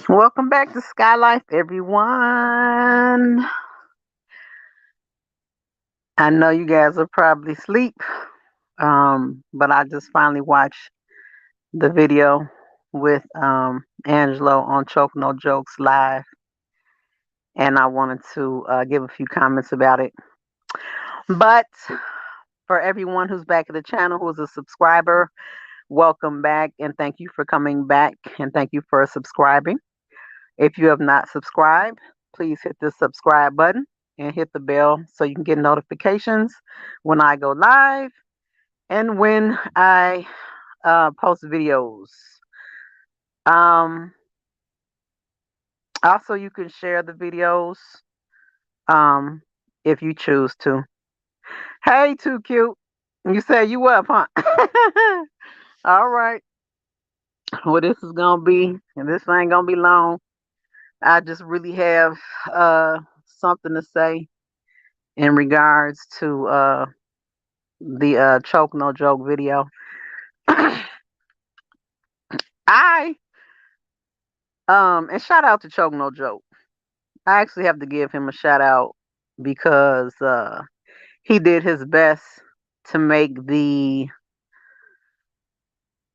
Welcome back to Skyye Lyfe, everyone. I know you guys are probably asleep, but I just finally watched the video with Angelo on Choke No Jokes Live, and I wanted to give a few comments about it. But for everyone who's back at the channel, who's a subscriber, welcome back, and thank you for coming back, and thank you for subscribing. If you have not subscribed, please hit the subscribe button and hit the bell so you can get notifications when I go live and when I post videos. Um, Also, you can share the videos um, if you choose to. Hey, too cute. You said you up, huh? All right. Well, this is gonna be, and this ain't gonna be long. I just really have something to say in regards to the choke no joke video. I and shout out to Choke No Joke. I actually have to give him a shout out because he did his best to make the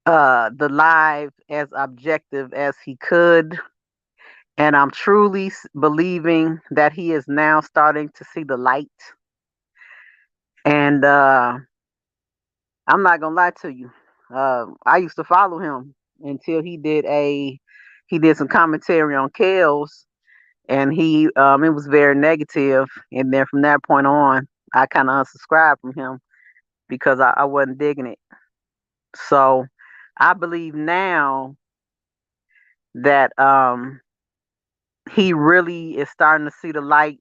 live as objective as he could, and I'm truly believing that he is now starting to see the light. And I'm not gonna lie to you. I used to follow him until he did some commentary on Kels, and he it was very negative. And then from that point on, I kind of unsubscribed from him because I wasn't digging it. So I believe now that he really is starting to see the light.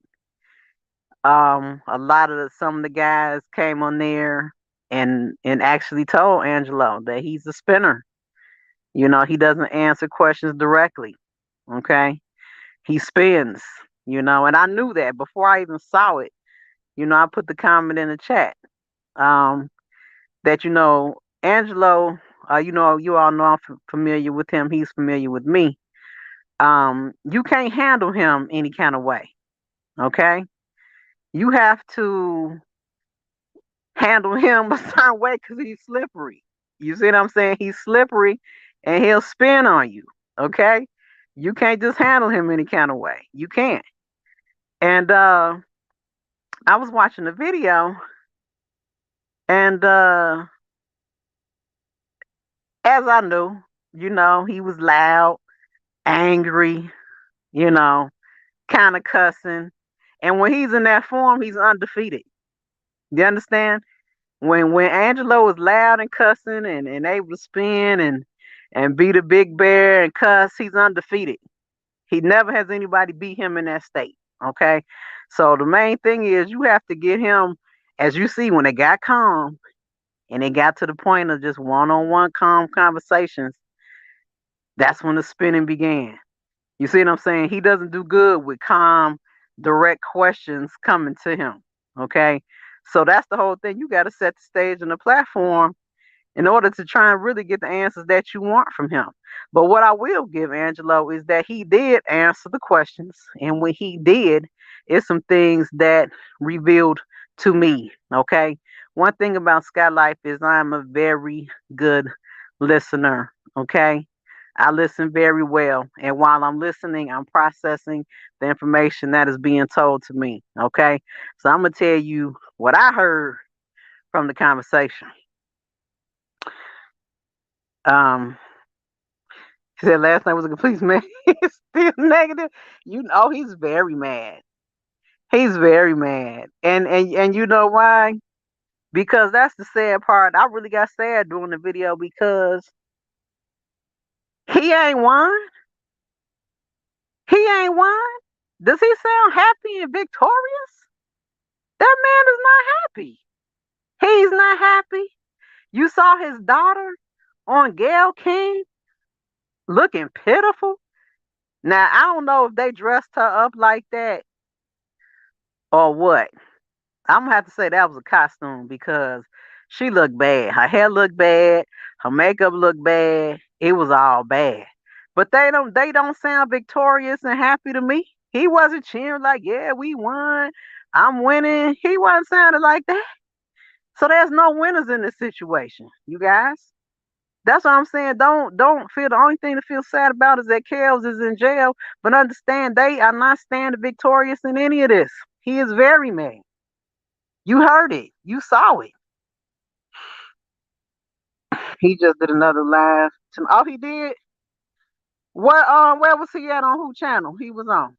A lot of some of the guys came on there and actually told Angelo that he's a spinner. You know, he doesn't answer questions directly. Okay. He spins, and I knew that before I even saw it. I put the comment in the chat. Um, that, Angelo, you all know I'm familiar with him. He's familiar with me. You can't handle him any kind of way. Okay. You have to handle him a certain way because he's slippery. You see what I'm saying? He's slippery and he'll spin on you. Okay. You can't just handle him any kind of way. You can't. And I was watching the video, and as I knew, he was loud, angry, you know, kind of cussing. And when he's in that form, he's undefeated. You understand? When Angelo is loud and cussing and able to spin and be the big bear and cuss, he's undefeated. He never has anybody beat him in that state. Okay. So the main thing is you have to get him, as you see, when it got calm and it got to the point of just one-on-one calm conversations, that's when the spinning began. You see what I'm saying? He doesn't do good with calm, direct questions coming to him. Okay. So that's the whole thing. You got to set the stage and the platform in order to try and really get the answers that you want from him. But what I will give Angelo is that he did answer the questions. And when he did, it's some things that revealed to me. Okay. One thing about Skyye Lyfe is I'm a very good listener. Okay. I listen very well. And while I'm listening, I'm processing the information that is being told to me. Okay. So I'm going to tell you what I heard from the conversation. Um, he said last night was a complete man. He's still negative. He's very mad. He's very mad. And you know why? Because that's the sad part. I really got sad during the video because he ain't won. He ain't won. Does he sound happy and victorious? That man is not happy. He's not happy. You saw his daughter on Gayle King looking pitiful. Now, I don't know if they dressed her up like that or what. I'm going to have to say that was a costume because she looked bad. Her hair looked bad. Her makeup looked bad. It was all bad. But they don't sound victorious and happy to me. He wasn't cheering like, yeah, we won. I'm winning. He wasn't sounding like that. So there's no winners in this situation, you guys. That's what I'm saying. Don't feel the only thing to feel sad about is that Kels is in jail, but understand they are not standing victorious in any of this. He is very mad. You heard it. You saw it. He just did another live. Oh, he did. Where was he at on who channel he was on?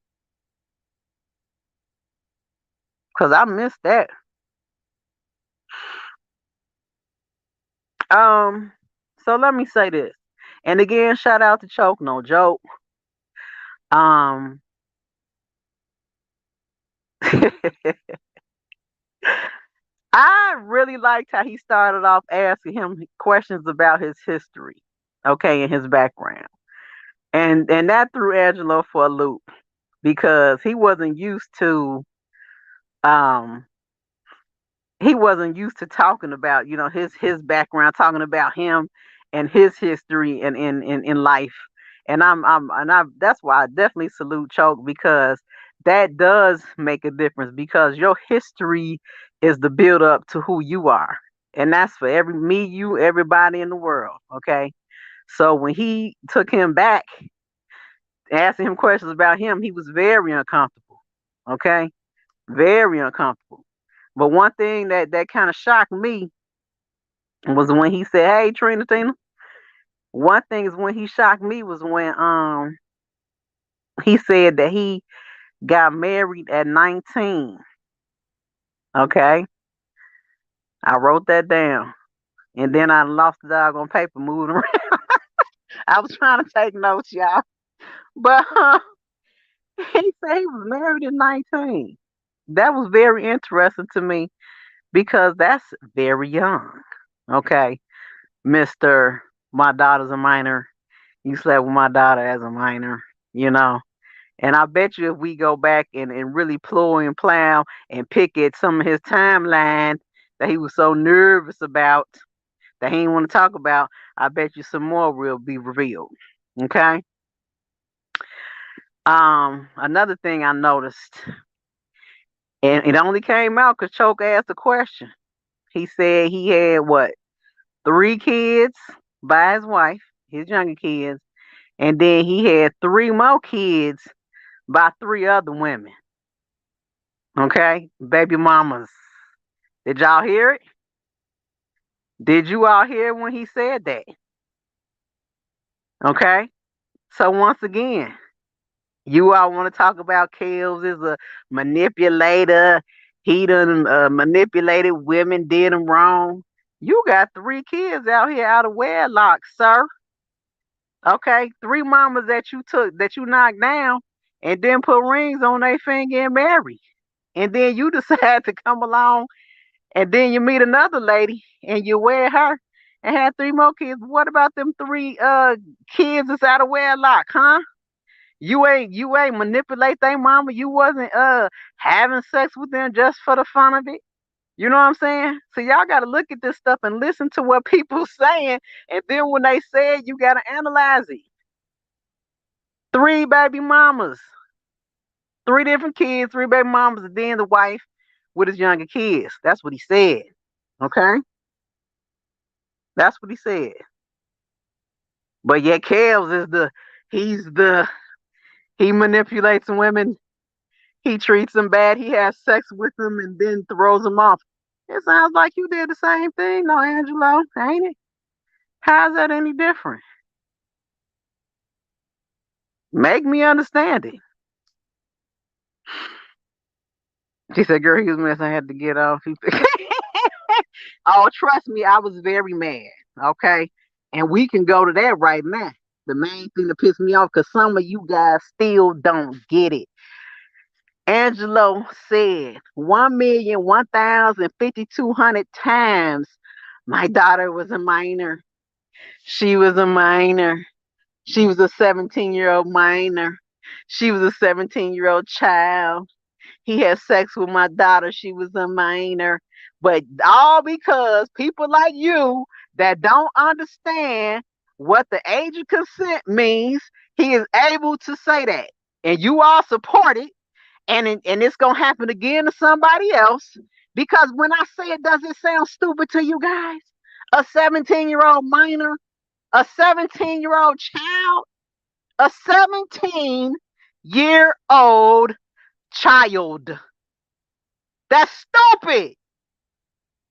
Cause I missed that. Um, so let me say this. And again, shout out to Choke No Joke. Um I really liked how he started off asking him questions about his history, okay, and his background. And that threw Angelo for a loop because um he wasn't used to talking about, his background, talking about him and his history in life. And I that's why I definitely salute Choke because that does make a difference because your history is the build up to who you are. And that's for every me, you, everybody in the world. Okay. So when he took him back, asking him questions about him, he was very uncomfortable. Okay. Very uncomfortable. But one thing that kind of shocked me was when he said, "Hey, Trina, Tina." One thing is when he shocked me was when he said that he got married at 19. Okay, I wrote that down, and then I lost the dog on paper moving around. I was trying to take notes, y'all, but he said he was married at 19. That was very interesting to me because that's very young. Okay, Mister, my daughter's a minor. You slept with my daughter as a minor, you know. And I bet you if we go back and really plow and plow and pick at some of his timeline that he was so nervous about, that he didn't want to talk about, I bet you some more will be revealed. Okay. Another thing I noticed, and it only came out because Choke asked a question. He said he had what, 3 kids by his wife, his younger kids, and then he had 3 more kids by 3 other women. Okay, baby mamas. Did y'all hear it? Did you all hear when he said that? Okay. So once again, you all want to talk about Kels is a manipulator. He done manipulated women, did them wrong. You got 3 kids out here out of wedlock, sir. Okay, 3 mamas that you took, that you knocked down, and then put rings on their finger and marry. And then you decide to come along, and then you meet another lady, and you wed her, and have 3 more kids. What about them 3 kids that's out of wedlock, huh? You ain't manipulate their mama. You wasn't having sex with them just for the fun of it. You know what I'm saying? So y'all got to look at this stuff and listen to what people saying, and then when they say it, you got to analyze it. 3 baby mamas, 3 different kids, 3 baby mamas, and then the wife with his younger kids. That's what he said. Okay, that's what he said. But yet, Kels is he's the he manipulates women. He treats them bad. He has sex with them and then throws them off. It sounds like you did the same thing, no, Angelo, ain't it? How's that any different? Make me understand it. She said, "Girl, he was messing. I had to get off." Oh, trust me, I was very mad. Okay, and we can go to that right now. The main thing that pissed me off, because some of you guys still don't get it. Angelo said 1,001,5,200 times, "My daughter was a minor. She was a minor. She was a 17-year-old minor. She was a 17-year-old child. He had sex with my daughter. She was a minor." But all because people like you that don't understand what the age of consent means, He is able to say that. And you all support it. And it's going to happen again to somebody else. Because when I say it, does it sound stupid to you guys? A 17-year-old minor, a 17-year-old child, a 17-year-old child. That's stupid.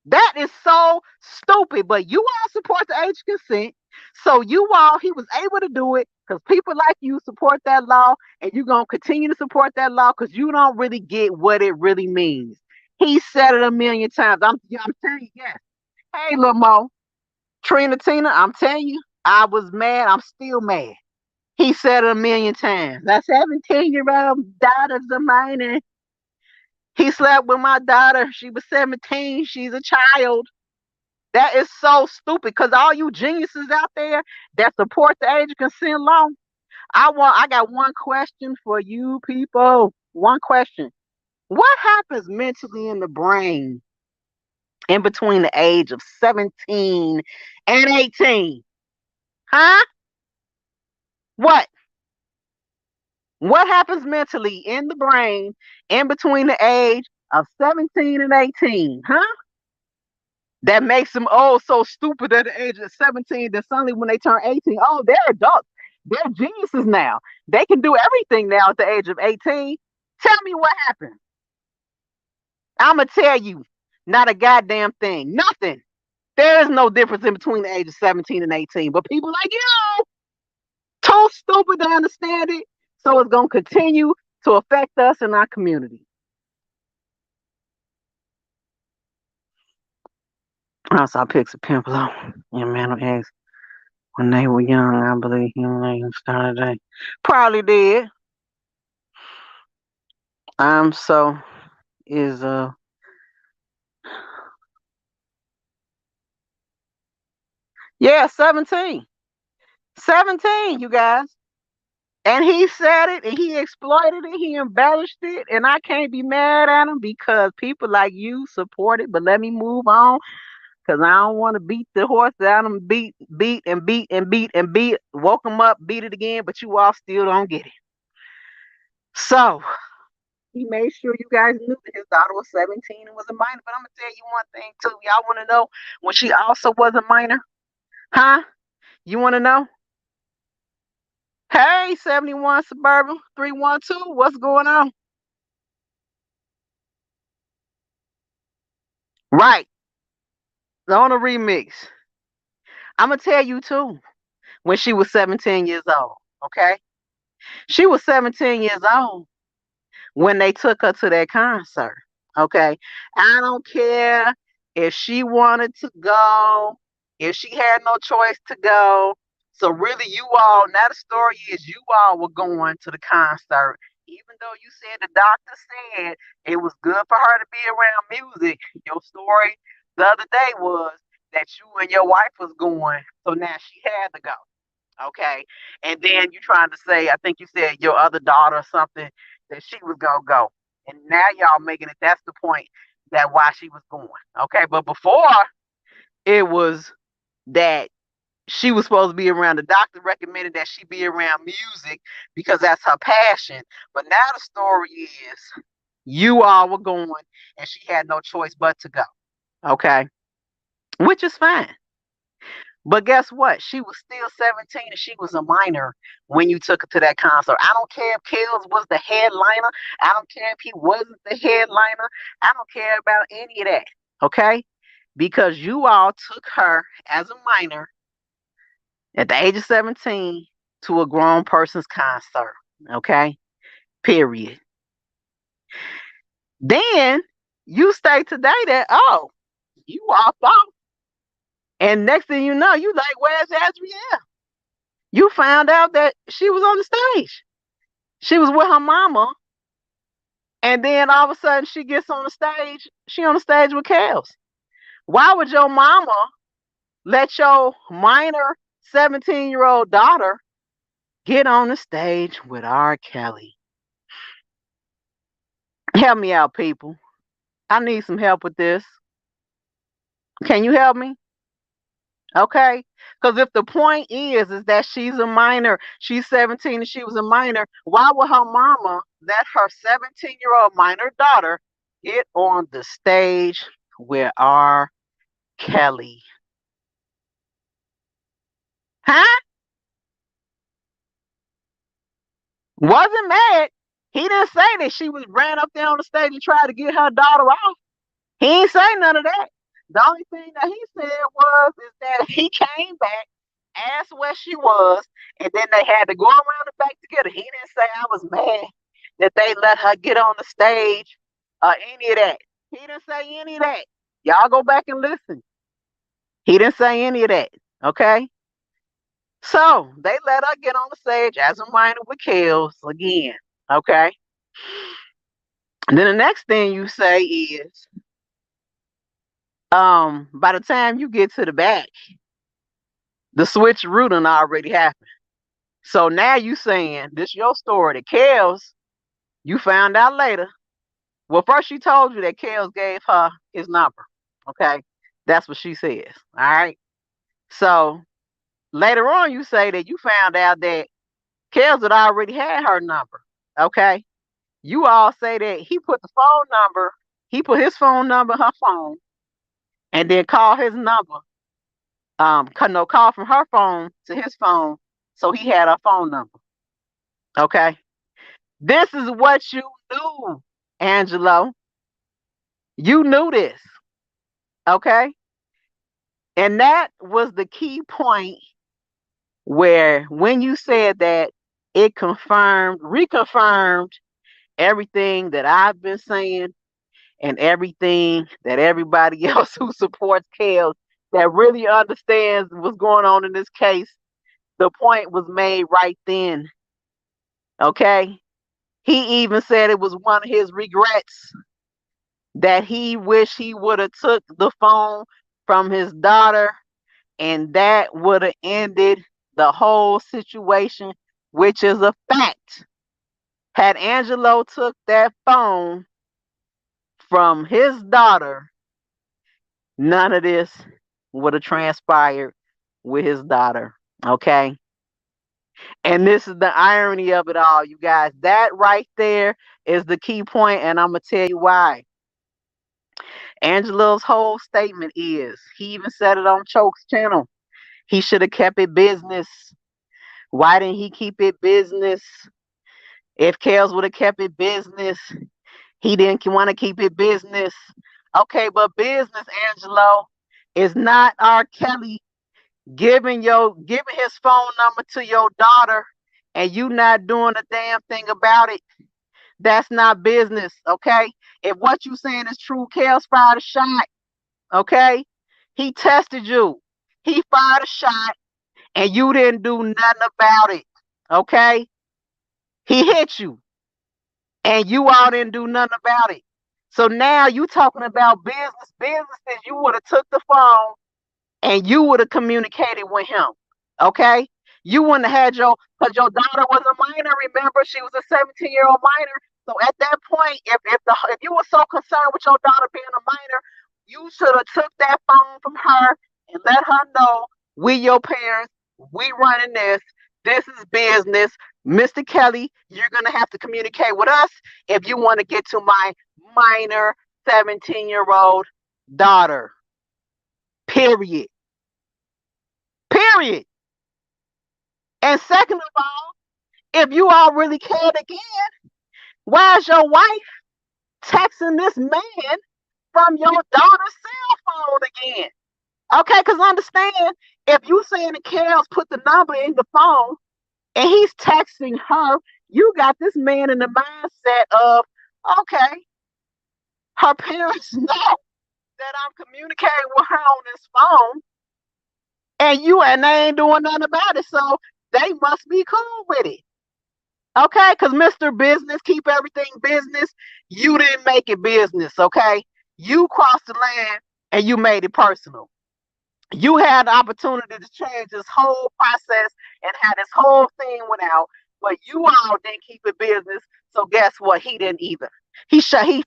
That is so stupid. But you all support the age consent. So you all, he was able to do it because people like you support that law, and you're going to continue to support that law because you don't really get what it really means. He said it a million times. I'm telling you, yes. Hey, Lil Mo, Trina, Tina, I'm telling you, I was mad. I'm still mad. He said it a million times. That 17-year-old daughter's a minor. He slept with my daughter. She was 17. She's a child. That is so stupid because all you geniuses out there that support the age of consent law, I got one question for you people. One question. What happens mentally in the brain in between the age of 17 and 18? Huh? What? What happens mentally in the brain in between the age of 17 and 18? Huh? That makes them oh so stupid at the age of 17. Then suddenly when they turn 18, oh, they're adults. They're geniuses now. They can do everything now at the age of 18. Tell me what happened. I'ma tell you, not a goddamn thing. Nothing. There is no difference in between the age of 17 and 18. But people like you, too stupid to understand it. So it's gonna continue to affect us in our community. I saw pics of Pimple and Mental X when they were young. I believe human started day. Probably did. So is yeah, 17. 17, you guys. And he said it and he exploited it, he embellished it, and I can't be mad at him because people like you support it. But let me move on because I don't want to beat the horse down and beat, woke him up, beat it again, but you all still don't get it. So he made sure you guys knew that his daughter was 17 and was a minor. But I'm gonna tell you one thing too. Y'all want to know when she also was a minor? Huh? You want to know? Hey, 71 Suburban 312, what's going on? Right, on a remix. I'm gonna tell you too. When she was 17 years old, okay? She was 17 years old when they took her to that concert. Okay. I don't care if she wanted to go, if she had no choice to go. So really you all, now the story is you all were going to the concert. Even though you said the doctor said it was good for her to be around music, your story the other day was that you and your wife was going, so now she had to go. Okay. And then you trying to say, I think you said your other daughter or something that she was gonna go. And now y'all making it that's the point that why she was going. Okay. But before it was that she was supposed to be around the doctor recommended that she be around music because that's her passion. But now the story is you all were going and she had no choice but to go. Okay. Which is fine. But guess what? She was still 17 and she was a minor when you took her to that concert. I don't care if Kells was the headliner. I don't care if he wasn't the headliner. I don't care about any of that. Okay? Because you all took her as a minor at the age of 17 to a grown person's concert. Okay? Period. Then you state today that, oh, you all thought. And next thing you know, you like, where's Azriel? You found out that she was on the stage. She was with her mama, and then all of a sudden she gets on the stage. She on the stage with Kels. Why would your mama let your minor 17-year-old daughter get on the stage with R. Kelly? Help me out, people. I need some help with this. Can you help me? Okay. Because if the point is that she's a minor, she's 17 and she was a minor, why would her mama let her 17-year-old minor daughter get on the stage with R. Kelly? Huh? Wasn't mad. He didn't say that she was ran up there on the stage and tried to get her daughter off. He ain't say none of that. The only thing that he said was is that he came back, asked where she was, and then they had to go around the back together. He didn't say I was mad that they let her get on the stage or any of that. He didn't say any of that. Y'all go back and listen. He didn't say any of that. Okay? So they let her get on the stage as a minor with Kels again. Okay? And then the next thing you say is, by the time you get to the back, the switcheroo done already happened. So now you saying this your story. The Kels, you found out later. Well, first she told you that Kels gave her his number. Okay, that's what she says. All right. So later on, you say that you found out that Kels had already had her number. Okay. You all say that he put the phone number, he put his phone number in her phone, and then call his number. No, call from her phone to his phone, so he had her phone number. Okay. This is what you knew, Angelo. You knew this. Okay. And that was the key point where when you said that, it reconfirmed everything that I've been saying and everything that everybody else who supports Kels that really understands what's going on in this case. The point was made right then. Okay. He even said it was one of his regrets that he wished he would have took the phone from his daughter, and that would have ended the whole situation, which is a fact. Had Angelo took that phone from his daughter, none of this would have transpired with his daughter. Okay. And this is the irony of it all, you guys. That right there is the key point, and I'm going to tell you why. Angelo's whole statement is, he even said it on Choke's channel, he should have kept it business. Why didn't he keep it business? If Kels would have kept it business, he didn't want to keep it business. Okay, but business, Angelo, is not R. Kelly giving his phone number to your daughter and you not doing a damn thing about it. That's not business, okay? If what you saying is true, Kels fired a shot, okay? He tested you. He fired a shot and you didn't do nothing about it, okay? He hit you and you all didn't do nothing about it. So now you talking about business. Business is you would have took the phone and you would have communicated with him. Okay? You wouldn't have had because your daughter was a minor, remember? She was a 17-year-old minor. So at that point, if you were so concerned with your daughter being a minor, you should have took that phone from her and let her know, we your parents, we running this. This is business. Mr. Kelly, you're going to have to communicate with us if you want to get to my minor 17-year-old daughter. Period. Period. And second of all, if you all really cared again, why is your wife texting this man from your daughter's cell phone again? Okay, because understand, if you saying the Kels put the number in the phone and he's texting her, you got this man in the mindset of, okay, her parents know that I'm communicating with her on this phone, and they ain't doing nothing about it, so they must be cool with it. Okay, because Mr. Business, keep everything business. You didn't make it business, okay? You crossed the line and you made it personal. You had the opportunity to change this whole process and have this whole thing went out, but you all didn't keep it business. So guess what? He didn't either. He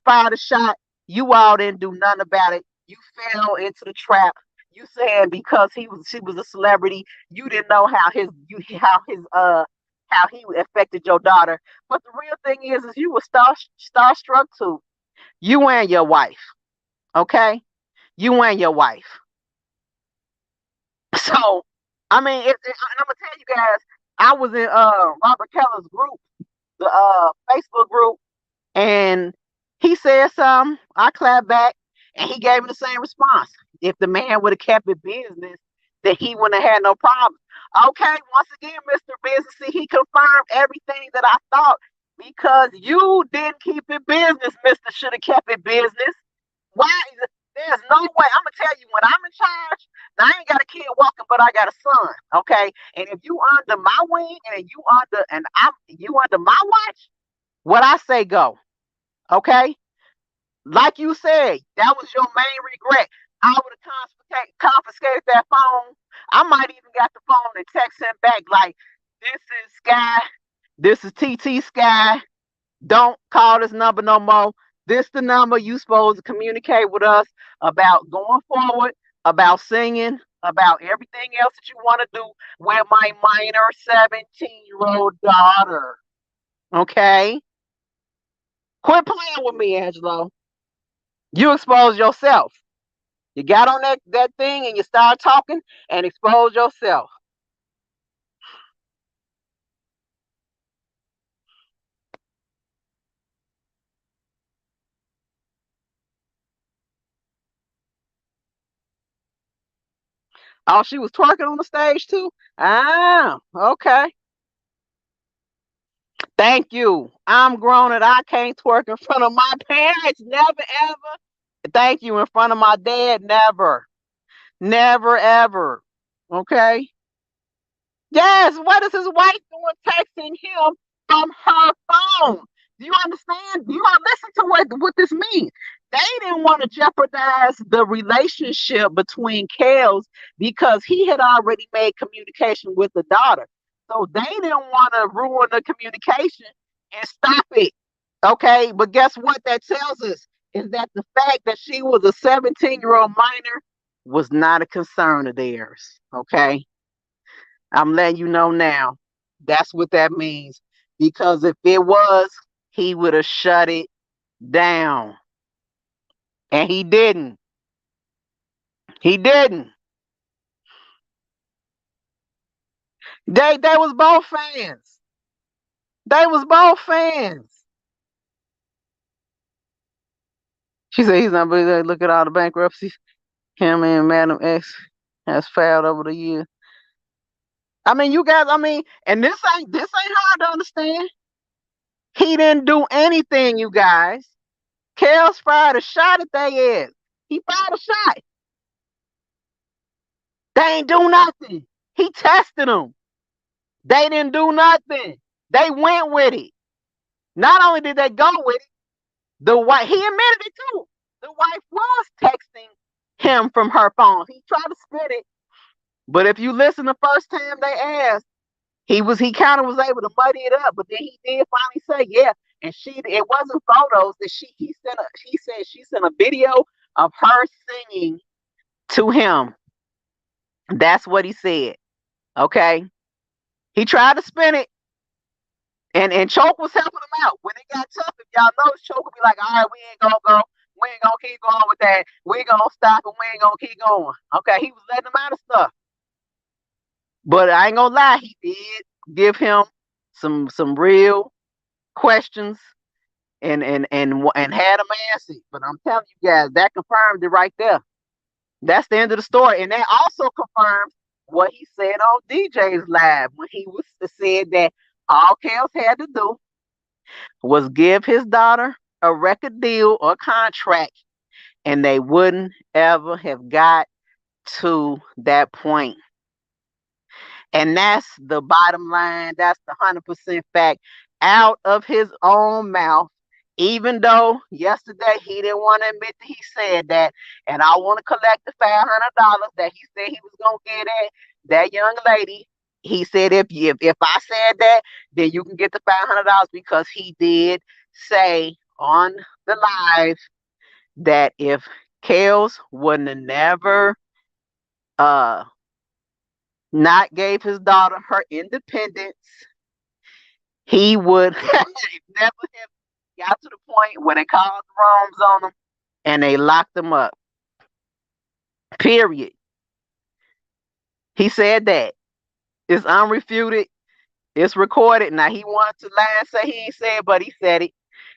fired a shot. You all didn't do nothing about it. You fell into the trap. You saying because she was a celebrity, you didn't know how he affected your daughter. But the real thing is you were starstruck too. You and your wife, okay? You and your wife. So, I mean, and I'm gonna tell you guys, I was in Robert Keller's group, the Facebook group, and he said something. I clapped back, and he gave me the same response. If the man would have kept it business, then he wouldn't have had no problem. Okay, once again, Mr. Business, he confirmed everything that I thought because you didn't keep it business, Mister. Should have kept it business. Why? There's no way. I'm gonna tell you when I'm in charge. Now I ain't got a kid walking, but I got a son. Okay, and if you under my wing and you under my watch, what I say go. Okay, like you said, that was your main regret. I would have confiscated that phone. I might even got the phone and text him back like, "This is Sky. This is TT Sky. Don't call this number no more. This the number you supposed to communicate with us about going forward, about singing, about everything else that you want to do with my minor 17-year-old daughter." Okay? Quit playing with me, Angelo. You expose yourself. You got on that thing and you start talking and expose yourself. Oh, she was twerking on the stage too? Ah, okay. Thank you. I'm grown and I can't twerk in front of my parents. Never ever. Thank you. In front of my dad. Never. Never ever. Okay. Yes. What is his wife doing texting him from her phone? Do you understand? Do you listen to what this means? They didn't want to jeopardize the relationship between Kels because he had already made communication with the daughter. So they didn't want to ruin the communication and stop it. Okay. But guess what that tells us? Is that the fact that she was a 17-year-old minor was not a concern of theirs. Okay. I'm letting you know now. That's what that means. Because if it was, he would have shut it down. And he didn't. He didn't. They was both fans. They was both fans. She said he's not believe look at all the bankruptcies him and Madam X has filed over the years. I mean, you guys, I mean, and this ain't hard to understand. He didn't do anything, you guys. Kels fired a shot at their ass. He fired a shot. They ain't do nothing. He tested them. They didn't do nothing. They went with it. Not only did they go with it, the wife, he admitted it too. The wife was texting him from her phone. He tried to spit it, but if you listen the first time they asked, he kind of was able to muddy it up, but then he did finally say yeah. And it wasn't photos that he said she sent a video of her singing to him. That's what he said. Okay. He tried to spin it, and Choke was helping him out. When it got tough, if y'all notice, Choke would be like, all right, we ain't gonna go. We ain't gonna keep going with that. We ain't gonna stop and we ain't gonna keep going. Okay, he was letting him out of stuff. But I ain't gonna lie, he did give him some real questions and had him answer. But I'm telling you guys, that confirmed it right there. That's the end of the story. And that also confirms what he said on DJ's live when he was said that all Kels had to do was give his daughter a record deal or contract, and they wouldn't ever have got to that point. And that's the bottom line. That's the 100% fact out of his own mouth. Even though yesterday he didn't want to admit that he said that, and I want to collect the $500 that he said he was gonna get at that young lady. He said if I said that, then you can get the $500 because he did say on the live that if Kels wouldn't have never uh not gave his daughter her independence. He would never have got to the point where they called the wrongs on him and they locked him up. Period. He said that. It's unrefuted. It's recorded. Now he wanted to lie and say he ain't said, but he said it.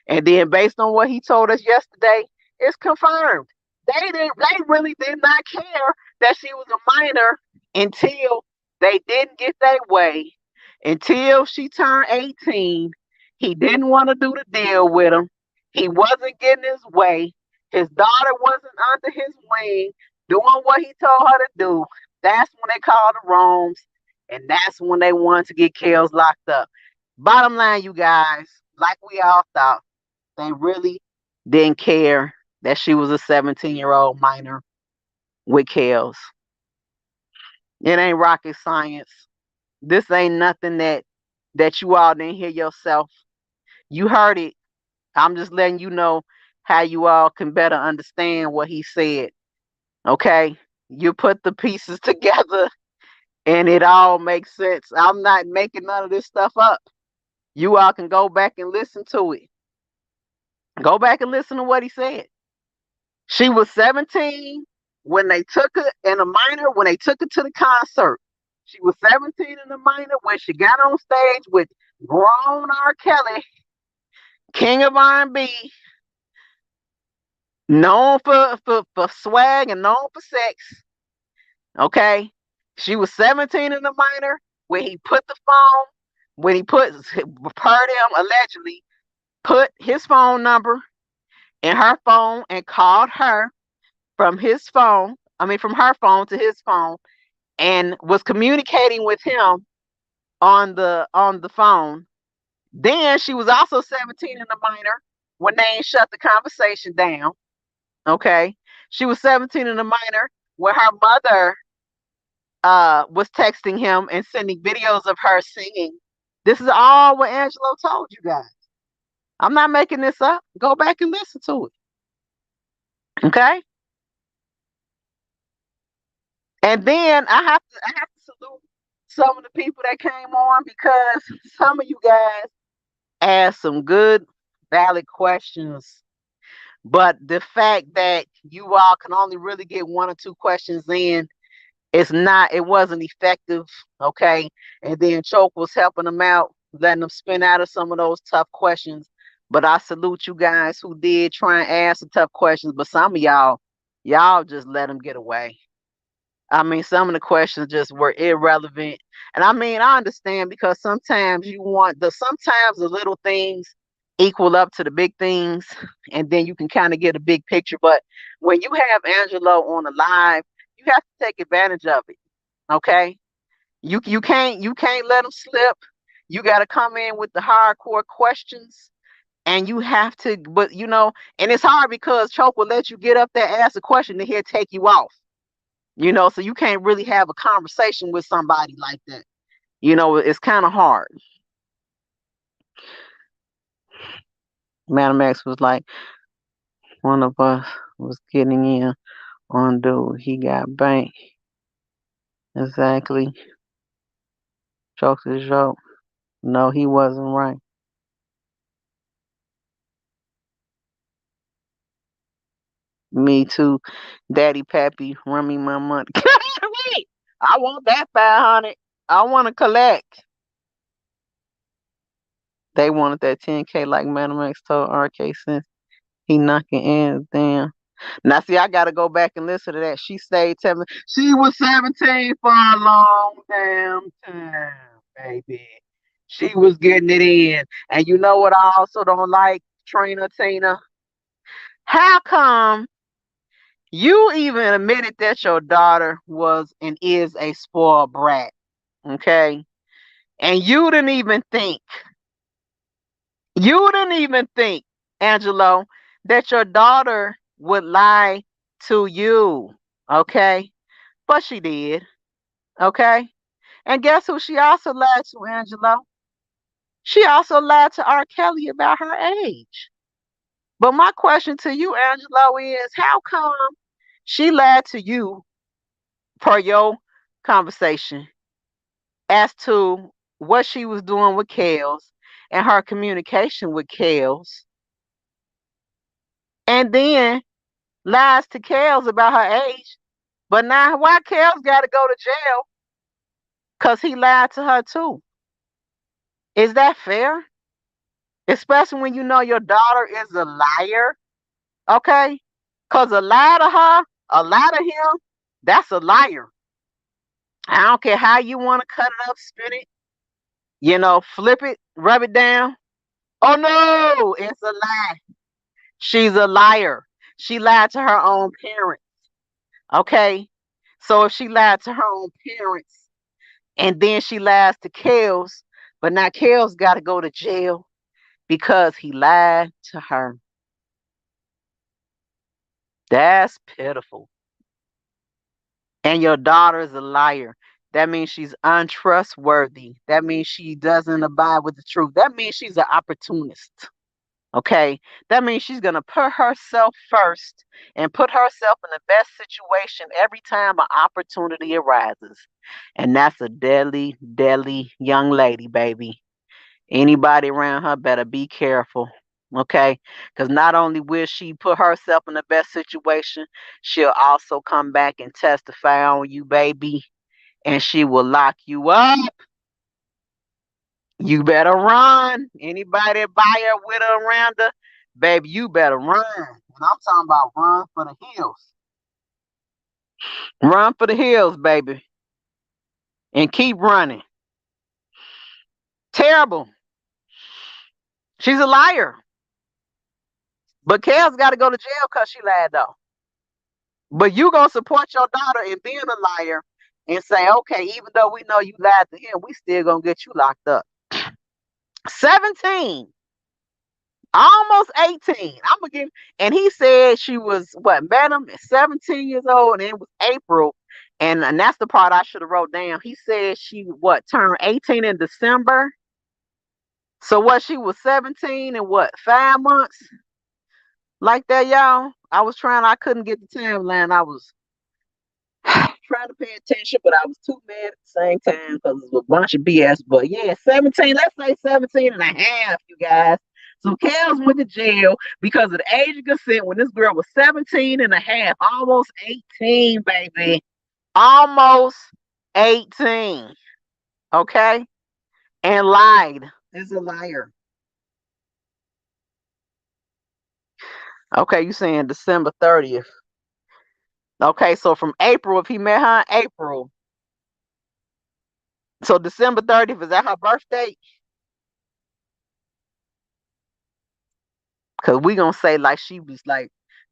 And then based on what he told us yesterday, it's confirmed. They really did not care that she was a minor until they didn't get their way. Until she turned 18. He didn't want to do the deal with him. He wasn't getting his way. His daughter wasn't under his wing, doing what he told her to do. That's when they called the wrongs. And that's when they wanted to get Kels locked up. Bottom line, you guys, like we all thought, they really didn't care that she was a 17-year-old minor with Kels. It ain't rocket science. This ain't nothing that you all didn't hear yourself. You heard it. I'm just letting you know how you all can better understand what he said. Okay? You put the pieces together and it all makes sense. I'm not making none of this stuff up. You all can go back and listen to it. Go back and listen to what he said. She was 17 when they took her and a minor when they took her to the concert. She was 17 and a minor when she got on stage with grown R. Kelly, King of R&B, known for swag and known for sex. Okay? She was 17 and a minor when he put the phone, when he put, per them allegedly, put his phone number in her phone and called her from his phone, from her phone to his phone, and was communicating with him on the phone. Then she was also 17 and a minor when they ain't shut the conversation down. Okay. She was 17 and a minor when her mother was texting him and sending videos of her singing. This is all what Angelo told you guys. I'm not making this up. Go back and listen to it. Okay? And then I have to salute some of the people that came on because some of you guys asked some good, valid questions. But the fact that you all can only really get one or two questions in, it wasn't effective. Okay. And then Choke was helping them out, letting them spin out of some of those tough questions. But I salute you guys who did try and ask the tough questions. But some of y'all just let them get away. Some of the questions just were irrelevant. And I understand because sometimes sometimes the little things equal up to the big things, and then you can kind of get a big picture. But when you have Angelo on the live, you have to take advantage of it. Okay? You can't let them slip. You got to come in with the hardcore questions. And you have to, and it's hard because Choke will let you get up there, ask a question, and he'll take you off. So you can't really have a conversation with somebody like that. It's kind of hard. Madam X was like, one of us was getting in on dude. He got banked. Exactly. Joke's a joke. No, he wasn't right. Me too. Daddy Pappy, run me my money. Wait, I want that 500. I want to collect. They wanted that 10K like Madam X told RK since he knocking in. Damn. Now, see, I got to go back and listen to that. She stayed 7. She was 17 for a long damn time, baby. She was getting it in. And you know what I also don't like, Trina Tina? How come you even admitted that your daughter was and is a spoiled brat? Okay? And you didn't even think, Angelo, that your daughter would lie to you. Okay? But she did. Okay? And guess who she also lied to, Angelo? She also lied to R. Kelly about her age. But my question to you, Angelo, is how come she lied to you per your conversation, as to what she was doing with Kels and her communication with Kels, and then lies to Kels about her age. But now why Kels got to go to jail? Because he lied to her too. Is that fair? Especially when you know your daughter is a liar, okay? Because a lie to her, a lie to him, that's a liar. I don't care how you want to cut it up, spin it, flip it, rub it down. Oh no, it's a lie. She's a liar. She lied to her own parents, okay? So if she lied to her own parents and then she lies to Kels, but now Kels got to go to jail because he lied to her. That's pitiful. And your daughter is a liar. That means she's untrustworthy. That means she doesn't abide with the truth. That means she's an opportunist. Okay? That means she's going to put herself first and put herself in the best situation every time an opportunity arises. And that's a deadly, deadly young lady, baby. Anybody around her better be careful. Okay? Because not only will she put herself in the best situation, she'll also come back and testify on you, baby. And she will lock you up. You better run. Anybody buy her with her around her, baby, you better run. And I'm talking about run for the hills. Run for the hills, baby. And keep running. Terrible. She's a liar. But Kel's got to go to jail because she lied, though. But you going to support your daughter in being a liar and say, okay, even though we know you lied to him, we still going to get you locked up. 17. Almost 18. I'm gonna give, and he said she was what, madam, 17 years old, and it was April. And that's the part I should have wrote down. He said she what, turned 18 in December. So what, she was 17 and what, 5 months? Like that, y'all. I couldn't get the timeline. I was trying to pay attention, but I was too mad at the same time because it was a bunch of BS. But yeah, 17, let's say 17 and a half, you guys. So Kels went to jail because of the age of consent when this girl was 17 and a half, almost 18, baby. Almost 18. Okay? And lied. Is a liar. Okay, you saying December 30th. Okay, so from April, if he met her in April. So December 30th, is that her birthday? Because we going to say like she was like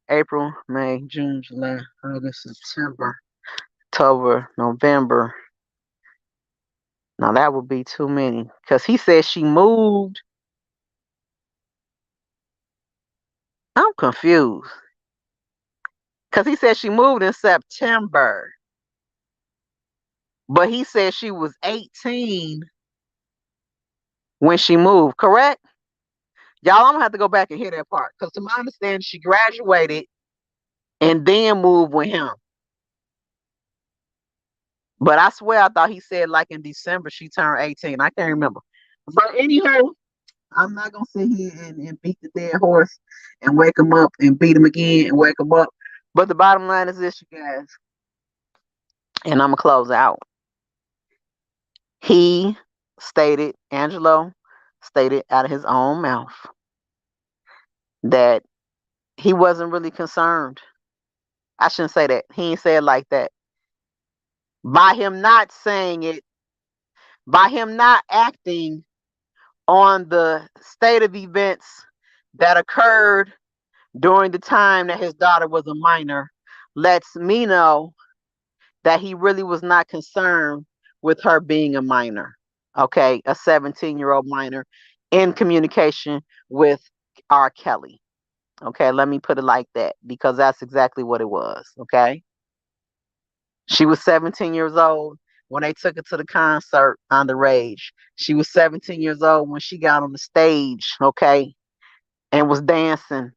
April, May, June, July, August, September, October, November. Now that would be too many. Because he said she moved. I'm confused. Because he said she moved in September. But he said she was 18 when she moved, correct? Y'all, I'm going to have to go back and hear that part. Because to my understanding, she graduated and then moved with him. But I swear I thought he said like in December she turned 18. I can't remember. But anyhow, I'm not going to sit here and beat the dead horse and wake him up and beat him again and wake him up. But the bottom line is this, you guys. And I'm going to close out. Angelo stated out of his own mouth that he wasn't really concerned. I shouldn't say that. He ain't say it like that. By him not saying it, by him not acting on the state of events that occurred during the time that his daughter was a minor, lets me know that he really was not concerned with her being a minor. Okay, a 17-year-old minor in communication with R. Kelly. Okay, let me put it like that because that's exactly what it was. Okay, she was 17 years old when they took her to the concert underage. She was 17 years old when she got on the stage, okay, and was dancing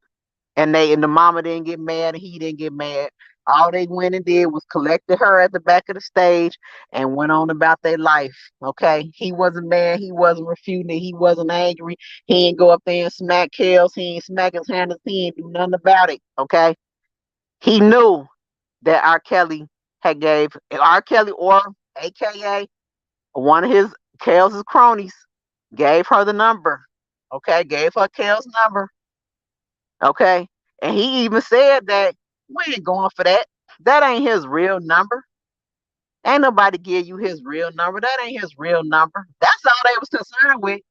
And the mama didn't get mad and he didn't get mad. All they went and did was collected her at the back of the stage and went on about their life. Okay. He wasn't mad. He wasn't refuting it. He wasn't angry. He didn't go up there and smack Kels. He ain't smack his hand. He ain't do nothing about it. Okay. He knew that R. Kelly, or AKA one of his Kels' cronies, gave her the number. Okay. Gave her Kels' number. Okay. And he even said that we ain't going for that. That ain't his real number. Ain't nobody give you his real number. That ain't his real number. That's all they was concerned with.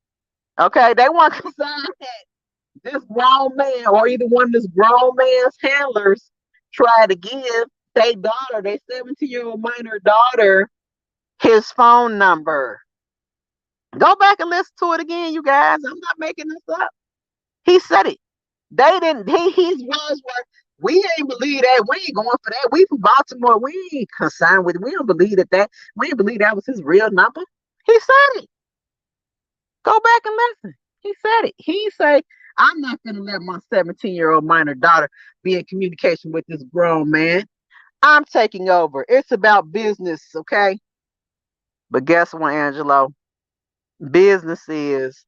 Okay. They weren't concerned that this grown man or either one of this grown man's handlers tried to give their daughter, their 17-year-old minor daughter, his phone number. Go back and listen to it again, you guys. I'm not making this up. He said it. They didn't. His words were, "We ain't believe that. We ain't going for that. We from Baltimore. We ain't concerned with it. We don't believe that. We ain't believe that was his real number." He said it. Go back and listen. He said it. He said, "I'm not gonna let my 17-year-old minor daughter be in communication with this grown man. I'm taking over. It's about business, okay?" But guess what, Angelo? Business is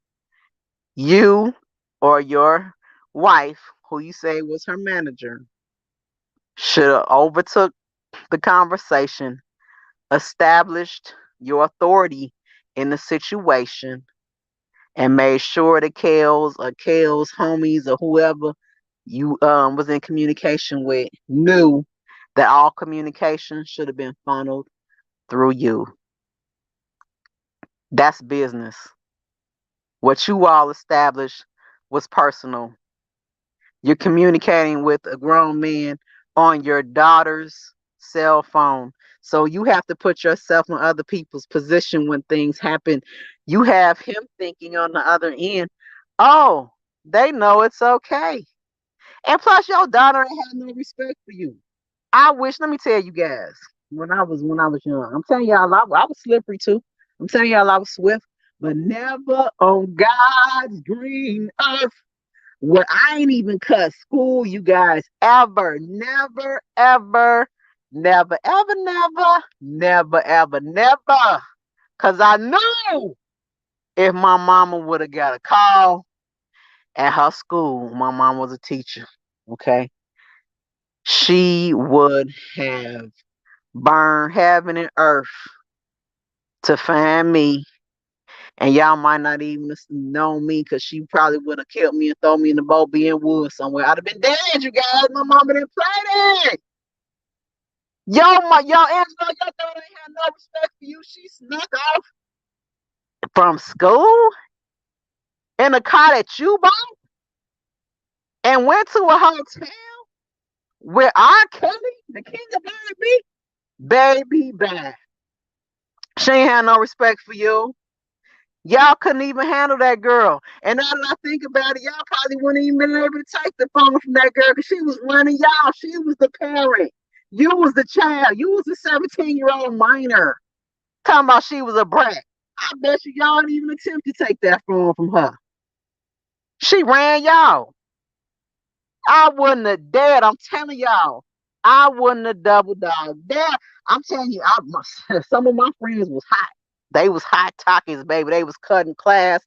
you or your wife, who you say was her manager, should have overtook the conversation, established your authority in the situation, and made sure the Kale's homies or whoever you was in communication with knew that all communication should have been funneled through you. That's business. What you all established was personal. You're communicating with a grown man on your daughter's cell phone. So you have to put yourself in other people's position when things happen. You have him thinking on the other end, oh, they know it's okay. And plus your daughter ain't had no respect for you. Let me tell you guys, when I was young, I'm telling y'all I was slippery too. I'm telling y'all I was swift, but never on God's green earth where I ain't even cut school, you guys, ever. Never, ever, never, ever, never, never, ever, never. Cause I knew if my mama would have got a call at her school, my mom was a teacher, okay? She would have burned heaven and earth to find me. And y'all might not even know me because she probably would have killed me and thrown me in the boat being wood somewhere. I'd have been dead, you guys. My mama didn't play that. Y'all, Angelo, your daughter ain't had no respect for you. She snuck off from school in a car that you bought and went to a hotel with R. Kelly, the king of R&B. Baby, bye. She ain't had no respect for you. Y'all couldn't even handle that girl. And now that I think about it, y'all probably wouldn't even been able to take the phone from that girl because she was running y'all. She was the parent. You was the child. You was a 17-year-old minor. Talking about she was a brat. I bet you y'all didn't even attempt to take that phone from her. She ran y'all. I wouldn't have dared. I'm telling y'all. I wouldn't have double dog dare. I'm telling you, some of my friends was hot. They was hot talkies, baby. They was cutting class,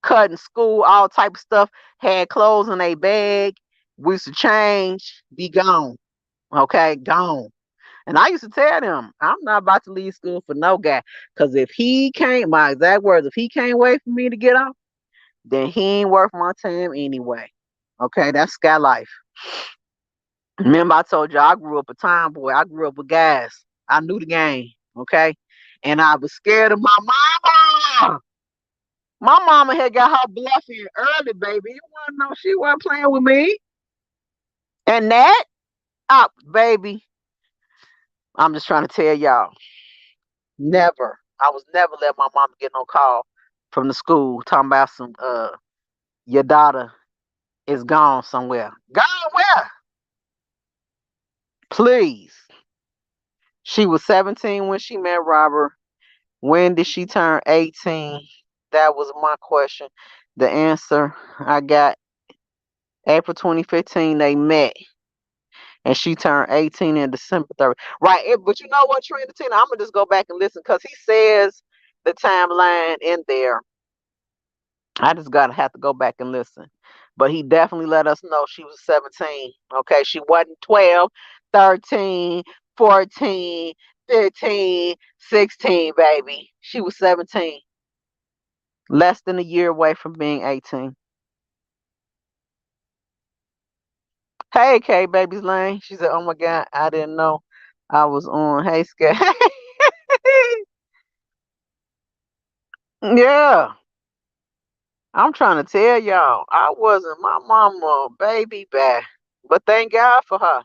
cutting school, all type of stuff. Had clothes in a bag. We used to change, be gone. Okay, gone. And I used to tell them, I'm not about to leave school for no guy. Because if he can't, my exact words, if he can't wait for me to get off, then he ain't worth my time anyway. Okay, that's Skyye Lyfe. Remember, I told you I grew up a tomboy. I grew up with guys. I knew the game. Okay, and I was scared of my mama. My mama had got her bluffing early, baby. You want to know she wasn't playing with me. And that, baby, I'm just trying to tell y'all, never. I was never let my mama get no call from the school talking about your daughter is gone somewhere. Gone where? Please. She was 17 when she met Robert. When did she turn 18? That was my question. The answer I got April 2015 they met, and she turned 18 in December 30th. Right, but you know what, Trina Tina, I'm gonna just go back and listen because he says the timeline in there. I just gotta have to go back and listen. But he definitely let us know she was 17. Okay, she wasn't 12, 13, 14, 15, 16, baby. She was 17. Less than a year away from being 18. Hey, K Baby's Lane. She said, "Oh my God, I didn't know I was on." Hey, Sky. Yeah, I'm trying to tell y'all, I wasn't my mama baby back, but thank God for her,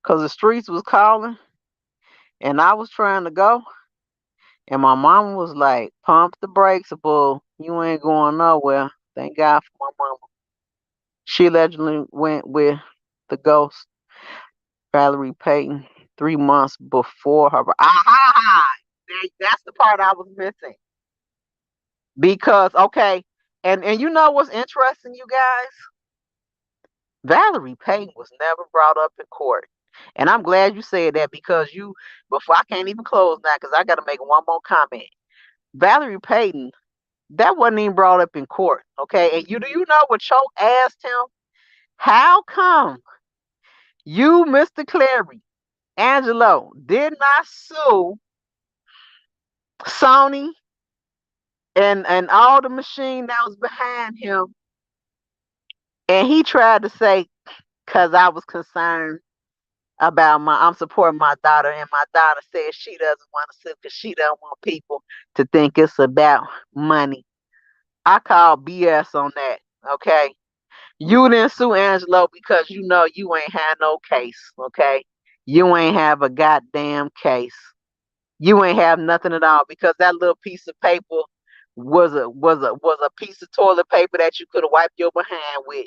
cause the streets was calling, and I was trying to go, and my mama was like, "Pump the brakes, bull. You ain't going nowhere." Thank God for my mama. She allegedly went with the ghost, Valerie Payton, 3 months before her. Aha! That's the part I was missing. Because okay, and you know what's interesting, you guys? Valerie Payton was never brought up in court. And I'm glad you said that because you before I can't even close now because I gotta make one more comment. Valerie Payton, that wasn't even brought up in court. Okay. And you do you know what Choke asked him? How come you, Mr. Clary, Angelo, did not sue Sony and all the machine that was behind him? And he tried to say, because I was concerned about I'm supporting my daughter, and my daughter says she doesn't want to sue because she don't want people to think it's about money. I call BS on that. Okay, you didn't sue Angelo because you know you ain't had no case. Okay, you ain't have a goddamn case. You ain't have nothing at all because that little piece of paper was a piece of toilet paper that you could have wiped your behind with.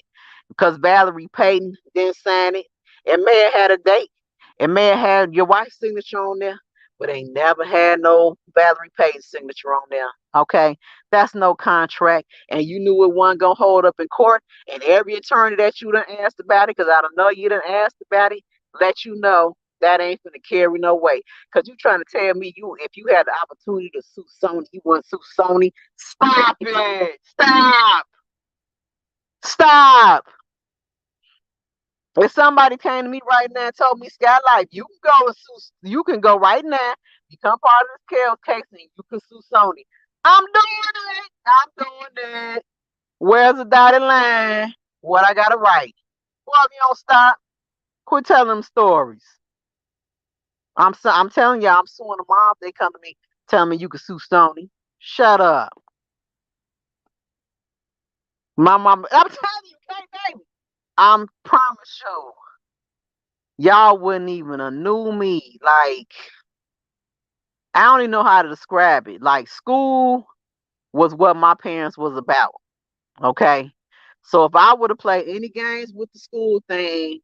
Because Valerie Payton didn't sign it. It may have had a date. It may have had your wife's signature on there, but they never had no Valerie Payton signature on there. Okay, that's no contract, and you knew it wasn't gonna hold up in court. And every attorney that you done asked about it, because I don't know you done asked about it, let you know that ain't gonna carry no weight. Cause you trying to tell me you if you had the opportunity to sue Sony, you wouldn't sue Sony. Stop it! Stop! Stop! If somebody came to me right now and told me, Skyye Lyfe, you can go and sue, you can go right now, become part of this Kale's case, and you can sue Sony. I'm doing it. I'm doing it. Where's the dotted line? What I gotta write? Well, if you don't stop, quit telling them stories. I'm telling y'all, I'm suing them off. They come to me, tell me you can sue Sony. Shut up. My mama, I'm telling you, hey baby, I'm promise you, y'all wouldn't even have knew me. Like, I don't even know how to describe it. Like, school was what my parents was about. Okay. So if I would have played any games with the school thing,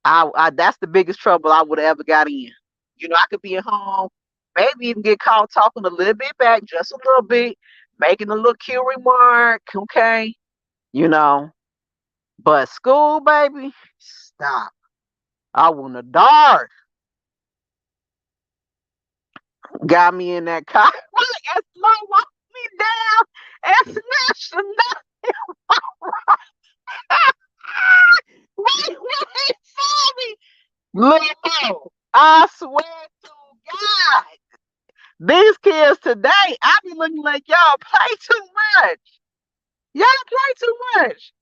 I that's the biggest trouble I would have ever got in. You know, I could be at home, maybe even get caught talking a little bit back, just a little bit, making a little cute remark, okay? You know, but school, baby, stop. I wouldn't have dared. Got me in that car, and slow walked me down and snatched the nut. Wait, sorry. Little, I swear to God, these kids today, I be looking like y'all play too much. Y'all play too much.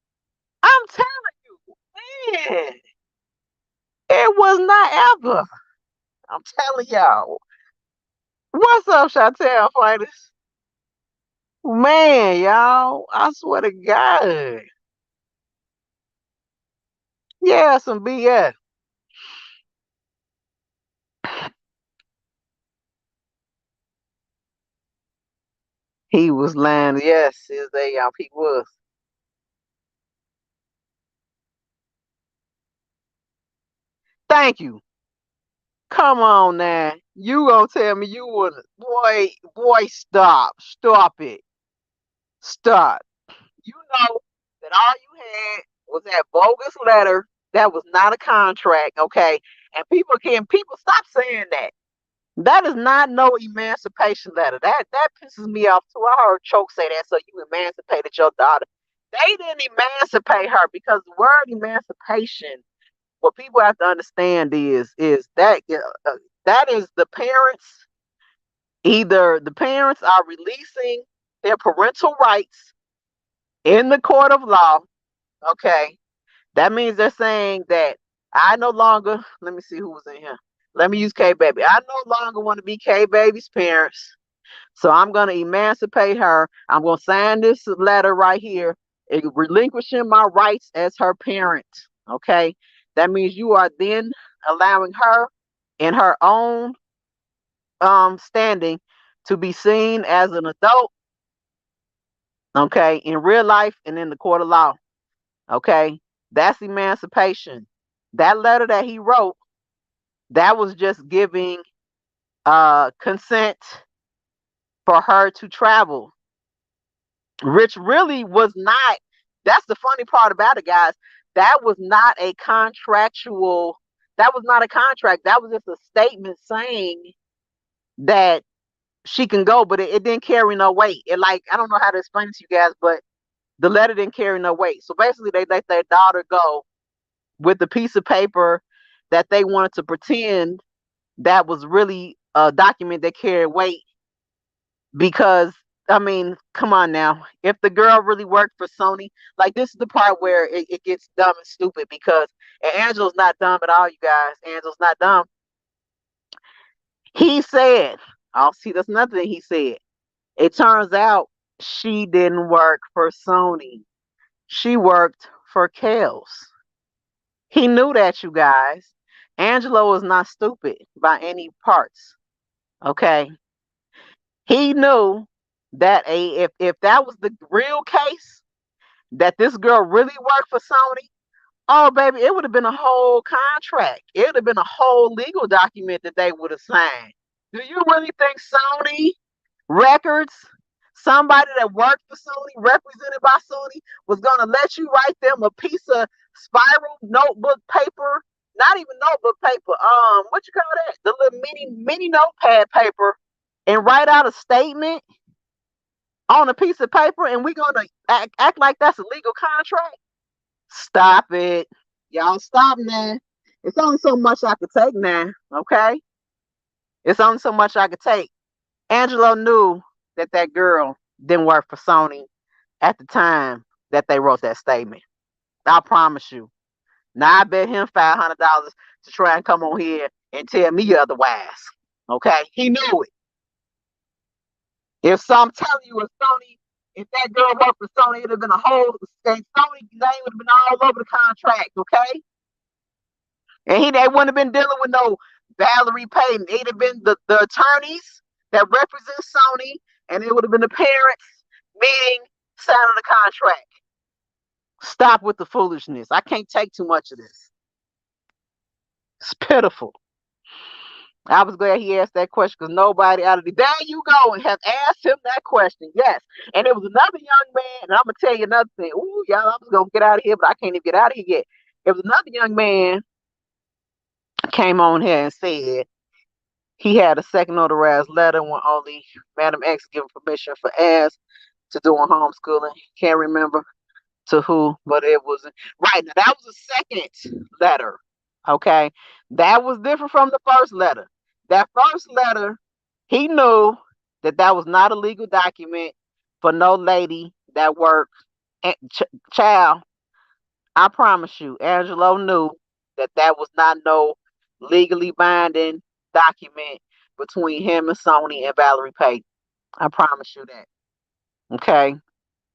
I'm telling you, man, it was not ever. I'm telling y'all. What's up, Chantel Fighters? Man, y'all, I swear to God. Yeah, some BS. He was lying. Yes, his he was. Thank you. Come on now. You gonna tell me you wouldn't. Boy, stop. Stop it. Stop. You know that all you had was that bogus letter that was not a contract, okay? And people stop saying that. That is not no emancipation letter. That pisses me off too. I heard Choke say that, so you emancipated your daughter. They didn't emancipate her because the word emancipation, what people have to understand is that that is the parents, either the parents are releasing their parental rights in the court of law, okay? That means they're saying that I no longer, let me see who was in here. Let me use K Baby. I no longer want to be K Baby's parents. So I'm going to emancipate her. I'm going to sign this letter right here, relinquishing my rights as her parent. Okay. That means you are then allowing her in her own standing to be seen as an adult, okay, in real life and in the court of law. Okay. That's emancipation. That letter that he wrote, that was just giving consent for her to travel. Rich really was not. That's the funny part about it, guys. That was not a contractual. That was not a contract. That was just a statement saying that she can go, but it didn't carry no weight. It, like, I don't know how to explain it to you guys, but the letter didn't carry no weight. So basically, they let their daughter go with the piece of paper that they wanted to pretend that was really a document that carried weight. Because I mean, come on now. If the girl really worked for Sony, like, this is the part where it gets dumb and stupid, because and Angelo's not dumb at all, you guys. Angelo's not dumb. He said, oh, see, that's nothing he said. It turns out she didn't work for Sony. She worked for Kels. He knew that, you guys. Angelo is not stupid by any parts. Okay. He knew that if that was the real case, that this girl really worked for Sony, oh baby, it would have been a whole contract. It would have been a whole legal document that they would have signed. Do you really think Sony Records, somebody that worked for Sony, represented by Sony, was gonna let you write them a piece of spiral notebook paper? Not even notebook paper. What you call that? The little mini notepad paper, and write out a statement on a piece of paper, and we're gonna act like that's a legal contract? Stop it. Y'all stop now. It's only so much I could take now, okay? It's only so much I could take. Angelo knew that that girl didn't work for Sony at the time that they wrote that statement. I promise you. Now I bet him $500 to try and come on here and tell me otherwise. Okay? He knew it. If I'm telling you, if that girl worked for Sony, it'd have been a whole, and Sony name would have been all over the contract, okay? And they wouldn't have been dealing with no Valerie Payton. It'd have been the attorneys that represent Sony, and it would have been the parents meeting, signing the contract. Stop with the foolishness. I can't take too much of this. It's pitiful. I was glad he asked that question, because nobody out of there you go and have asked him that question. Yes. And it was another young man, and I'm going to tell you another thing. Ooh, y'all, I was going to get out of here, but I can't even get out of here yet. It was another young man came on here and said he had a second notarized letter when only Madam X given permission for ass to doing homeschooling. Can't remember to who, but it was right. Now that was a second letter. Okay. That was different from the first letter. That first letter, he knew that that was not a legal document for no lady that worked. Child, I promise you, Angelo knew that that was not no legally binding document between him and Sony and Valerie Payton. I promise you that. Okay?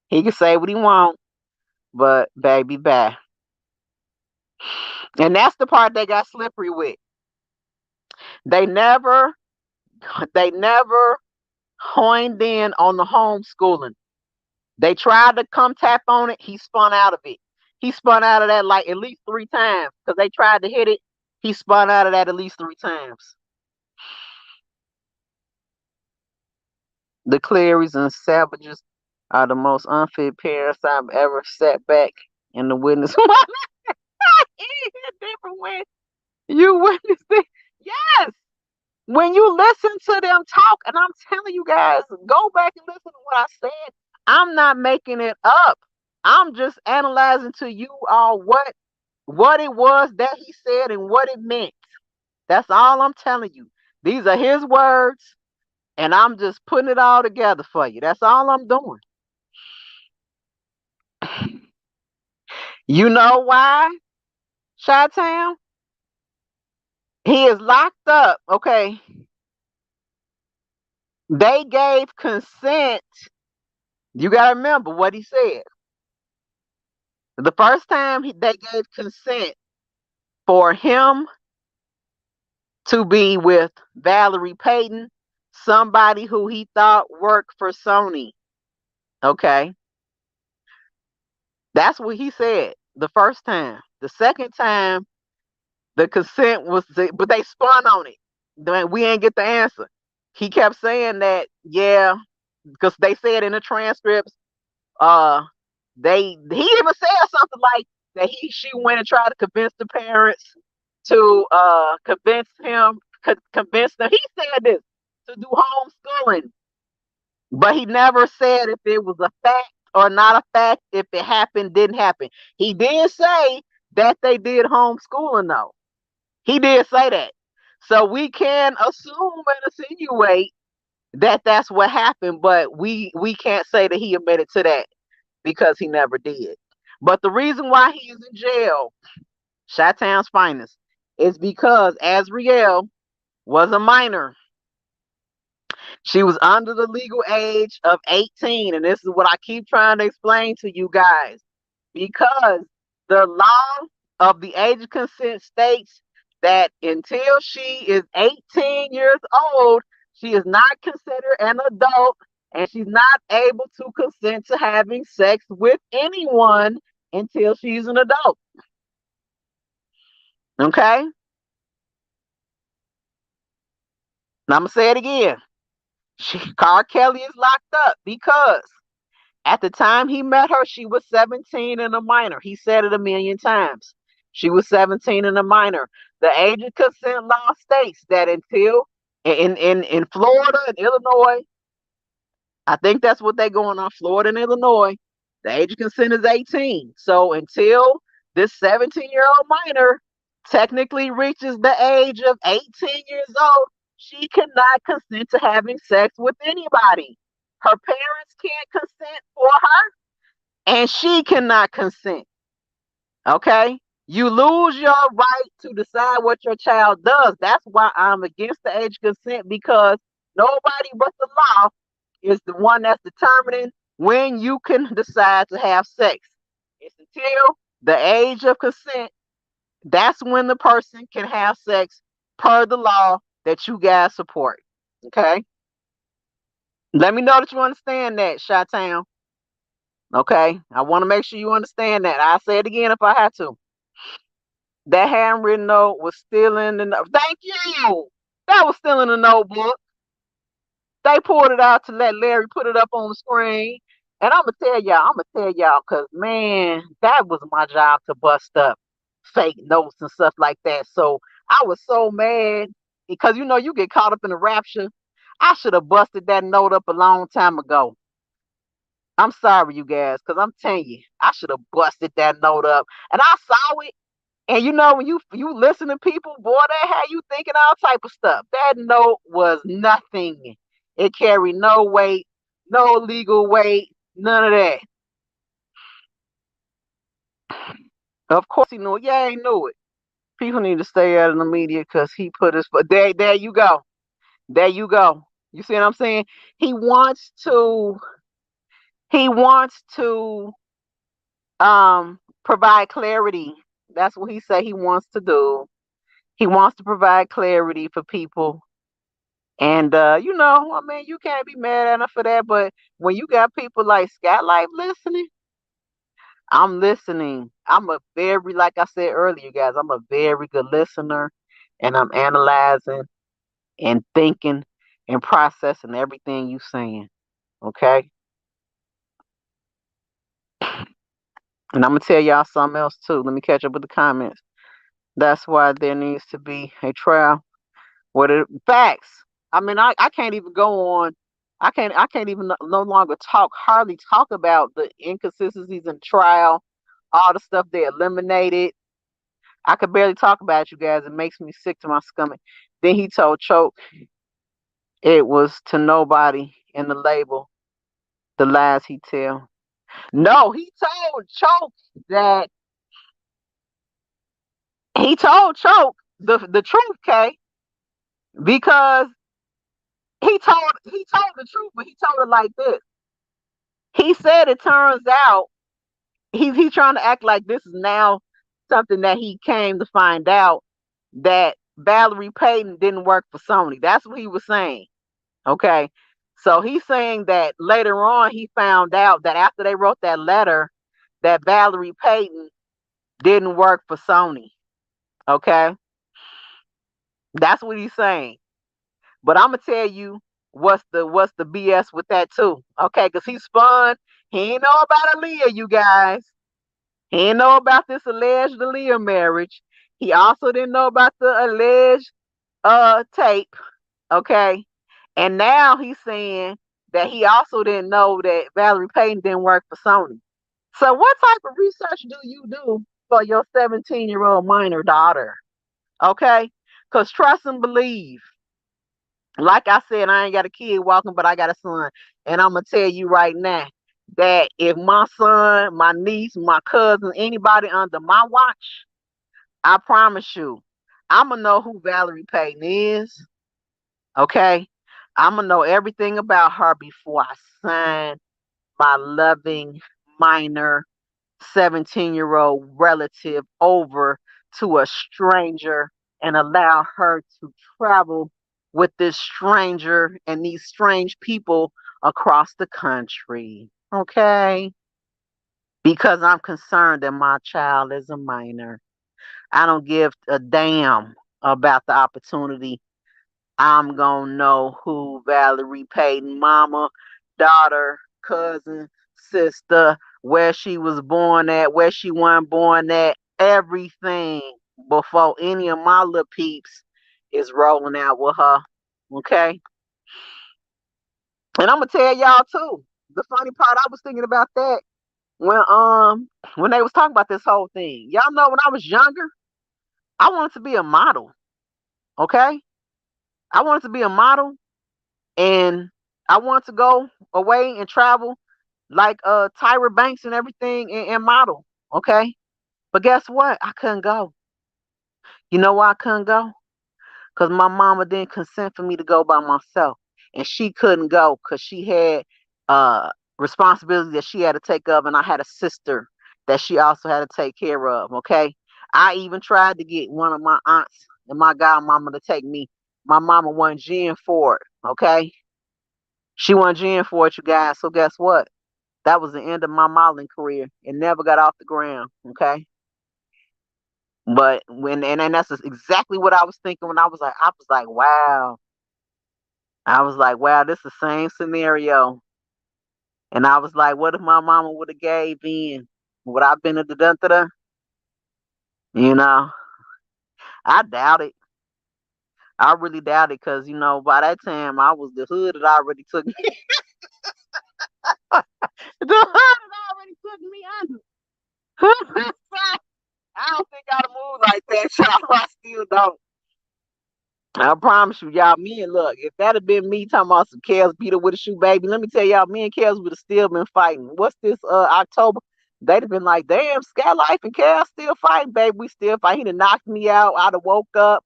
He can say what he wants, but baby, bye. And that's the part they got slippery with. They never, they never honed in on the homeschooling. They tried to come tap on it. He spun out of it. He spun out of that like at least 3 times, because they tried to hit it. He spun out of that at least 3 times. The Clarys and Savages are the most unfit parents I've ever sat back and the witness. It's different when you witness it. Yes. When you listen to them talk, and I'm telling you guys, go back and listen to what I said. I'm not making it up. I'm just analyzing to you all what it was that he said and what it meant. That's all I'm telling you. These are his words, and I'm just putting it all together for you. That's all I'm doing. You know why, Chi-Town? He is locked up, okay? They gave consent. You got to remember what he said. The first time they gave consent for him to be with Valerie Payton, somebody who he thought worked for Sony. Okay. That's what he said the first time. The second time, the consent was, but they spun on it. We ain't get the answer. He kept saying that, yeah, because they said in the transcripts, uh, he even said something like that she went and tried to convince the parents to convince them. He said this to do homeschooling, but he never said if it was a fact or not a fact, if it happened, didn't happen. He did say that they did homeschooling though. He did say that. So we can assume and insinuate that that's what happened, but we can't say that he admitted to that because he never did. But the reason why he is in jail, Chi-Town's finest, is because Azriel was a minor. She was under the legal age of 18. And this is what I keep trying to explain to you guys. Because the law of the age of consent states that until she is 18 years old, she is not considered an adult and she's not able to consent to having sex with anyone until she's an adult. Okay? Now I'm going to say it again. R. Kelly is locked up because at the time he met her, she was 17 and a minor. He said it a million times. She was 17 and a minor. The age of consent law states that until in Florida and Illinois, I think that's what they're going on, Florida and Illinois, the age of consent is 18. So until this 17-year-old minor technically reaches the age of 18 years old, she cannot consent to having sex with anybody. Her parents can't consent for her, and she cannot consent. Okay? You lose your right to decide what your child does. That's why I'm against the age of consent, because nobody but the law is the one that's determining when you can decide to have sex. It's until the age of consent, that's when the person can have sex per the law that you guys support. Okay? Let me know that you understand that, Chi-Town. Okay? I want to make sure you understand that. I'll say it again if I have to. That handwritten note was still in the note. Thank you. That was still in the notebook. They pulled it out to let Larry put it up on the screen. And I'm going to tell y'all, because, man, that was my job to bust up fake notes and stuff like that. So I was so mad because, you get caught up in the rapture. I should have busted that note up a long time ago. I'm sorry, you guys, because I'm telling you, I should have busted that note up. And I saw it. And when you listen to people, boy, they have you thinking all type of stuff. That note was nothing. It carried no weight, no legal weight, none of that. Of course he knew it. Yeah, he knew it. People need to stay out of the media because he put his foot. There you go. There you go. You see what I'm saying? He wants to. He wants to provide clarity. That's what he said he wants to do. He wants to provide clarity for people. And you can't be mad at him for that. But when you got people like Skyye Lyfe listening, I'm listening. Like I said earlier, guys, I'm a very good listener, and I'm analyzing and thinking and processing everything you saying. Okay. And I'm gonna tell y'all something else too. Let me catch up with the comments. That's why there needs to be a trial. What it facts. I mean, I can't even go on. I can't even no longer hardly talk about the inconsistencies in trial, all the stuff they eliminated. I could barely talk about it, you guys. It makes me sick to my stomach. Then he told Choke it was to nobody in the label, the lies he tell. No, he told Choke that he told Choke the truth, Kay, because he told the truth, but he told it like this. He said it turns out he's trying to act like this is now something that he came to find out that Valerie Payton didn't work for Sony. That's what he was saying. Okay. So he's saying that later on he found out that after they wrote that letter that Valerie Payton didn't work for Sony. Okay. That's what he's saying. But I'm gonna tell you what's the BS with that too. Okay, because he spun. He ain't know about Aaliyah, you guys. He didn't know about this alleged Aaliyah marriage. He also didn't know about the alleged tape. Okay. And now he's saying that he also didn't know that Valerie Payton didn't work for Sony. So what type of research do you do for your 17-year-old minor daughter? Okay? Because trust and believe. Like I said, I ain't got a kid walking, but I got a son. And I'm going to tell you right now that if my son, my niece, my cousin, anybody under my watch, I promise you, I'm going to know who Valerie Payton is. Okay? I'm going to know everything about her before I sign my loving minor 17-year-old relative over to a stranger and allow her to travel with this stranger and these strange people across the country. Okay? Because I'm concerned that my child is a minor. I don't give a damn about the opportunity. I'm going to know who Valerie Payton, mama, daughter, cousin, sister, where she was born at, where she wasn't born at, everything before any of my little peeps is rolling out with her. Okay? And I'm gonna tell y'all too. The funny part, I was thinking about that when they was talking about this whole thing. Y'all know when I was younger, I wanted to be a model. Okay? I wanted to be a model and I wanted to go away and travel like Tyra Banks and everything and model. Okay? But guess what? I couldn't go. You know why I couldn't go? Because my mama didn't consent for me to go by myself. And she couldn't go because she had uh responsibility that she had to take up, and I had a sister that she also had to take care of. Okay. I even tried to get one of my aunts and my godmama to take me. My mama wasn't Gin for it. Okay. She wasn't Gin for it, you guys. So guess what? That was the end of my modeling career. It never got off the ground. Okay. But and that's exactly what I was thinking when I was like, wow. I was like, wow, this is the same scenario. And I was like, what if my mama would have gave in? Would I been at the dun da? You know, I doubt it. I really doubt it because, by that time I was the hood that already took me. The hood had already took me under. I don't think I'd move like that, y'all. I still don't. I promise you, y'all, me and look, if that had been me talking about some Kels beat up with a shoe baby, let me tell y'all, me and Kels would have still been fighting. What's this October? They'd have been like, damn, Skyye Lyfe and Kels still fighting, baby. We still fight. He'd have knocked me out. I'd have woke up.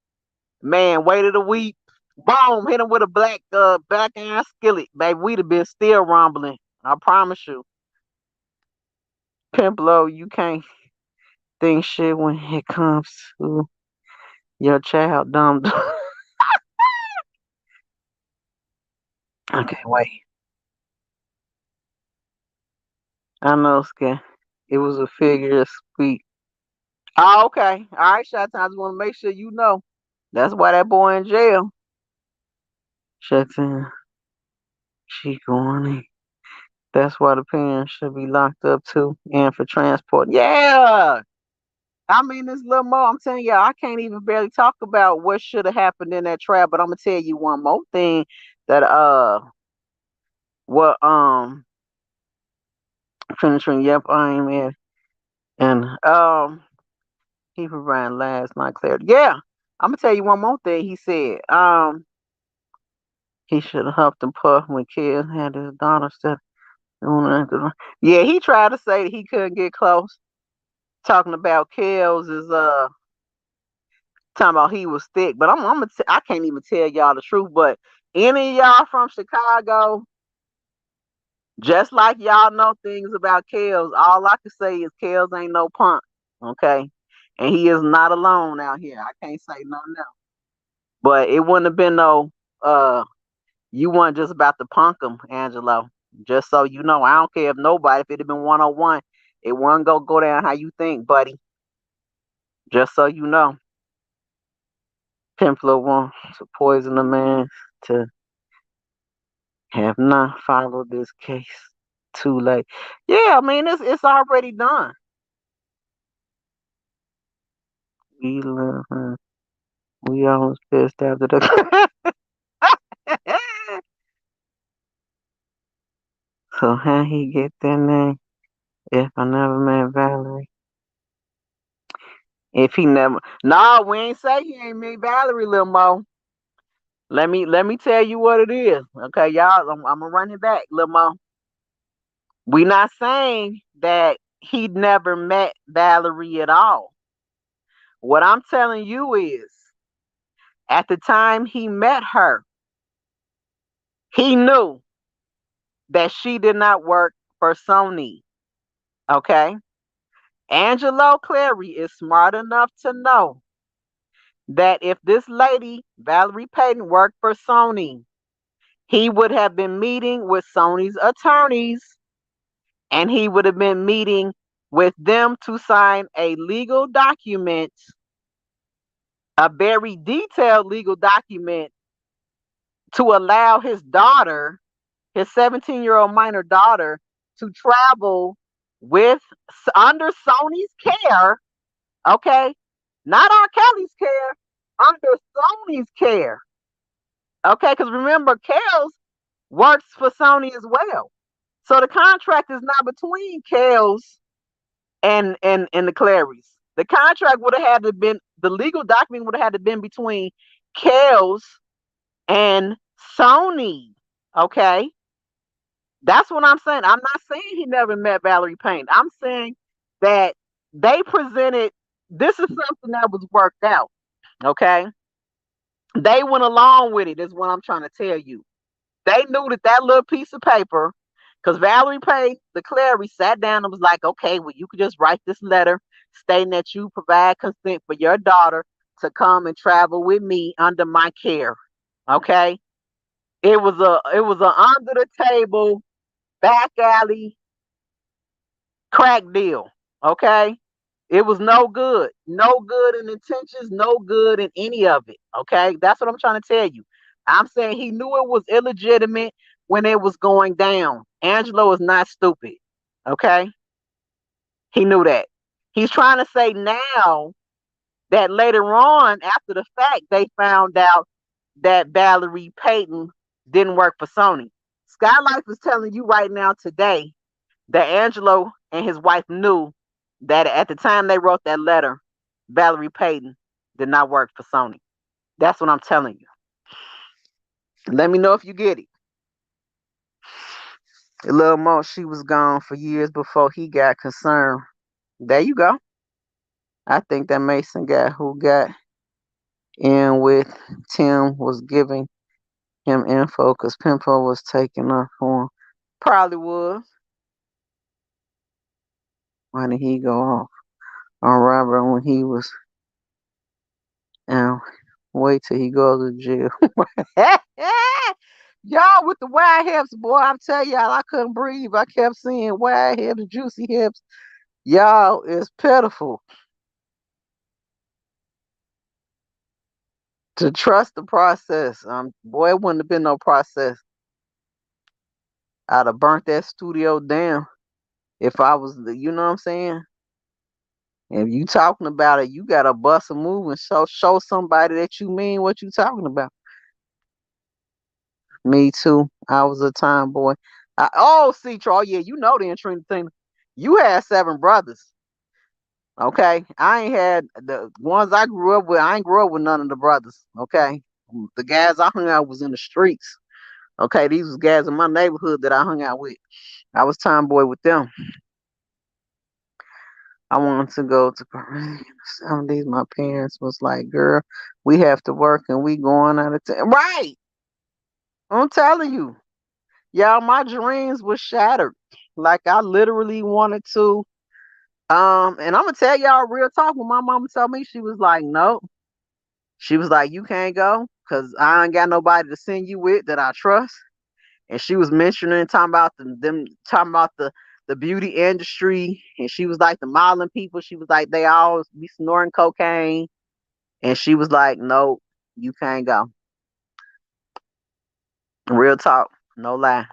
Man, waited a week. Boom, hit him with a black iron skillet, baby. We'd have been still rumbling. I promise you. Pimplo, you can't think shit when it comes to your child, dumb. Okay, wait. I know, Sky. It was a figure of speech. Oh, okay. All right, Shot Time. I just want to make sure you know. That's why that boy in jail. Shut Time. She going in. That's why the parents should be locked up too, and for transport. Yeah, I mean this little more. I'm telling you, I can't even barely talk about what should have happened in that trap. But I'm gonna tell you one more thing that what finishing. Yep, I am in, and he provided last night clarity. Yeah, I'm gonna tell you one more thing. He said he should have huffed and puffed when kids had his daughter said. Yeah, he tried to say that he couldn't get close. Talking about Kels is talking about he was thick, but I can't even tell y'all the truth. But any of y'all from Chicago, just like y'all know things about Kels, all I can say is Kels ain't no punk, okay? And he is not alone out here. I can't say nothing else. But it wouldn't have been no you weren't just about to punk him, Angelo. Just so you know, I don't care if nobody, if it had been 101, it wasn't gonna go down how you think, buddy. Just so you know. Pimpler wants to poison a man to have not followed this case. Too late. Yeah, I mean it's already done. We love her. We always pissed after the So how he get that name? If I never met Valerie. If he never No, we ain't say he ain't met Valerie, Lil Mo. Let me tell you what it is. Okay, y'all, I'm gonna run it back, Lil Mo. We not saying that he never met Valerie at all. What I'm telling you is, at the time he met her, he knew that she did not work for Sony. Okay? Angelo Clary is smart enough to know that if this lady, Valerie Payton, worked for Sony, he would have been meeting with Sony's attorneys and he would have been meeting with them to sign a legal document, a very detailed legal document to allow his daughter, his 17-year-old minor daughter, to travel with under Sony's care, okay? Not R. Kelly's care, under Sony's care. Okay, because remember, Kels works for Sony as well. So the contract is not between Kels and the Clarys. The contract would have had to been the legal document would have had to been between Kels and Sony. Okay. That's what I'm saying. I'm not saying he never met Valerie Payne. I'm saying that they presented this is something that was worked out. Okay. They went along with it, is what I'm trying to tell you. They knew that that little piece of paper, because Valerie Payne, the Clary, sat down and was like, okay, well, you could just write this letter stating that you provide consent for your daughter to come and travel with me under my care. Okay. It was a under the table back alley crack deal. Okay. It was no good. No good in intentions, no good in any of it. Okay. That's what I'm trying to tell you. I'm saying he knew it was illegitimate when it was going down. Angelo is not stupid. Okay. He knew that. He's trying to say now that later on, after the fact, they found out that Valerie Payton didn't work for Sony. Skyye Lyfe is telling you right now today that Angelo and his wife knew that at the time they wrote that letter, Valerie Payton did not work for Sony. That's what I'm telling you. Let me know if you get it. A little more, she was gone for years before he got concerned. There you go. I think that Mason guy who got in with Tim was giving him info because Pimpo was taking up for him. Probably was. Why did he go off on Robert when he was out? Wait till he goes to jail. Y'all with the wide hips, boy, I'm telling y'all, I couldn't breathe. I kept seeing wide hips, juicy hips. Y'all, it's pitiful. To trust the process. Boy, it wouldn't have been no process. I'd have burnt that studio down if I was the, you know what I'm saying? If you talking about it, you gotta bust a move and show somebody that you mean what you talking about. Me too. I was a tomboy. See, Troy, yeah, you know the interesting thing. You had 7 brothers. Okay. I ain't had the ones I grew up with, I ain't grew up with none of the brothers. Okay. The guys I hung out was in the streets. Okay, these was guys in my neighborhood that I hung out with. I was tomboy with them. I wanted to go to Korea in the 70s. My parents was like, girl, we have to work and we going out of town. Right. I'm telling you. Y'all, my dreams were shattered. Like I literally wanted to. And I'm gonna tell y'all real talk. When my mama told me, she was like, "No." She was like, "You can't go because I ain't got nobody to send you with that I trust." And she was mentioning talking about them talking about the beauty industry, and she was like the modeling people. She was like they all be snorting cocaine, and she was like, "No, you can't go." Real talk, no lie.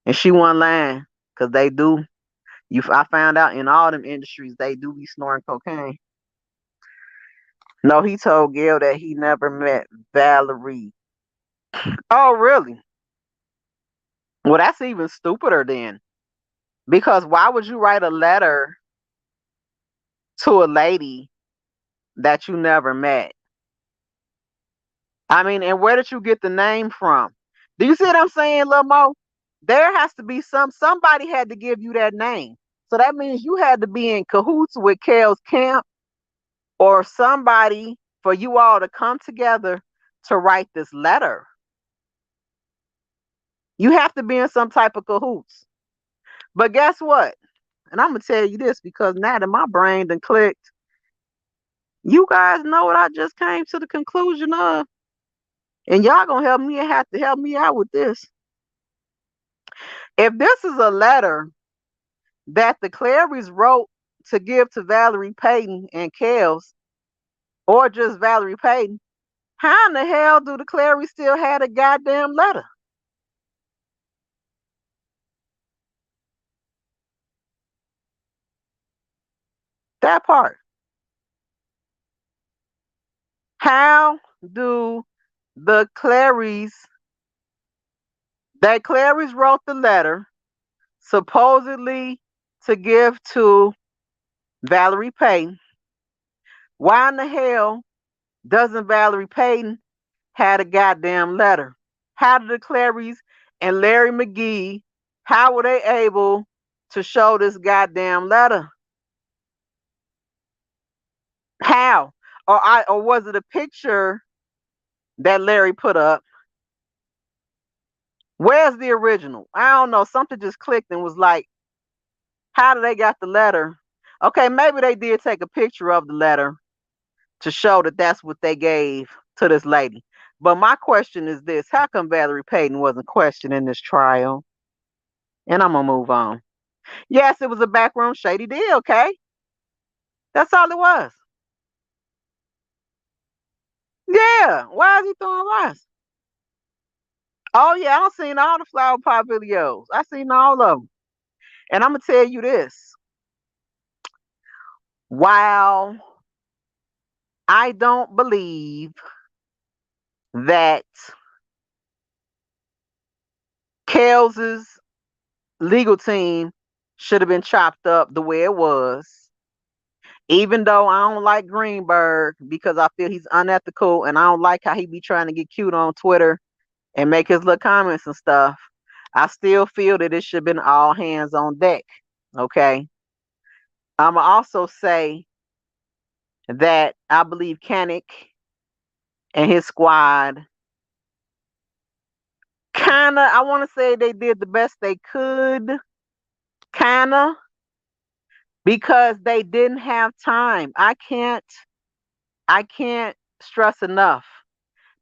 And she wasn't lying because they do. I found out in all them industries they do be snorting cocaine. No, he told Gail that he never met Valerie. Oh, really? Well, that's even stupider then. Because why would you write a letter to a lady that you never met? I mean, and where did you get the name from? Do you see what I'm saying, Lil Mo? There has to be somebody had to give you that name. So that means you had to be in cahoots with Kale's camp or somebody for you all to come together to write this letter. You have to be in some type of cahoots. But guess what? And I'm gonna tell you this because now that my brain done clicked, you guys know what I just came to the conclusion of, and y'all gonna help me and have to help me out with this. If this is a letter that the Clarys wrote to give to Valerie Payton and Kels, or just Valerie Payton, how in the hell do the Clarys still have a goddamn letter? That part. How do the Clarys that Clarys wrote the letter supposedly to give to Valerie Payton? Why in the hell doesn't Valerie Payton had a goddamn letter? How did the Clarys and Larry McGee, how were they able to show this goddamn letter? How? Or was it a picture that Larry put up? Where's the original? I don't know. Something just clicked and was like, how did they got the letter? Okay, maybe they did take a picture of the letter to show that that's what they gave to this lady. But my question is this: how come Valerie Payton wasn't questioned in this trial? And I'm gonna move on. Yes, it was a backroom shady deal, okay? That's all it was. Yeah. Why is he throwing rocks? Oh yeah, I seen all the flower pot videos. I seen all of them. And I'm gonna tell you this. While I don't believe that Kels's legal team should have been chopped up the way it was, even though I don't like Greenberg because I feel he's unethical and I don't like how he be trying to get cute on Twitter and make his little comments and stuff. I still feel that it should have been all hands on deck. Okay. I'ma also say that I believe Kanik and his squad kinda, I wanna say they did the best they could, kinda, because they didn't have time. I can't stress enough.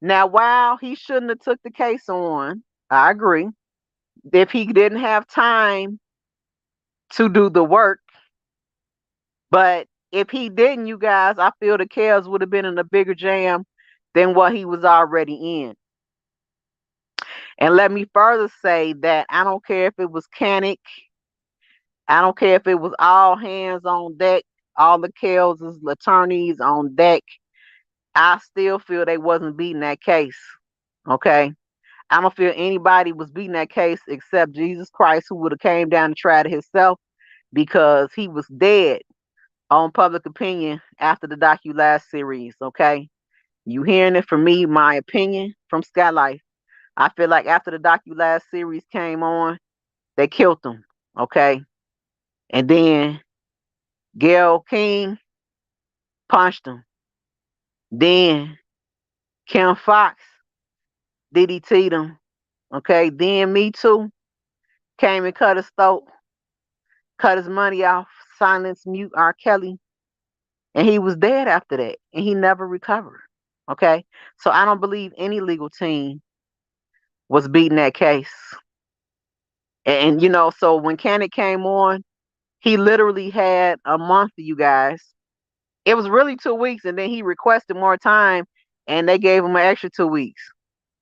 Now, while he shouldn't have took the case on, I agree. If he didn't have time to do the work, but if he didn't, you guys, I feel the Cavs would have been in a bigger jam than what he was already in. And let me further say that I don't care if it was Canic, I don't care if it was all hands on deck, all the Kells' attorneys on deck. I still feel they wasn't beating that case. Okay. I don't feel anybody was beating that case except Jesus Christ, who would have came down and tried it himself because he was dead on public opinion after the docu series. Okay. You hearing it from me, my opinion from Skyye Lyfe. I feel like after the docu series came on, they killed him. Okay. And then Gail King punched him. Then Kim Fox DDT'd him. Okay. Then Me Too came and cut his throat, cut his money off, silence, mute R. Kelly. And he was dead after that. And he never recovered. Okay. So I don't believe any legal team was beating that case. And you know, so when Cannon came on, he literally had a month, you guys. It was really 2 weeks, and then he requested more time, and they gave him an extra 2 weeks.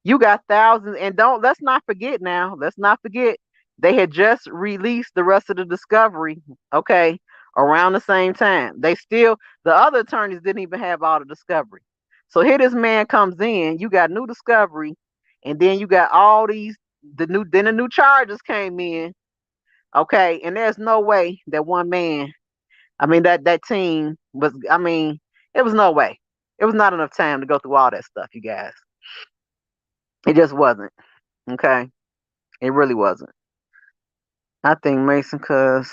You got thousands, and don't let's not forget now. Let's not forget they had just released the rest of the discovery. Okay, around the same time. The other attorneys didn't even have all the discovery. So here this man comes in. You got new discovery, and then you got all these the new charges came in. Okay, and there's no way that one man, I mean that team was, I mean, it was no way. It was not enough time to go through all that stuff, you guys. It just wasn't. Okay, it really wasn't. I think Mason, cause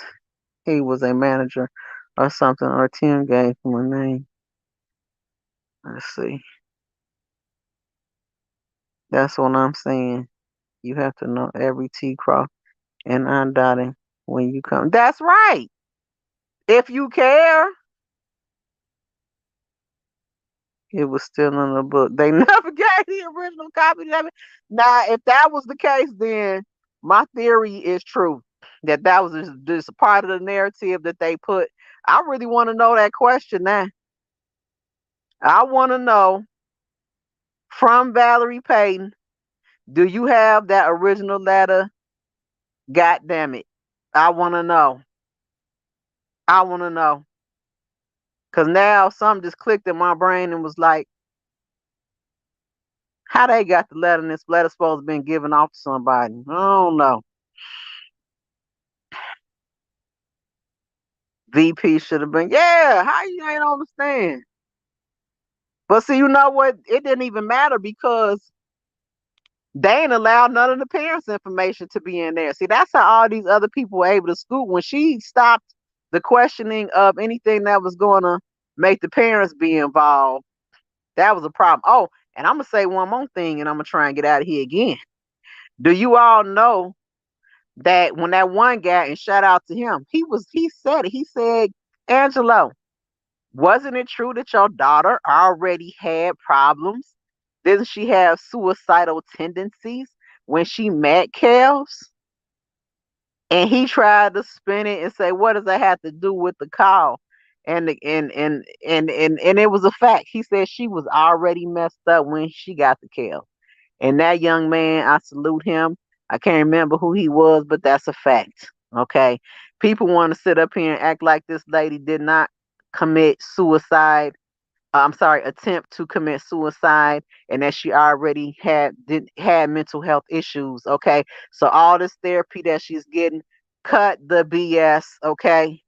he was a manager or something, or Tim gave him a name. Let's see. That's what I'm saying. You have to know every T cross and I dotting when you come. That's right. If you care, it was still in the book. They never gave the original copy. Now, if that was the case, then my theory is true. That was just a part of the narrative that they put. I really want to know that question now. I want to know from Valerie Payton, do you have that original letter? God damn it. I want to know. I want to know. Because now something just clicked in my brain and was like, how they got the letter and this letter supposed to have been given off to somebody? I don't know. VP should have been, yeah, how you ain't understand? But see, you know what? It didn't even matter because they ain't allowed none of the parents' information to be in there. See, that's how all these other people were able to scoop. When she stopped the questioning of anything that was going to make the parents be involved, that was a problem. Oh, and I'm going to say one more thing and I'm going to try and get out of here again. Do you all know that when that one guy, and shout out to him, he said it. He said, Angelo, wasn't it true that your daughter already had problems? Didn't she have suicidal tendencies when she met Kels? And he tried to spin it and say, what does that have to do with the call? And it was a fact. He said she was already messed up when she got the Kels. And that young man, I salute him. I can't remember who he was, but that's a fact. Okay. People want to sit up here and act like this lady did not commit suicide. I'm sorry, attempt to commit suicide, and that she already had mental health issues. Okay. So all this therapy that she's getting, cut the BS. Okay.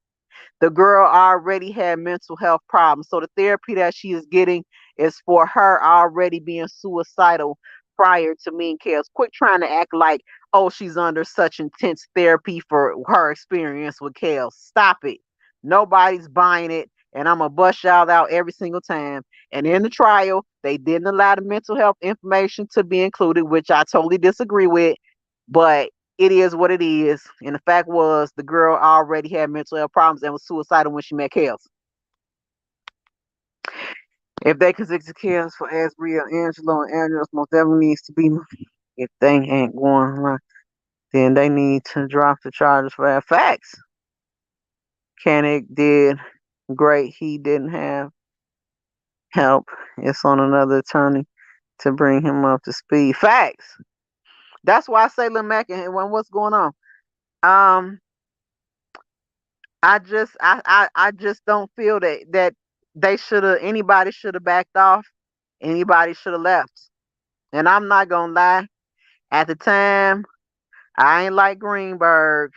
The girl already had mental health problems. So the therapy that she is getting is for her already being suicidal prior to me and Kels. Quit trying to act like, oh, she's under such intense therapy for her experience with Kels. Stop it. Nobody's buying it. And I'm going to bust y'all out every single time. And in the trial, they didn't allow the mental health information to be included, which I totally disagree with. But it is what it is. And the fact was, the girl already had mental health problems and was suicidal when she met Kels. If they convict Kels for Asbury or Angelo, and Angelo most definitely needs to be, if they ain't going right, then they need to drop the charges for that. Facts. Koenig did great. He didn't have help. It's on another attorney to bring him up to speed. Facts. That's why I say Lil Mac and what's going on. Um, I just don't feel that they should have anybody should have backed off. Anybody should have left. And I'm not gonna lie. At the time, I ain't like Greenberg,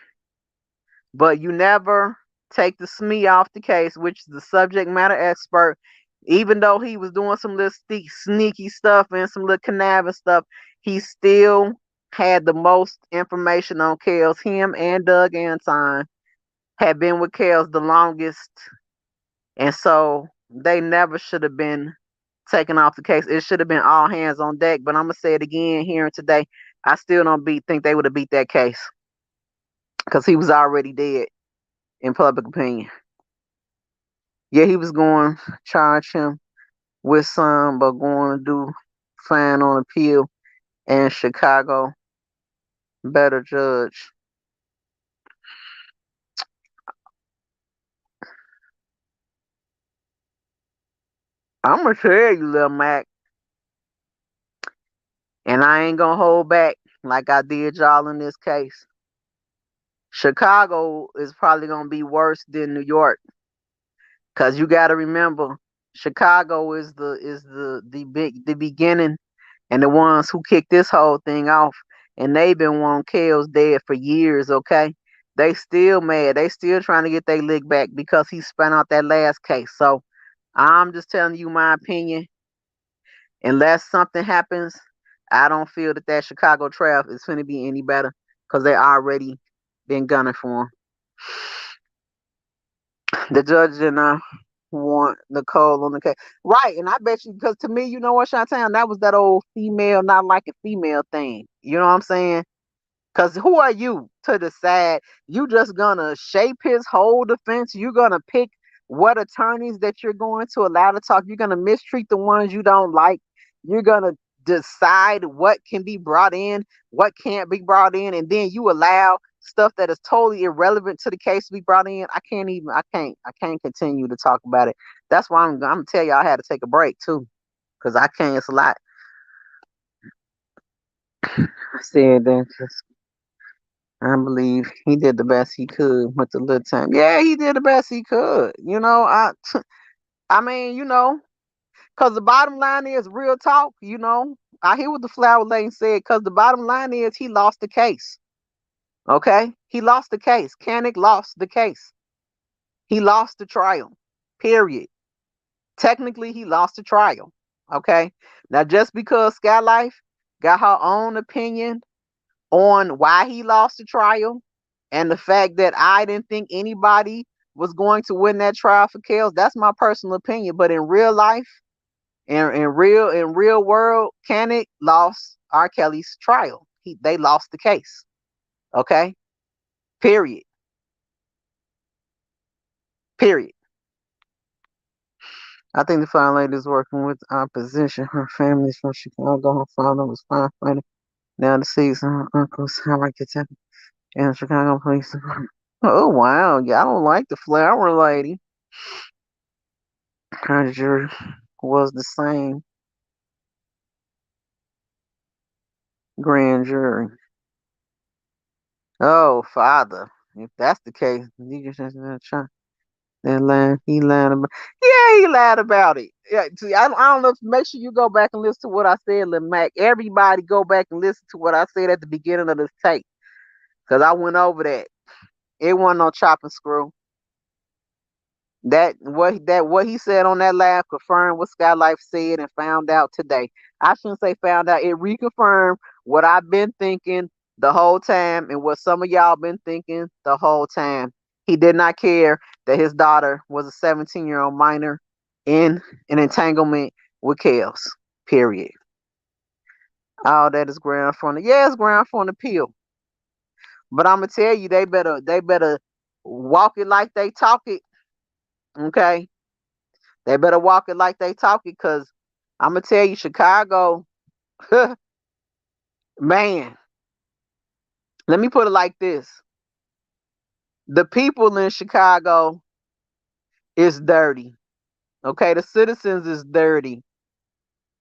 but you never take the SME off the case, which is the subject matter expert. Even though he was doing some little sneaky stuff and some little conniving stuff, he still had the most information on Kels. Him and Doug Anton had been with Kels the longest, and so they never should have been taken off the case. It should have been all hands on deck. But I'm gonna say it again here and today. I still don't think they would have beat that case because he was already dead in public opinion. Yeah, he was going to charge him with some, but going to do fine on appeal, and Chicago better judge. I'm gonna tell you, Lil Mac, and I ain't gonna hold back like I did y'all in this case. Chicago is probably gonna be worse than New York, cause you got to remember, Chicago is the beginning and the ones who kicked this whole thing off, and they've been wanting Kels dead for years. Okay, they still mad. They still trying to get their lick back because he spun out that last case. So I'm just telling you my opinion. Unless something happens, I don't feel that Chicago trial is going to be any better because they already been gunning for him. The judge didn't want Nicole on the case. Right, and I bet you, because to me, you know what, Shantan, that was that old female not like a female thing. You know what I'm saying? Because who are you to decide? You just gonna shape his whole defense. You're gonna pick what attorneys that you're going to allow to talk. You're gonna mistreat the ones you don't like. You're gonna decide what can be brought in, what can't be brought in, and then you allow stuff that is totally irrelevant to the case to be brought in. I can't continue to talk about it. That's why I'm gonna tell y'all I had to take a break too, because I can't. It's a lot. I said that just I believe he did the best he could with the little time. Yeah, he did the best he could. I mean, because the bottom line is real talk. I hear what the flower lady said. Because the bottom line is he lost the case. Okay, he lost the case. Kanik lost the case. He lost the trial. Period. Technically, he lost the trial. Okay. Now, just because Skyye Lyfe got her own opinion on why he lost the trial and the fact that I didn't think anybody was going to win that trial for Kels. That's my personal opinion. But in real life, in real world, Kanik lost R. Kelly's trial. They lost the case. Okay? Period. Period. I think the fine lady is working with opposition. Her family's from Chicago. Her father was firefighter. Now deceased. Her uncle's highway detective in Chicago Police Department. Oh wow, yeah, I don't like the flower lady. Her jury was the same grand jury. Oh, father. If that's the case, he just has to try. That line, he lied about. Yeah, he lied about it. Yeah, see, I don't know. Make sure you go back and listen to what I said, Lil Mac. Everybody, go back and listen to what I said at the beginning of this tape, cause I went over that. It wasn't no chop and screw. What he said on that live confirmed what Skyye Lyfe said and found out today. I shouldn't say found out. It reconfirmed what I've been thinking the whole time and what some of y'all been thinking the whole time. He did not care that his daughter was a 17-year-old minor in an entanglement with Kels. Period. All that is ground for it's ground for an appeal. But I'm gonna tell you, they better walk it like they talk it. Okay. They better walk it like they talk it, because I'm going to tell you, Chicago, man, let me put it like this. The people in Chicago is dirty. Okay, the citizens is dirty.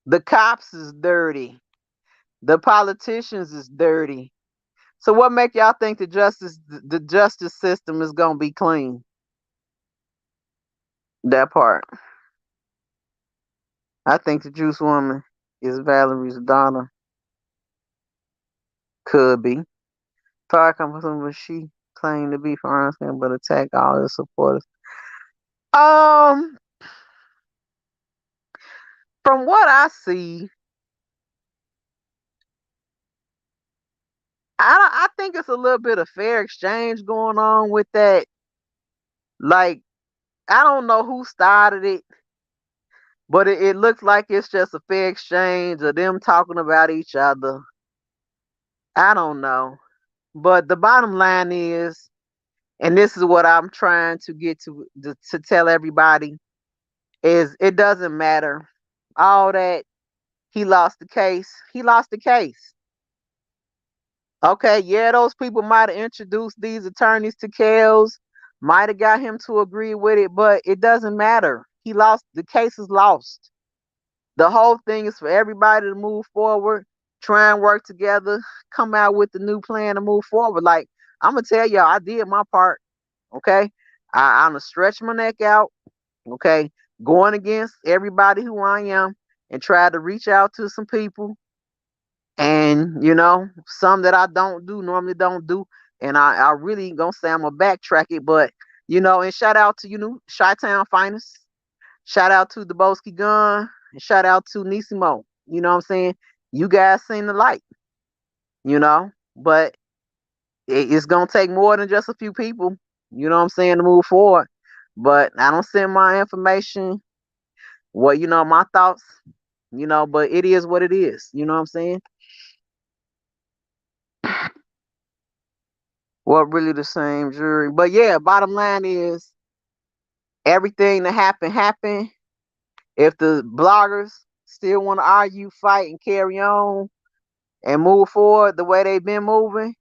The cops is dirty. The politicians is dirty. So what make y'all think the justice system is gonna be clean? That part. I think the juice woman is Valerie's daughter. Could be. Fire comes from what she claimed to be for Ernestine, but attack all his supporters. Um, from what I see, I think it's a little bit of fair exchange going on with that. Like, I don't know who started it, but it looks like it's just a fair exchange of them talking about each other. I don't know. But the bottom line is, and this is what I'm trying to get to tell everybody, is it doesn't matter. All that he lost the case. He lost the case. Okay, yeah, those people might have introduced these attorneys to Kels, might have got him to agree with it, but it doesn't matter. He lost. The case is lost. The whole thing is for everybody to move forward, try and work together, come out with the new plan to move forward. Like, I'm gonna tell y'all, I did my part. Okay, I'm gonna stretch my neck out. Okay, going against everybody who I am and try to reach out to some people, and some that I don't do normally don't do, and I really gonna say I'm gonna backtrack it, but and shout out to Chi-Town Finest, shout out to Deboski Gun, and shout out to Nisimo. You know what I'm saying? You guys seen the light, but it's gonna take more than just a few people. You know what I'm saying, to move forward. But I don't send my information. Well, my thoughts. But it is what it is. You know what I'm saying? Well, really the same jury. But yeah, bottom line is everything that happened. If the bloggers still want to argue, fight, and carry on and move forward the way they've been moving,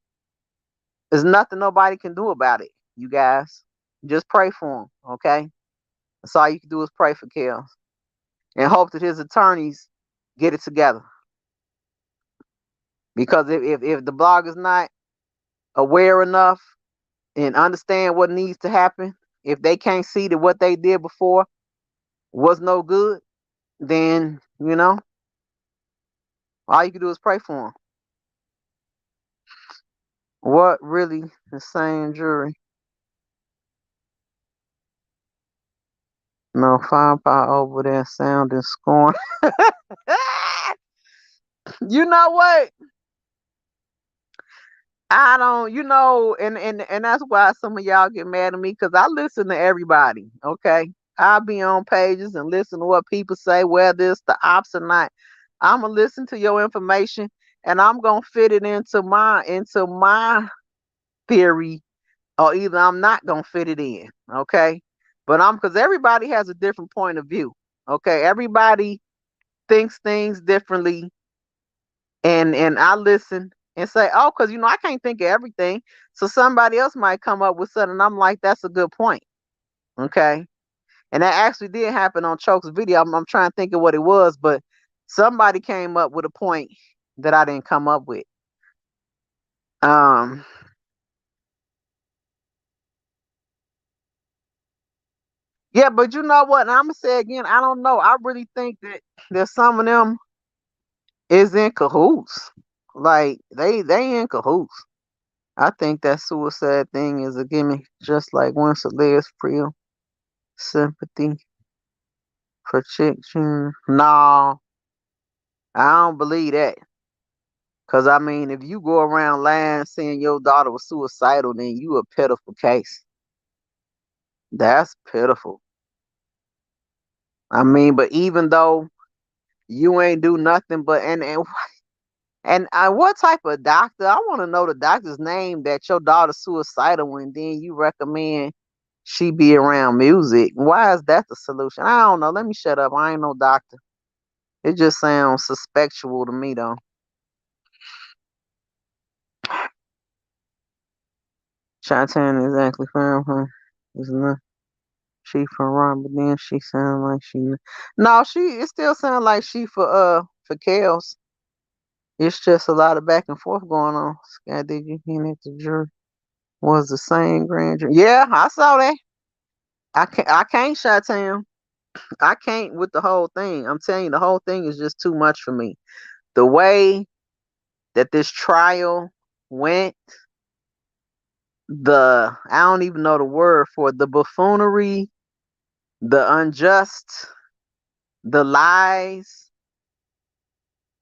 there's nothing nobody can do about it. You guys, just pray for him, okay? That's all you can do is pray for Kels and hope that his attorneys get it together. Because if the blog is not aware enough and understand what needs to happen, if they can't see that what they did before was no good, then all you can do is pray for them. What really the same jury? No firepower over there sounding scorn. You know what? I don't, and that's why some of y'all get mad at me, because I listen to everybody. Okay, I'll be on pages and listen to what people say, whether it's the ops or not. I'm gonna listen to your information and I'm gonna fit it into my theory, or either I'm not gonna fit it in. Okay, but because everybody has a different point of view. Okay, everybody thinks things differently, and I listen and say, oh, because I can't think of everything. So somebody else might come up with something. I'm like, that's a good point. Okay. And that actually did happen on Choke's video. I'm trying to think of what it was, but somebody came up with a point that I didn't come up with. Um, yeah, but you know what? And I'm gonna say again, I don't know. I really think that some of them is in cahoots. Like they in cahoots. I think that suicide thing is a gimmick, just like once it lives free sympathy protection. No, I don't believe that. Cause I mean, if you go around lying saying your daughter was suicidal, then you a pitiful case. That's pitiful. I mean, but even though you ain't do nothing, but and what type of doctor? I want to know the doctor's name that your daughter's suicidal, and then you recommend she be around music. Why is that the solution? I don't know. Let me shut up. I ain't no doctor. It just sounds suspectual to me, though. Chi-Town is actually from her. It's not she from Ron, but then she sound like she. No, she. It still sound like she for Kels. It's just a lot of back and forth going on. Sky, did you hear that the jury was the same grand jury? Yeah, I saw that. I can't shut him. I can't with the whole thing. I'm telling you, the whole thing is just too much for me. The way that this trial went, I don't even know the word for it, the buffoonery, the unjust, the lies.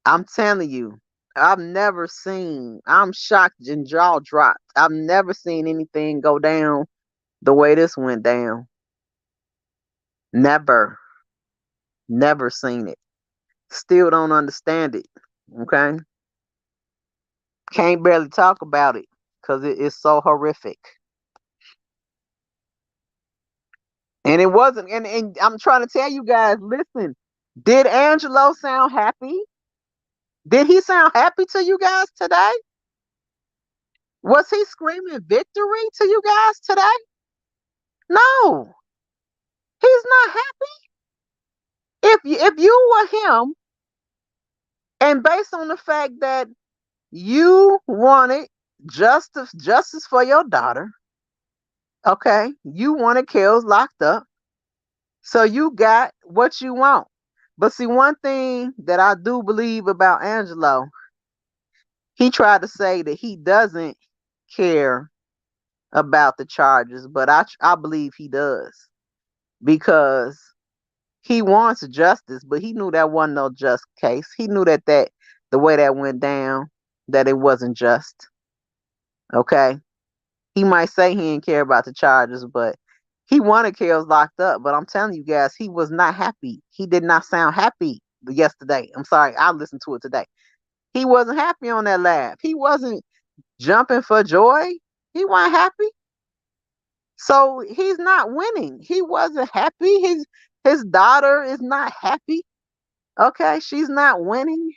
I'm telling you, I'm shocked and jaw dropped. I've never seen anything go down the way this went down. Never, never seen it. Still don't understand it. Okay. Can't barely talk about it because it is so horrific. And it wasn't, and I'm trying to tell you guys, listen, did Angelo sound happy? Did he sound happy to you guys today? Was he screaming victory to you guys today? No, he's not happy. If you were him, and based on the fact that you wanted justice for your daughter, okay, you wanted Kels locked up, so you got what you want. But see, one thing that I do believe about Angelo, he tried to say that he doesn't care about the charges, but I believe he does because he wants justice, but he knew that wasn't no just case. He knew that the way that went down, that it wasn't just. Okay, he might say he didn't care about the charges, but he wanted Kels locked up. But I'm telling you guys, he was not happy. He did not sound happy yesterday. I'm sorry, I listened to it today. He wasn't happy on that laugh. He wasn't jumping for joy. He wasn't happy. So he's not winning. He wasn't happy. His daughter is not happy. Okay, she's not winning.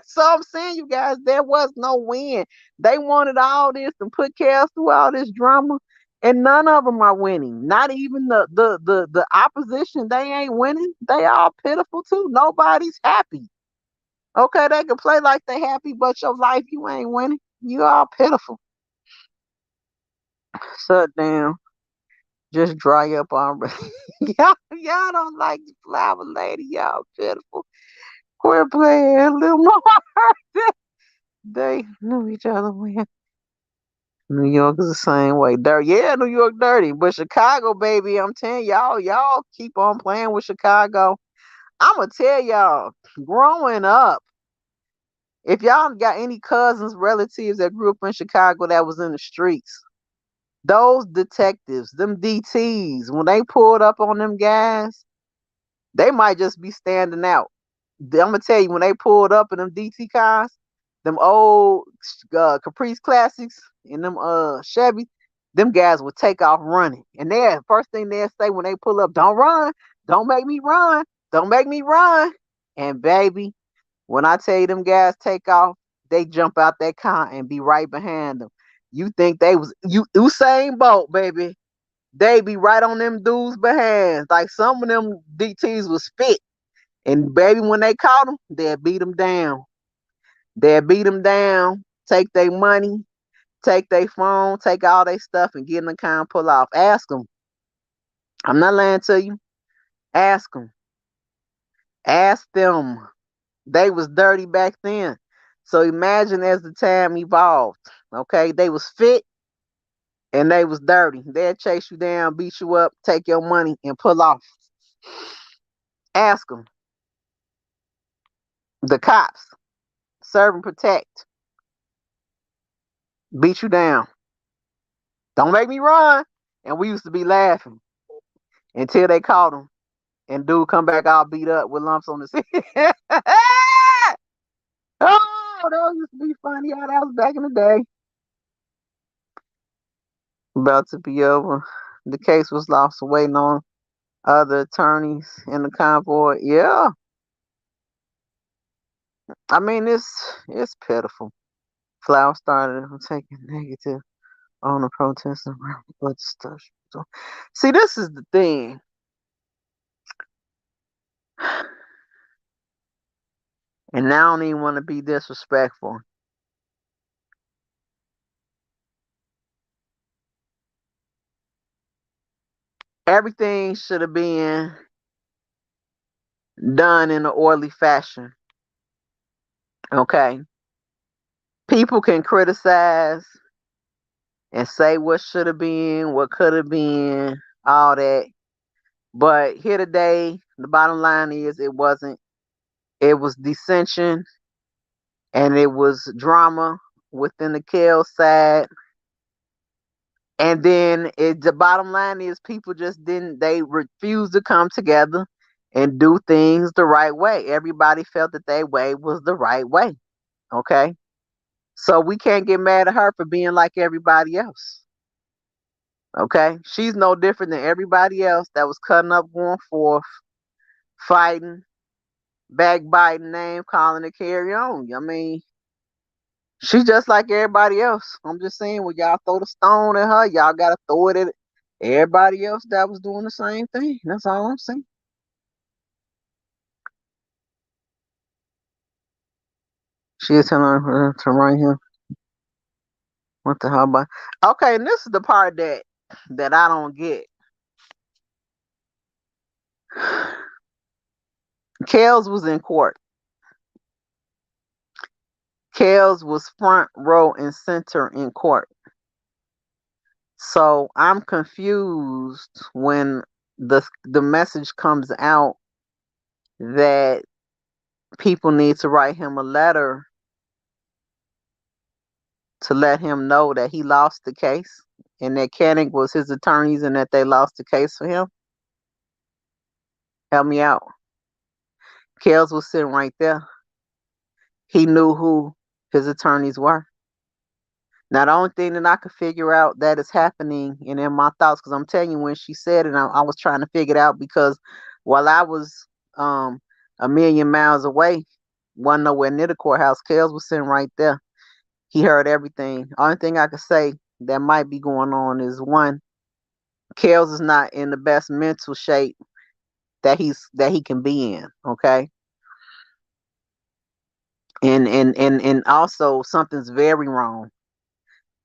So I'm saying, you guys, there was no win. They wanted all this and put chaos through all this drama, and none of them are winning. Not even the opposition. They ain't winning. They all pitiful too. Nobody's happy. Okay, they can play like they happy, but your life, you ain't winning. You all pitiful. Shut down. Just dry up already. y'all don't like the flower lady. Y'all pitiful. Quit playing a little more. They knew each other when New York is the same way. Dirty. Yeah, New York dirty. But Chicago, baby, I'm telling y'all keep on playing with Chicago. I'ma tell y'all, growing up, if y'all got any cousins, relatives that grew up in Chicago that was in the streets, those detectives, them DTs, when they pulled up on them guys, they might just be standing out. I'm gonna tell you, when they pulled up in them DT cars, them old Caprice Classics and them Chevy, them guys would take off running. And they first thing they'll say when they pull up, don't run, don't make me run, don't make me run. And baby, when I tell you them guys take off, they jump out that car and be right behind them. You think they was Usain Bolt, baby? They be right on them dudes' behinds. Like some of them DTs was fit. And baby, when they caught them, they'll beat them down. They'll beat them down, take their money, take their phone, take all their stuff, and get in the car and pull off. Ask them. I'm not lying to you. Ask them. Ask them. They was dirty back then. So imagine as the time evolved. Okay, they was fit and they was dirty. They'll chase you down, beat you up, take your money, and pull off. Ask them. The cops, serve and protect, beat you down. Don't make me run. And we used to be laughing until they caught him. And dude come back all beat up with lumps on his head. Oh, that used to be funny. Yeah, that was back in the day. About to be over. The case was lost, waiting on other attorneys in the convoy. Yeah, I mean it's pitiful. Flower started taking negative on the protest around the blood stuff. So, see, this is the thing. And now I don't even want to be disrespectful. Everything should have been done in an orderly fashion. Okay. People can criticize and say what should have been, what could have been, all that. But here today, the bottom line is it wasn't. It was dissension and it was drama within the Kel side. And then the bottom line is people just didn't, they refused to come together and do things the right way. Everybody felt that their way was the right way. Okay. So we can't get mad at her for being like everybody else. Okay. She's no different than everybody else that was cutting up, going forth, fighting, backbiting, name calling, to carry on. I mean, she's just like everybody else. I'm just saying, when y'all throw the stone at her, y'all gotta throw it at everybody else that was doing the same thing. That's all I'm saying. She's telling her to right here. What the hell about? Okay, and this is the part that I don't get. Kels was in court. Kels was front row and center in court. So I'm confused when the message comes out that people need to write him a letter to let him know that he lost the case and that Koenig was his attorneys and that they lost the case for him. Help me out. Kels was sitting right there. He knew who his attorneys were. Now, the only thing that I could figure out that is happening and in my thoughts, because I'm telling you, when she said it, I was trying to figure it out because while I was a million miles away, wasn't nowhere near the courthouse, Kels was sitting right there. He heard everything. Only thing I could say that might be going on is, one, Kels is not in the best mental shape that he can be in. Okay. And also something's very wrong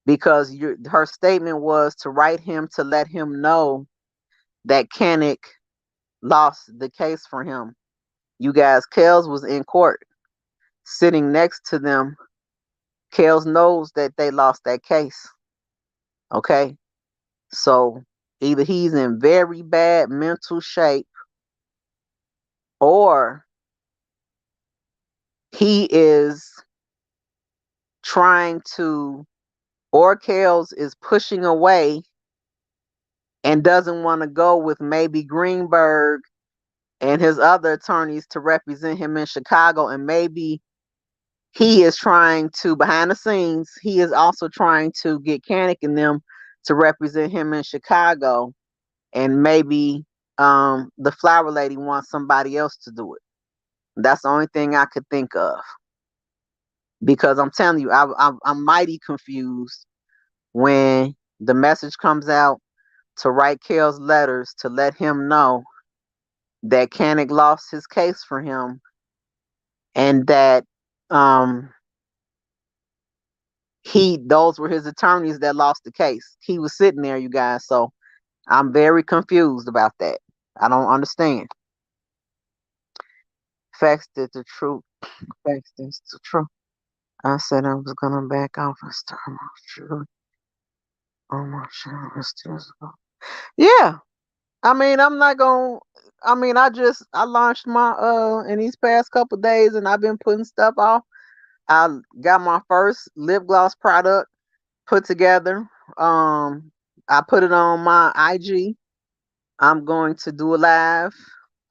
because her statement was to write him to let him know that Koenig lost the case for him. You guys, Kels was in court sitting next to them. Kels knows that they lost that case. Okay. So either he's in very bad mental shape or he is trying to, or Kels is pushing away and doesn't want to go with maybe Greenberg and his other attorneys to represent him in Chicago. And maybe he is trying to, behind the scenes, he is also trying to get Koenig and them to represent him in Chicago. And maybe the flower lady wants somebody else to do it. That's the only thing I could think of. Because I'm telling you, I'm mighty confused when the message comes out to write Kels letters to let him know that Koenig lost his case for him and that those were his attorneys that lost the case. He was sitting there, you guys. So I'm very confused about that. I don't understand. Facts is the truth. Facts is the truth. I said I was gonna back off and start my truth on my channel. Yeah. I mean, I'm not gonna. I mean, I launched my in these past couple days, and I've been putting stuff off. I got my first lip gloss product put together. I put it on my IG. I'm going to do a live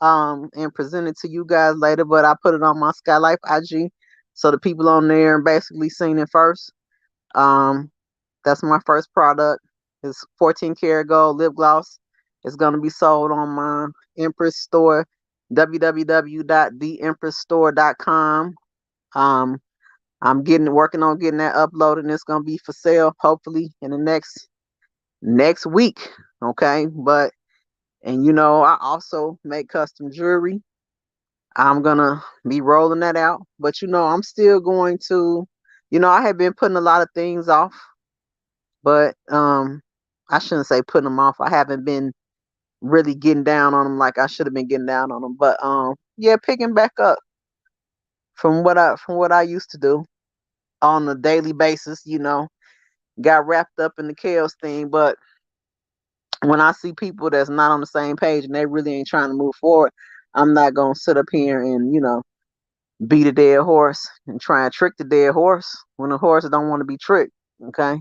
and present it to you guys later, but I put it on my Skyye Lyfe IG so the people on there basically seen it first. Um, that's my first product. It's 14 karat gold lip gloss. It's going to be sold on my Empress store, www.theempressstore.com. I'm working on getting that uploaded, and it's going to be for sale hopefully in the next week. Okay, but and I also make custom jewelry. I'm gonna be rolling that out. But I'm still going to, I have been putting a lot of things off, but I shouldn't say putting them off. I haven't been really getting down on them like I should have been getting down on them. But yeah, picking back up from what I used to do on a daily basis. Got wrapped up in the chaos thing, but when I see people that's not on the same page and they really ain't trying to move forward, I'm not gonna sit up here and beat a dead horse and try and trick the dead horse when the horse don't want to be tricked. Okay,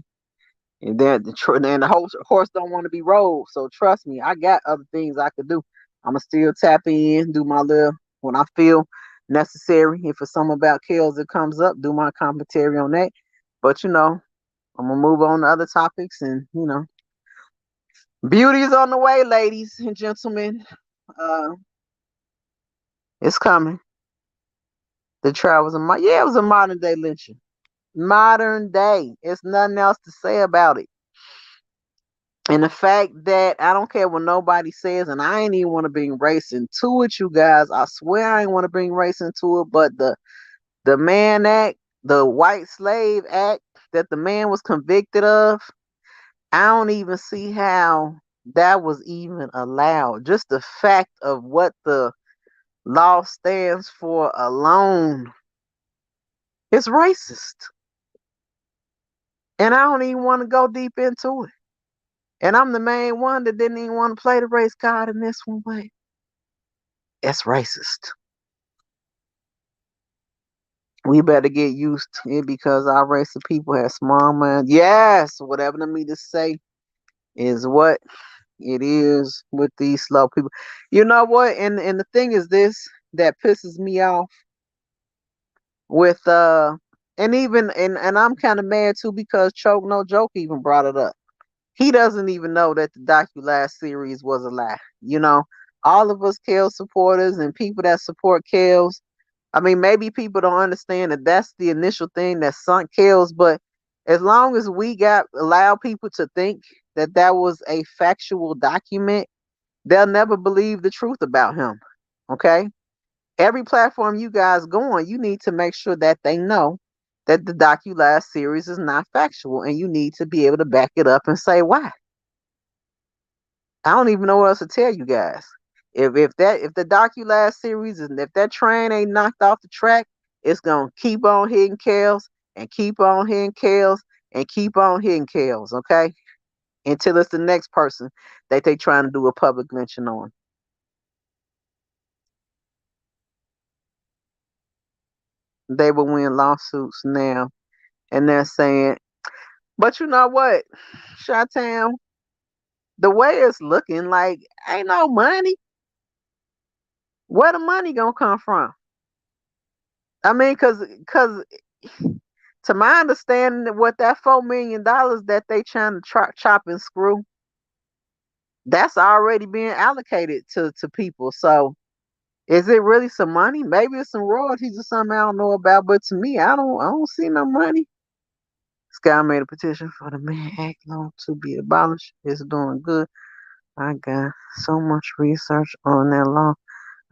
and then the horse don't want to be rolled. So trust me, I got other things I could do. I'ma still tap in, do my little when I feel necessary. If it's something about kills that comes up, do my commentary on that. But I'm gonna move on to other topics, and beauty is on the way, ladies and gentlemen. Uh, it's coming. The trial was it was a modern day lynching. Modern day. It's nothing else to say about it. And the fact that I don't care what nobody says, and I ain't even want to bring race into it, you guys. I swear I ain't want to bring race into it, but the Mann Act, the White Slave Act that the man was convicted of, I don't even see how that was even allowed. Just the fact of what the law stands for alone is racist. And I don't even want to go deep into it. And I'm the main one that didn't even want to play the race card in this one, but that's racist. We better get used to it because our race of people have small minds. Yes, whatever the me to say is what it is with these slow people. You know what? And the thing is this that pisses me off with and even and I'm kind of mad too because Choke No Joke even brought it up. He doesn't even know that the docu series was a lie. All of us Kale supporters and people that support Kales. I mean, maybe people don't understand that that's the initial thing that sunk Kales, but as long as we got allow people to think that that was a factual document, they'll never believe the truth about him. Okay? Every platform you guys go on, you need to make sure that they know that the docu series is not factual, and you need to be able to back it up and say why. I don't even know what else to tell you guys. If the docu series and if that train ain't knocked off the track, it's gonna keep on hitting Kales and keep on hitting Kales and keep on hitting Kales, okay? Until it's the next person that they trying to do a public lynching on. They will win lawsuits now, and they're saying, but you know what, Chi-Town, the way it's looking like ain't no money. Where the money gonna come from? I mean, cause to my understanding, what that $4 million that they trying to chop and screw, that's already being allocated to people. So, is it really some money? Maybe it's some royalties or something I don't know about. But to me, I don't see no money. Sky made a petition for the Mann Act law to be abolished. It's doing good. I got so much research on that law.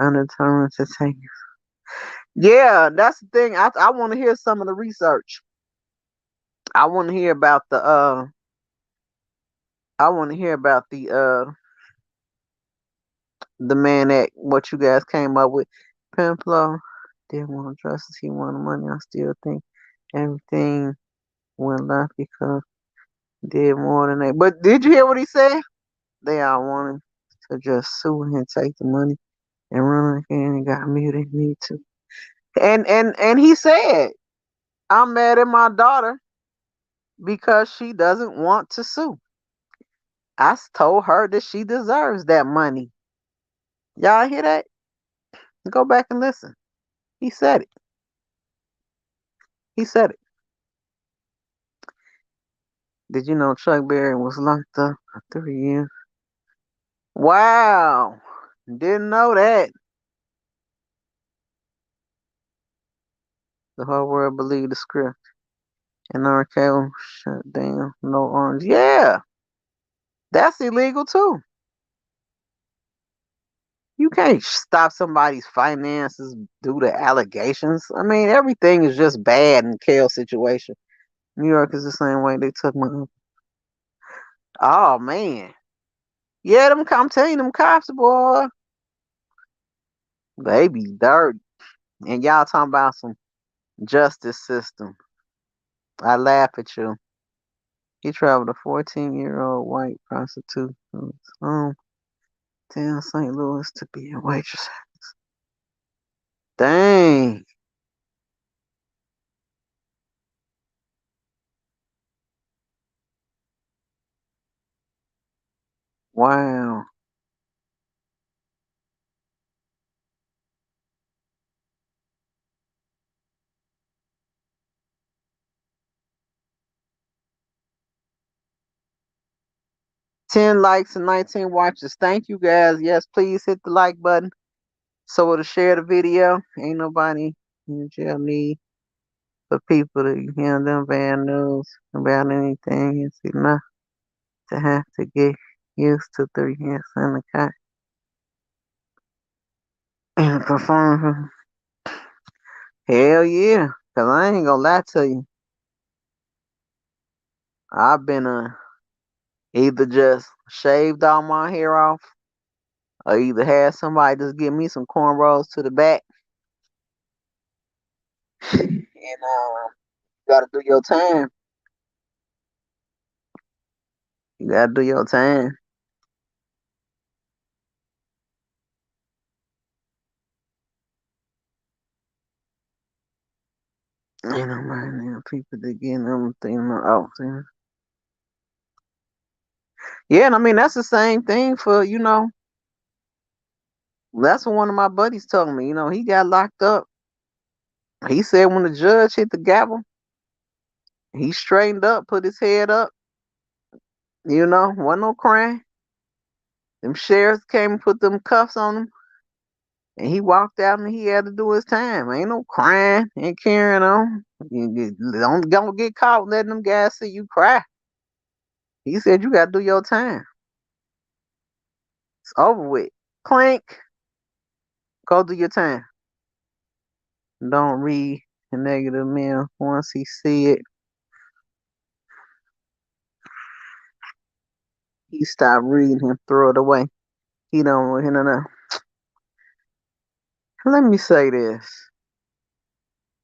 I'm determined to take it. Yeah, that's the thing. I want to hear some of the research. I want to hear about the Mann Act, what you guys came up with. Pimplo didn't want justice, he wanted money. I still think everything went left because he did more than that. But did you hear what he said? They all wanted to just sue and take the money and run again and got muted. Me too. And he said, I'm mad at my daughter because she doesn't want to sue. I told her that she deserves that money. Y'all hear that? Go back and listen. He said it. He said it. Did you know Chuck Berry was locked up for 3 years? Wow. Didn't know that. The whole world believed the script. And R. Kelly shut down. No orange. Yeah. That's illegal too. You can't stop somebody's finances due to allegations. I mean, everything is just bad in Kale's situation. New York is the same way. They took my uncle. Oh man. Yeah, I'm telling you, them cops, boy, they be dirty. And y'all talking about some justice system. I laugh at you. He traveled a 14-year-old white prostitute from his home down St. Louis to be a waitress. Dang. Wow. 10 likes and 19 watches. Thank you guys. Yes, please hit the like button so it'll share the video. Ain't nobody in jail need for people to hear them bad news about anything. It's enough to have to get used to 3 years in the cut and perform. Hell yeah. Cause I ain't gonna lie to you. I've been either just shaved all my hair off or either had somebody just give me some cornrows to the back. And you gotta do your time. You gotta do your time. Ain't nobody now people that getting everything out there. Yeah, and I mean that's the same thing for, that's what one of my buddies told me. He got locked up. He said when the judge hit the gavel, he straightened up, put his head up, wasn't no crying. Them sheriffs came and put them cuffs on him. And he walked out and he had to do his time. Ain't no crying, ain't carrying on. Don't get caught letting them guys see you cry. He said you gotta do your time. It's over with. Clink, go do your time. Don't read the negative mail. Once he see it, he stop reading and throw it away. He don't know. Let me say this.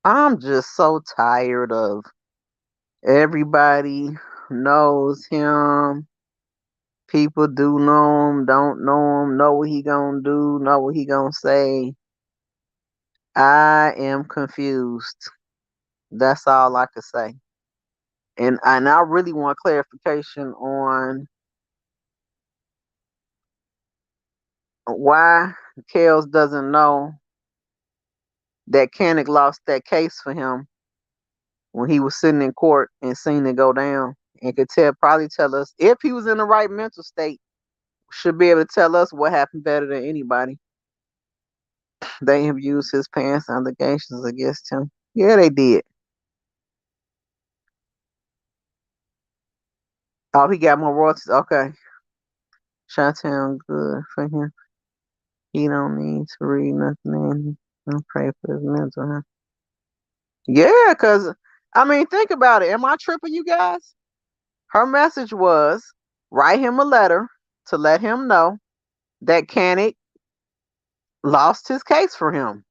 I'm just so tired of everybody knows him. People do know him, don't know what he gonna do, know what he gonna say. I am confused. That's all I could say. And I really want clarification on why Kels doesn't know that Kanik lost that case for him when he was sitting in court and seen it go down, and could probably tell us if he was in the right mental state, should be able to tell us what happened better than anybody. They have used his past allegations against him. Yeah, they did. Oh, he got more royalties. Okay. Chi-town good for him. He don't need to read nothing in. And pray for his mental health. Yeah, because, I mean, think about it. Am I tripping, you guys? Her message was write him a letter to let him know that Kanik lost his case for him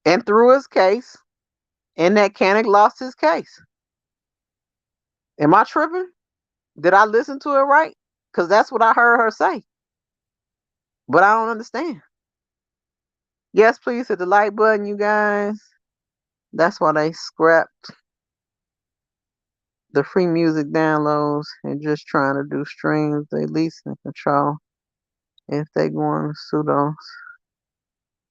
and threw his case, and that Kanik lost his case. Am I tripping? Did I listen to it right? Because that's what I heard her say. But I don't understand. Yes, please hit the like button, you guys. That's why they scrapped the free music downloads and just trying to do streams. They least in control. If they go on pseudo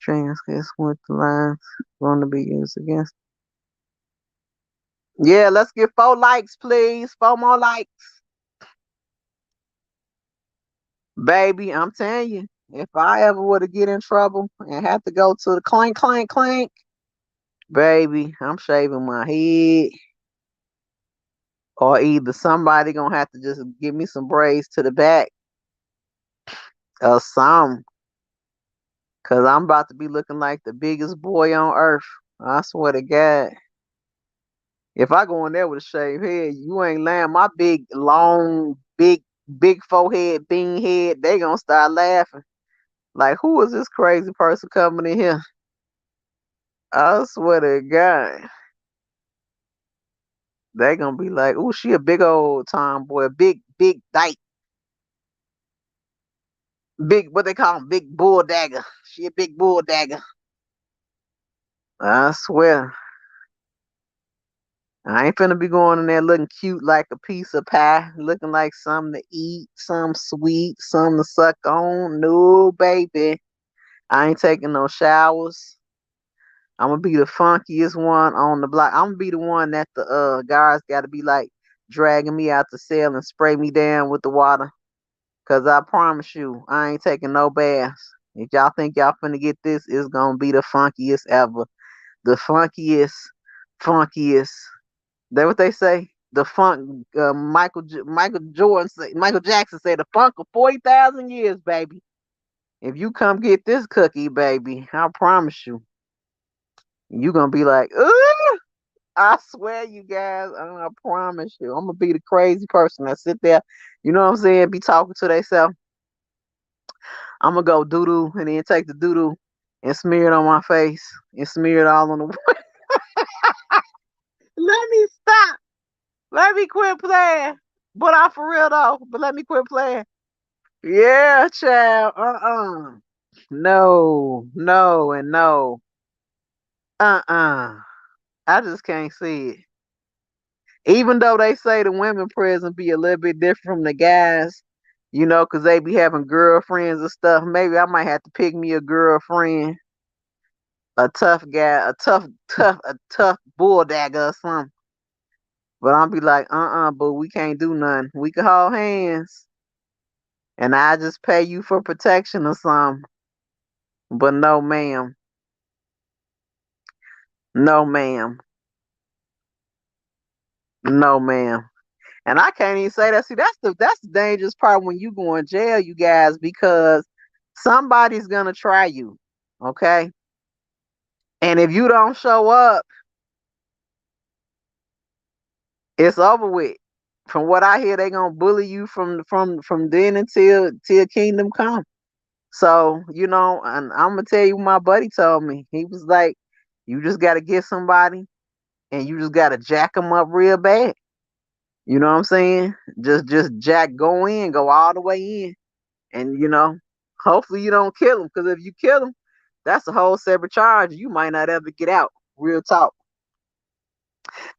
transcripts with the lines going to be used against. Yeah, let's get 4 likes, please. 4 more likes. Baby, I'm telling you, if I ever were to get in trouble and have to go to the clink, clink, clink, baby, I'm shaving my head. Or either somebody gonna have to just give me some braids to the back, or some, cause I'm about to be looking like the biggest boy on earth. I swear to God. If I go in there with a shaved head, you ain't lying. My big, long, big forehead, bean head, they gonna start laughing. Like, who is this crazy person coming in here? I swear to God. They gonna be like, "Ooh, she a big old tomboy, big dyke, big what they call him, big bull dagger. She a big bull dagger." I swear, I ain't finna be going in there looking cute like a piece of pie, looking like something to eat, some sweet, something to suck on. No, baby, I ain't taking no showers. I'm gonna be the funkiest one on the block. I'm gonna be the one that the guards got to be like dragging me out the cell and spray me down with the water. Cause I promise you, I ain't taking no baths. If y'all think y'all finna get this, it's gonna be the funkiest ever. The funkiest, funkiest. That what they say. The funk. Michael Jordan say. Michael Jackson said the funk of 40,000 years, baby. If you come get this cookie, baby, I promise you, you gonna be like, ooh. I swear, you guys, I promise you, I'm gonna be the crazy person that sit there, you know what I'm saying, be talking to themselves. I'm gonna go doo doo and then take the doo doo and smear it on my face and smear it all on the. Let me stop. Let me quit playing. But I for real though. But let me quit playing. Yeah, child. No, no, and no. I just can't see it. Even though they say the women prison be a little bit different from the guys, you know, 'cause they be having girlfriends and stuff. Maybe I might have to pick me a girlfriend, a tough guy, a tough bull dagger or something. But I'll be like, but we can't do nothing. We can hold hands, and I just pay you for protection or something. But no, ma'am, no, ma'am, no, ma'am. And I can't even say that. See, that's the dangerous part when you go in jail, you guys, because somebody's gonna try you, okay? And if you don't show up, it's over with. From what I hear, they gonna bully you from then until till kingdom come. So, you know, and I'm gonna tell you what my buddy told me. He was like, you just gotta get somebody and you just gotta jack them up real bad. You know what I'm saying? Just jack go in, go all the way in. And you know, hopefully you don't kill them. Because if you kill them, that's a whole separate charge. You might not ever get out. Real talk.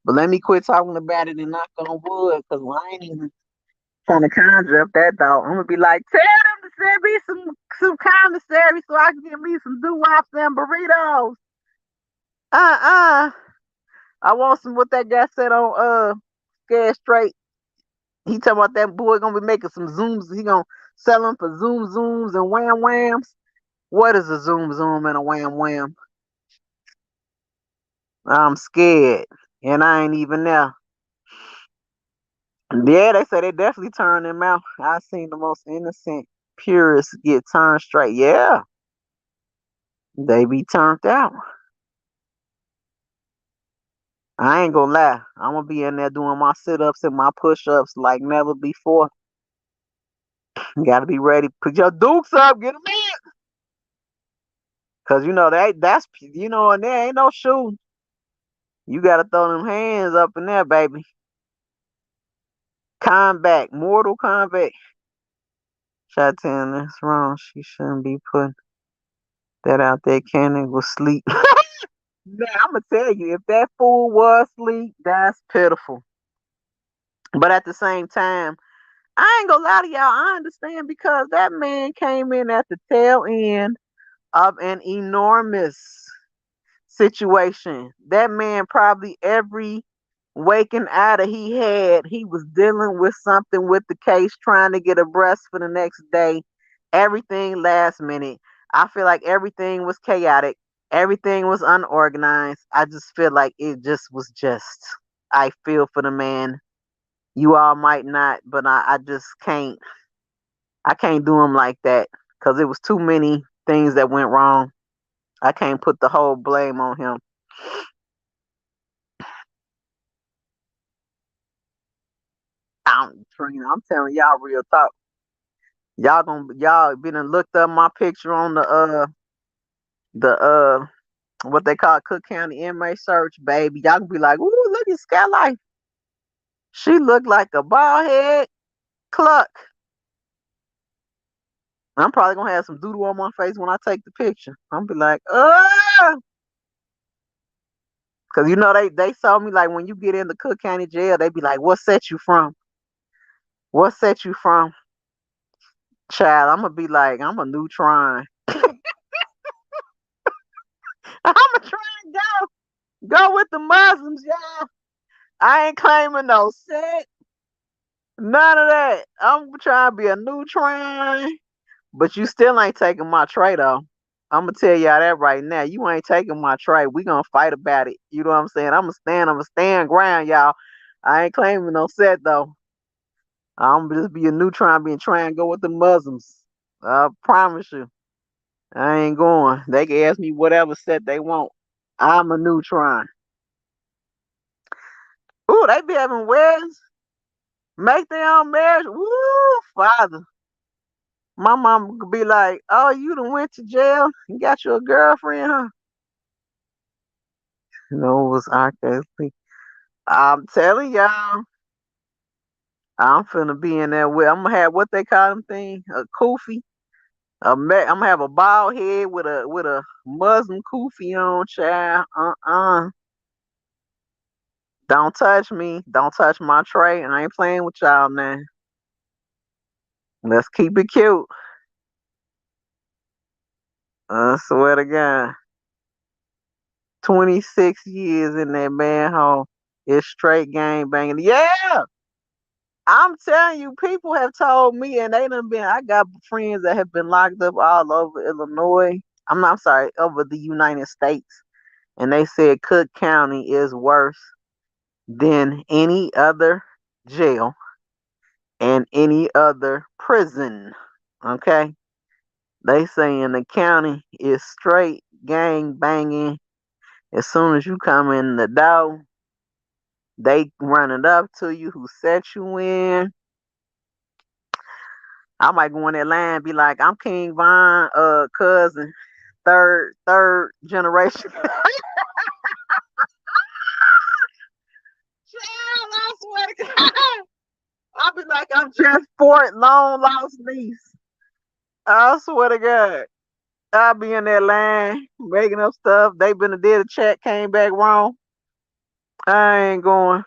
But let me quit talking about it and knock on wood, because I ain't even trying to conjure up that dog. I'm gonna be like, tell them to send me some commissary so I can get me some doo-wops and burritos. Uh-uh. I want some what that guy said on Scared Straight. He talking about that boy gonna be making some zooms. He gonna sell them for zooms and wham whams. What is a zoom and a wham wham? I'm scared, and I ain't even there. Yeah, they say they definitely turn them out. I seen the most innocent, purest get turned straight. Yeah, they be turned out. I ain't gonna lie. I'm gonna be in there doing my sit ups and my push ups like never before. You gotta be ready. Put your dukes up. Get them in. Cause you know that's you know, and there ain't no shooting. You gotta throw them hands up in there, baby. Combat, Mortal Kombat. Shot ten, that's wrong. She shouldn't be putting that out there. Cannon was sleep. Man, I'm gonna tell you, if that fool was asleep, that's pitiful. But at the same time, I ain't gonna lie to y'all. I understand because that man came in at the tail end of an enormous situation. That man probably every waking hour he had, he was dealing with something with the case, trying to get a breast for the next day. Everything last minute. I feel like everything was chaotic. Everything was unorganized. I just feel like it just was just. I feel for the man. You all might not, but I just can't. I can't do him like that. because it was too many things that went wrong. I can't put the whole blame on him. Trina, I'm telling y'all real talk. Y'all been and looked up my picture on the what they call Cook County inmate search, baby. Y'all can be like, ooh, look at Skyye Lyfe. She looked like a bald head cluck. I'm probably gonna have some doodle on my face when I take the picture. I'm be like, cause you know they saw me like when you get in the Cook County jail, they be like, what set you from? What set you from? Child, I'm gonna be like, I'm a neutron. I'm gonna try and go with the Muslims, y'all. I ain't claiming no set, none of that. I'm trying to be a neutron, but you still ain't taking my tray though. I'm gonna tell y'all that right now. You ain't taking my tray. We gonna fight about it. You know what I'm saying? I'm gonna stand ground, y'all. I ain't claiming no set though. I'm just be a neutron, being trying to go with the Muslims. I promise you. I ain't going. They can ask me whatever set they want. I'm a neutron. Ooh, they be having weddings. Make their own marriage. Woo, father. My mom could be like, "Oh, you done went to jail? You got you a girlfriend, huh?" No, it was RKC. I'm telling y'all, I'm finna be in there with. I'm gonna have what they call them thing, a kufi. I'm gonna have a bald head with a Muslim kufi on, child. Don't touch me. Don't touch my tray. And I ain't playing with y'all now. Let's keep it cute. I swear to God. 26 years in that manhole. It's straight gang banging. Yeah! I'm telling you, people have told me, and they done been. I got friends that have been locked up all over Illinois. I'm sorry, over the United States. And they said Cook County is worse than any other jail and any other prison. Okay? They saying the county is straight gang banging. As soon as you come in the door, they run it up to you who set you in. I might go in that line and be like, I'm King Von cousin, third generation. Child, I swear to God. I'll be like, I'm just Fort long lost niece. I swear to God. I'll be in that line making up stuff. They been a did a check, came back wrong. I ain't going.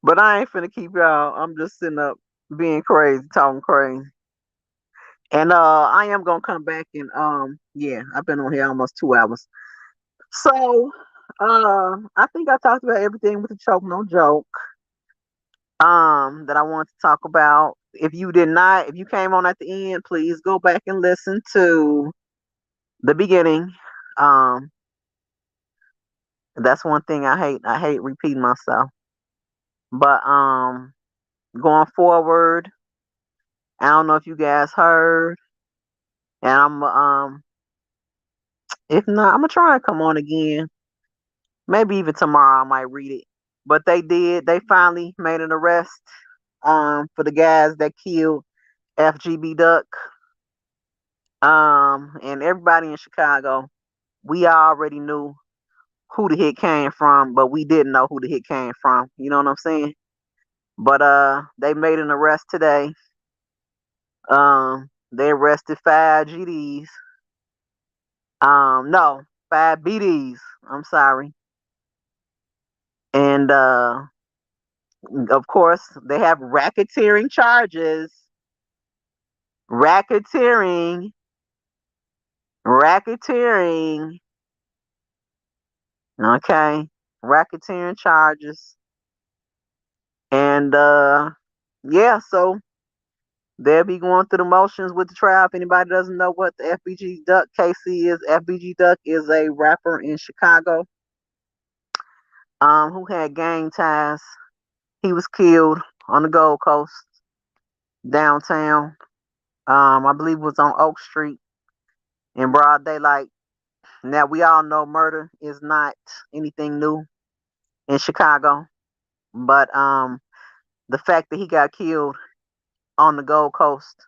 But I ain't finna keep y'all. I'm just sitting up being crazy, talking crazy. And I am gonna come back and yeah, I've been on here almost 2 hours. So I think I talked about everything with the choke no joke. That I want to talk about. If you did not, if you came on at the end, please go back and listen to the beginning. Um that's one thing I hate. I hate repeating myself. But going forward, I don't know if you guys heard, and I'm if not, I'm gonna try and come on again. Maybe even tomorrow I might read it. But they finally made an arrest for the guys that killed FGB Duck. And everybody in Chicago, we already knew who the hit came from, but we didn't know who the hit came from. You know what I'm saying? But they made an arrest today. They arrested 5 GDs. No, 5 BDs. I'm sorry. And of course, they have racketeering charges. Racketeering. Racketeering. Okay. Racketeering charges. And yeah, so they'll be going through the motions with the trial. If anybody doesn't know what the FBG Duck case is, FBG Duck is a rapper in Chicago who had gang ties. He was killed on the Gold Coast downtown. I believe it was on Oak Street in broad daylight. Now we all know murder is not anything new in Chicago, but the fact that he got killed on the Gold Coast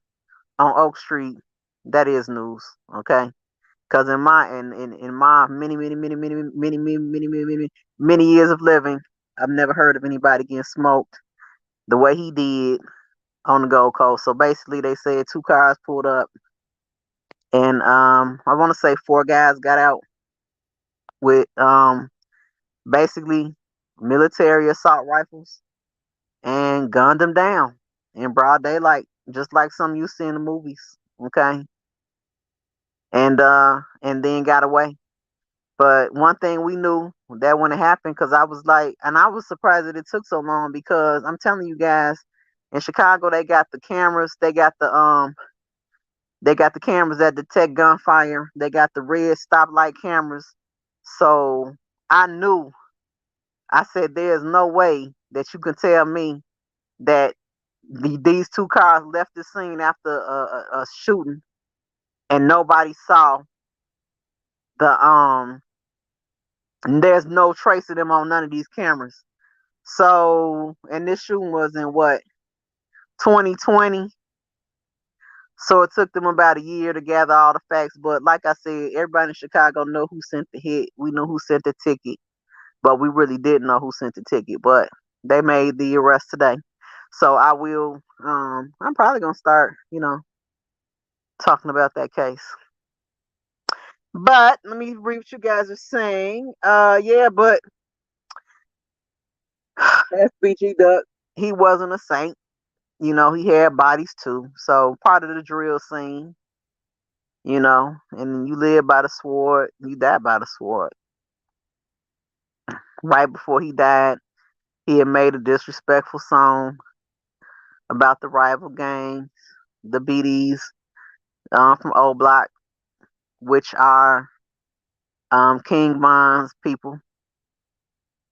on Oak Street, that is news. Okay. Because in my many years of living, I've never heard of anybody getting smoked the way he did on the Gold Coast. So basically, they said two cars pulled up, and I want to say four guys got out with basically military assault rifles and gunned them down in broad daylight, just like some you see in the movies. Okay, and then got away. But one thing we knew that when it happened, because I was like, and I was surprised that it took so long because I'm telling you guys, in Chicago they got the cameras, they got the cameras that detect gunfire, they got the red stoplight cameras. So I knew, I said, there's no way that you can tell me that these two cars left the scene after a shooting and nobody saw the and there's no trace of them on none of these cameras. So, and this shooting was in what, 2020. So it took them about a year to gather all the facts. But like I said, everybody in Chicago know who sent the hit. We know who sent the ticket, but we really didn't know who sent the ticket. But they made the arrest today. So I will. I'm probably gonna start, talking about that case. But let me read what you guys are saying. Yeah, but SBG Duck, he wasn't a saint. He had bodies too. So part of the drill scene, and you live by the sword, you die by the sword. Right before he died, he had made a disrespectful song about the rival gangs, the BDs from Old Block, which are King Von's people.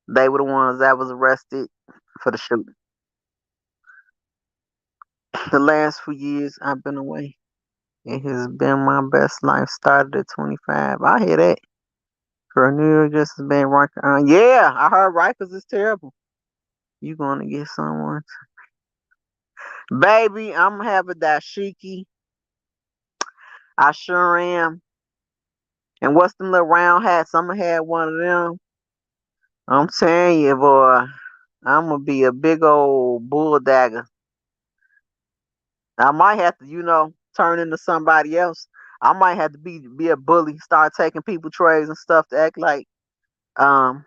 They were the ones that was arrested for the shooting. The last few years I've been away. It has been my best life. Started at 25. I hear that. For New York just has been right. Yeah, I heard Rikers is terrible. You gonna get someone, baby? I'm having dashiki. I sure am. And what's them little round hats? I'm gonna have one of them. I'm telling you, boy. I'm gonna be a big old bull dagger. I might have to, turn into somebody else. I might have to be a bully, start taking people trays and stuff to um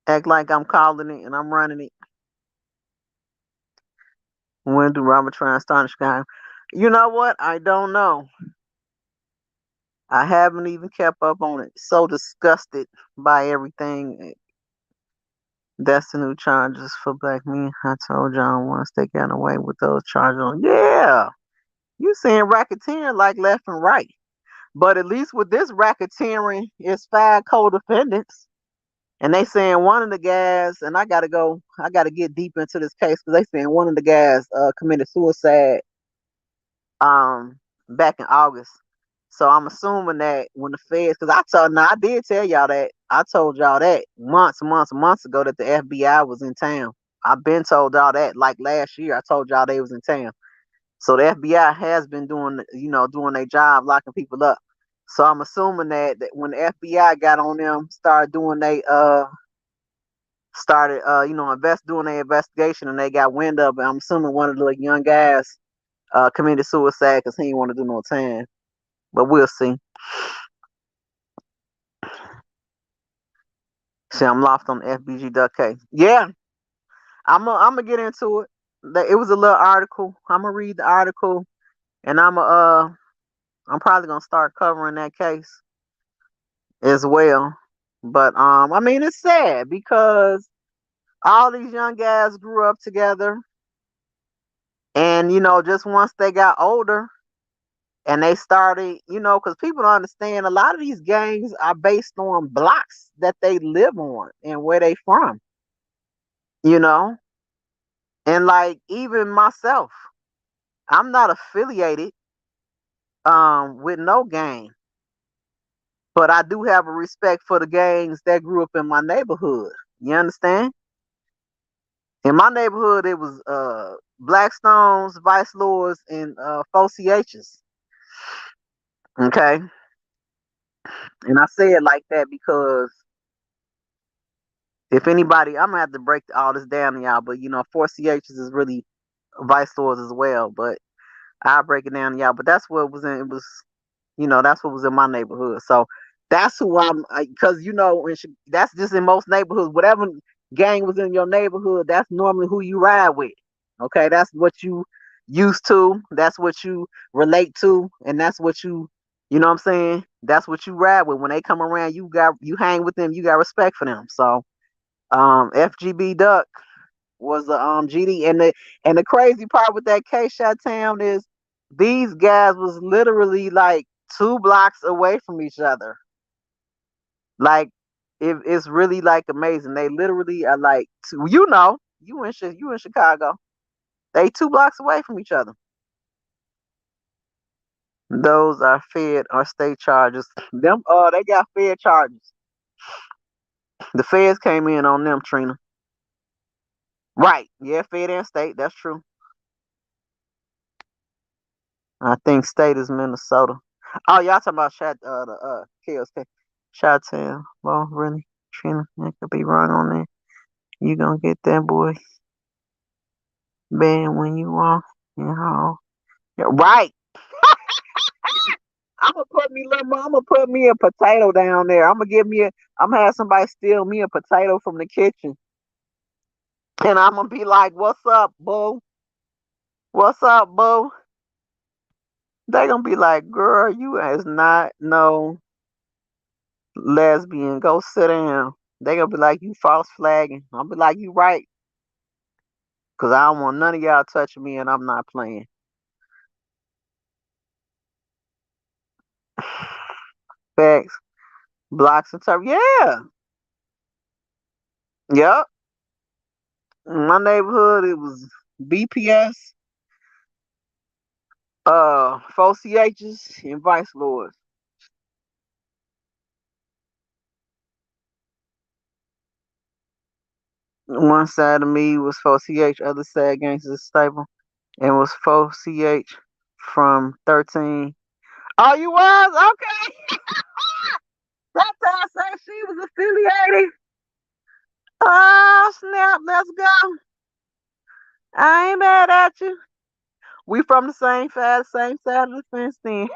act like I'm calling it and I'm running it. When do Robert try and start Skyye? You know what? I don't know. I haven't even kept up on it. So disgusted by everything. That's the new charges for black men. I told y'all once they got away with those charges. Yeah, you seeing racketeering like left and right. But at least with this racketeering, it's 5 co-defendants. And they saying one of the guys, and I gotta get deep into this case because they saying one of the guys committed suicide back in August. So I'm assuming that when the feds, because I did tell y'all that. I told y'all that months ago that the FBI was in town. I've been told y'all that like last year. I told y'all they was in town. So the FBI has been doing their job, locking people up. So I'm assuming that when the FBI got on them, started doing their investigation, and they got wind of it. I'm assuming one of the young guys committed suicide because he didn't want to do no time. But we'll see. See, I'm lost on the FBG Duck case. Yeah, I'm gonna get into it. It was a little article. I'm gonna read the article, and I'm probably gonna start covering that case as well. But I mean, it's sad because all these young guys grew up together, and just once they got older and they started, because people don't understand, a lot of these gangs are based on blocks that they live on and where they from, you know, and like even myself. I'm not affiliated with no gang, but I do have a respect for the gangs that grew up in my neighborhood. You understand? In my neighborhood, it was Blackstones, Vice Lords, and 4CHs. Okay, and I say it like that because if anybody, I'm gonna have to break all this down to y'all, but 4CHs is really Vice Lords as well. But I'll break it down to y'all. But that's what it was in. It was, that's what was in my neighborhood. So that's who I'm, because that's just in most neighborhoods. Whatever gang was in your neighborhood, that's normally who you ride with. Okay, that's what you used to. That's what you relate to, and that's what you know what I'm saying. That's what you ride with. When they come around, you hang with them. You got respect for them. So FGB Duck was the GD, and the crazy part with that K Shot Town is these guys was literally like 2 blocks away from each other. Like it's really like amazing. They literally are like you in Chicago. They 2 blocks away from each other. Those are fed or state charges. Them they got fed charges. The feds came in on them, Trina. Right. Yeah, fed and state, that's true. I think state is Minnesota. Oh, y'all talking about the KSK. Chi-Town. Well, really, Trina, I could be wrong on that. You gonna get that boy banned when you walk in hall. Yeah, right. I'm gonna put me a potato down there. I'm gonna have somebody steal me a potato from the kitchen. And I'm gonna be like, "What's up, boo? What's up, boo?" They gonna be like, "Girl, you is not no lesbian. Go sit down." They gonna be like, "You false flagging." I'll be like, "You right, cause I don't want none of y'all touching me, and I'm not playing." Facts, blocks and turf. Yeah, yep. In my neighborhood, it was BPS, 4CHs, and Vice Lords. One side of me was 4CH, other side Gangsters Stable, and was 4CH from 13. Oh, you was? Okay. That time said she was affiliated. Oh, snap. Let's go. I ain't mad at you. We from the same side of the fence then.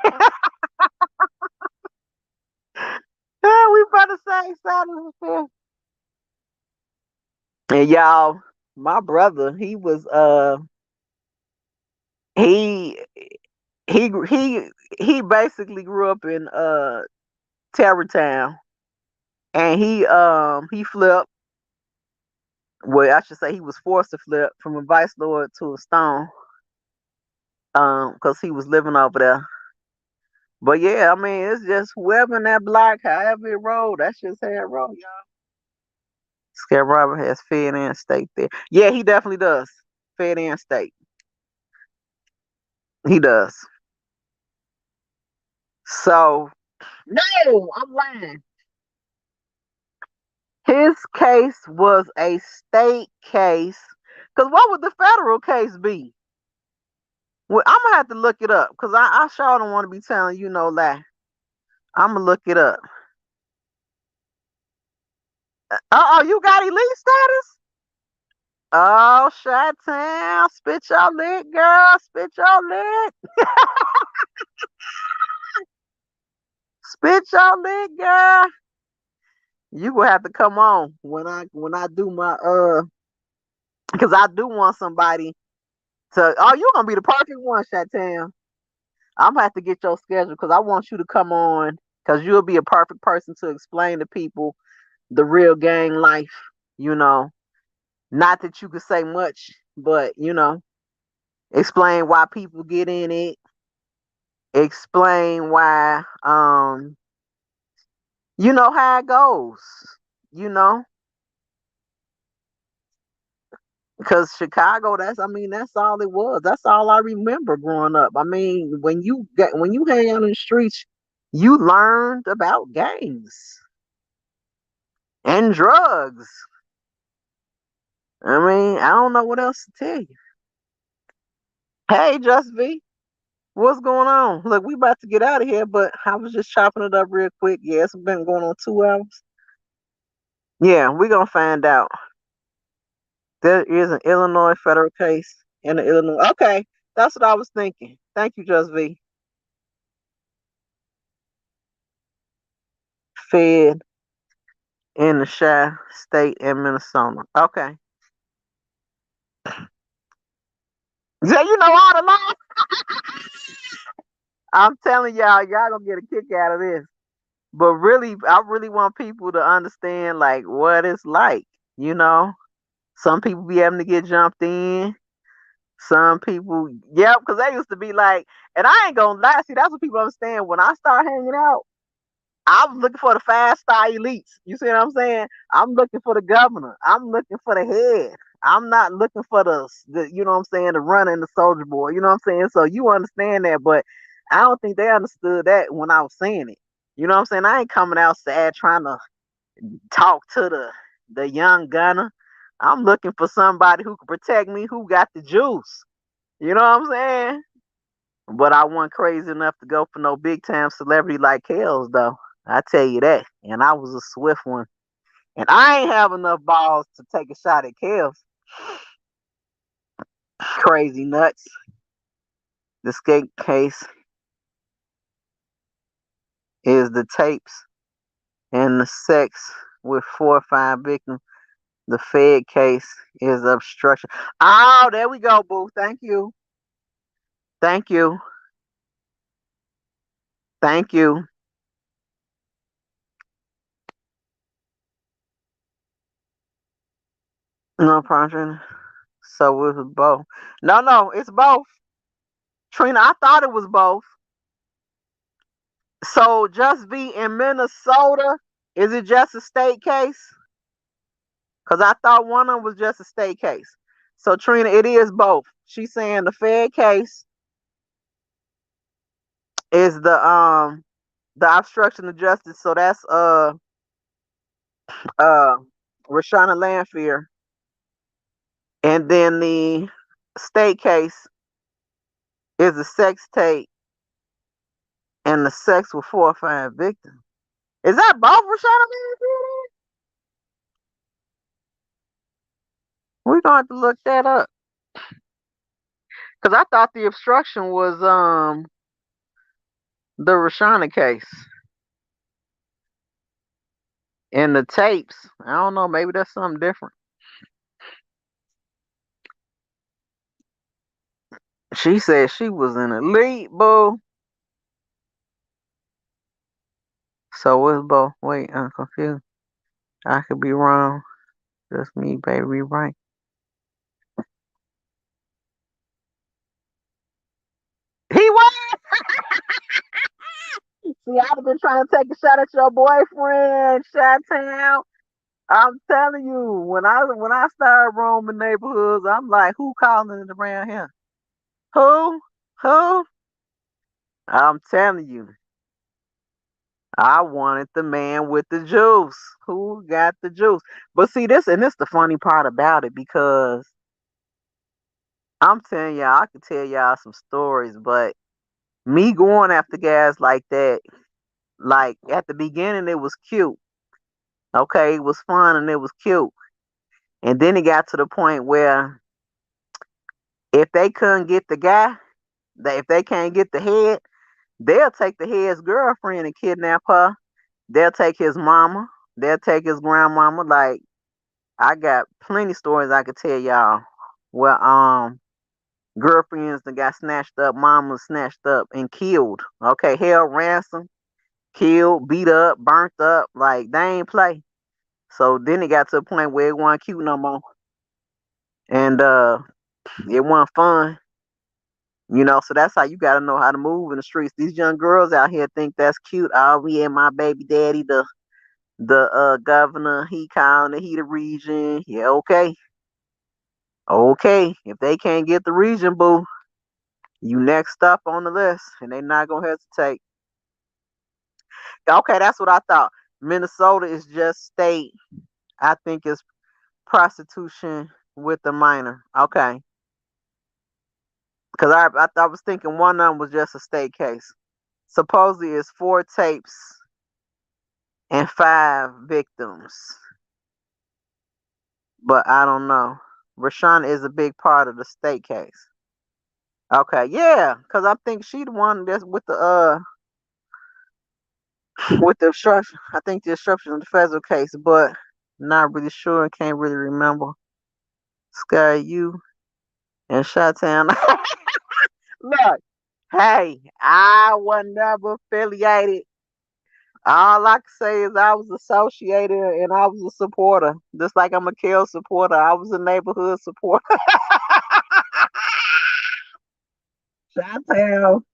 Yeah, we from the same side of the fence. And y'all, my brother, he he basically grew up in Terrytown, and he flipped. Well, I should say he was forced to flip from a vice lord to a stone, because he was living over there. But yeah, I mean, it's just whoever in that block, however it rolled, that's just how it rolled, y'all. Scare Robert has Fed and State there. Yeah, he definitely does. Fed and State. He does. So, no, I'm lying. His case was a state case. Because what would the federal case be? Well, I'm going to have to look it up because I sure don't want to be telling you no lie. I'm going to look it up. Uh-oh, you got elite status? Oh, Chi-Town. Spit your lick, girl. Spit your lick. Spit your lick, girl. You will have to come on when I do my because I do want somebody to. Oh, you're gonna be the perfect one, Chi-Town. I'm gonna have to get your schedule because I want you to come on because you'll be a perfect person to explain to people the real gang life. You know, not that you could say much, but explain why people get in it. Explain why you know how it goes. You know, Because Chicago, that's all it was. That's all I remember growing up. I mean, when you hang out in the streets, you learned about gangs and drugs. I mean, I don't know what else to tell you. Hey, Just V, what's going on? Look, we about to get out of here, but I was just chopping it up real quick. Yeah, it's been going on 2 hours. Yeah, we're gonna find out. There is an Illinois federal case in the Illinois. Okay, that's what I was thinking. Thank you, Just V. Fed in the Shy State in Minnesota. Okay. So you know all the law. I'm telling y'all gonna get a kick out of this. But really, I really want people to understand like what it's like. You know, some people be having to get jumped in. Some people, yeah, because they used to be like, and I ain't gonna lie. See, that's what people understand. When I start hanging out, I was looking for the 5-star elites. You see what I'm saying? I'm looking for the governor. I'm looking for the head. I'm not looking for the you know what I'm saying, the runner and the soldier boy. You know what I'm saying? So you understand that, but I don't think they understood that when I was saying it. You know what I'm saying? I ain't coming out sad trying to talk to the young gunner. I'm looking for somebody who can protect me, who got the juice. You know what I'm saying? But I wasn't crazy enough to go for no big time celebrity like Kels though. I tell you that. And I was a swift one. And I ain't have enough balls to take a shot at Kels. Crazy nuts. The skate case is the tapes and the sex with 4 or 5 victims. The Fed case is obstruction. Oh, there we go, boo. Thank you. Thank you. Thank you. No problem. So it was both. No, it's both. Trina, I thought it was both. So just be in Minnesota. Is it just a state case? Because I thought one of them was just a state case. So Trina, it is both. She's saying the Fed case is the obstruction of justice. So that's uh Rashana Lanphier. And then the state case is a sex tape and the sex with 4 or 5 victims. Is that both Rashana Lanphier? We're gonna have to look that up. Because I thought the obstruction was the Rashana case. And the tapes, I don't know, maybe that's something different. She said she was an elite, boo. So it's both. Wait, I'm confused. I could be wrong. Just me, baby, right. He was. See, I'd have been trying to take a shot at your boyfriend, Chi-Town. I'm telling you, when I started roaming neighborhoods, I'm like, who calling it around here? Who? Who? I'm telling you, I wanted the man with the juice. Who got the juice? But see, this the funny part about it because I'm telling y'all, I could tell y'all some stories, but me going after guys like that, like at the beginning, it was cute. Okay, it was fun and it was cute. And then it got to the point where if they couldn't get the guy, if they can't get the head, they'll take the head's girlfriend and kidnap her. They'll take his mama. They'll take his grandmama. Like I got plenty stories I could tell y'all where girlfriends that got snatched up, mamas snatched up and killed. Okay, held ransom, killed, beat up, burnt up. Like they ain't play. So then it got to a point where it wasn't cute no more, and it wasn't fun. You know, so that's how you got to know how to move in the streets. These young girls out here think that's cute. Oh, yeah, my baby daddy, the governor, he calling it, he the region. Yeah, okay. Okay, if they can't get the region, boo, you next up on the list, and they not gonna hesitate. Okay, that's what I thought. Minnesota is just state. I think it's prostitution with a minor. Okay, because I was thinking one of them was just a state case. Supposedly, it's 4 tapes and 5 victims, but I don't know. Rashawn is a big part of the state case. Okay, yeah, because I think she the one that's with the with the obstruction. I think the obstruction of the federal case, but not really sure. Can't really remember. Sky you and Chi-Town. Look, hey, I was never affiliated. All I can say is I was associated and I was a supporter. Just like I'm a Kel supporter, I was a neighborhood supporter. Chi-Town,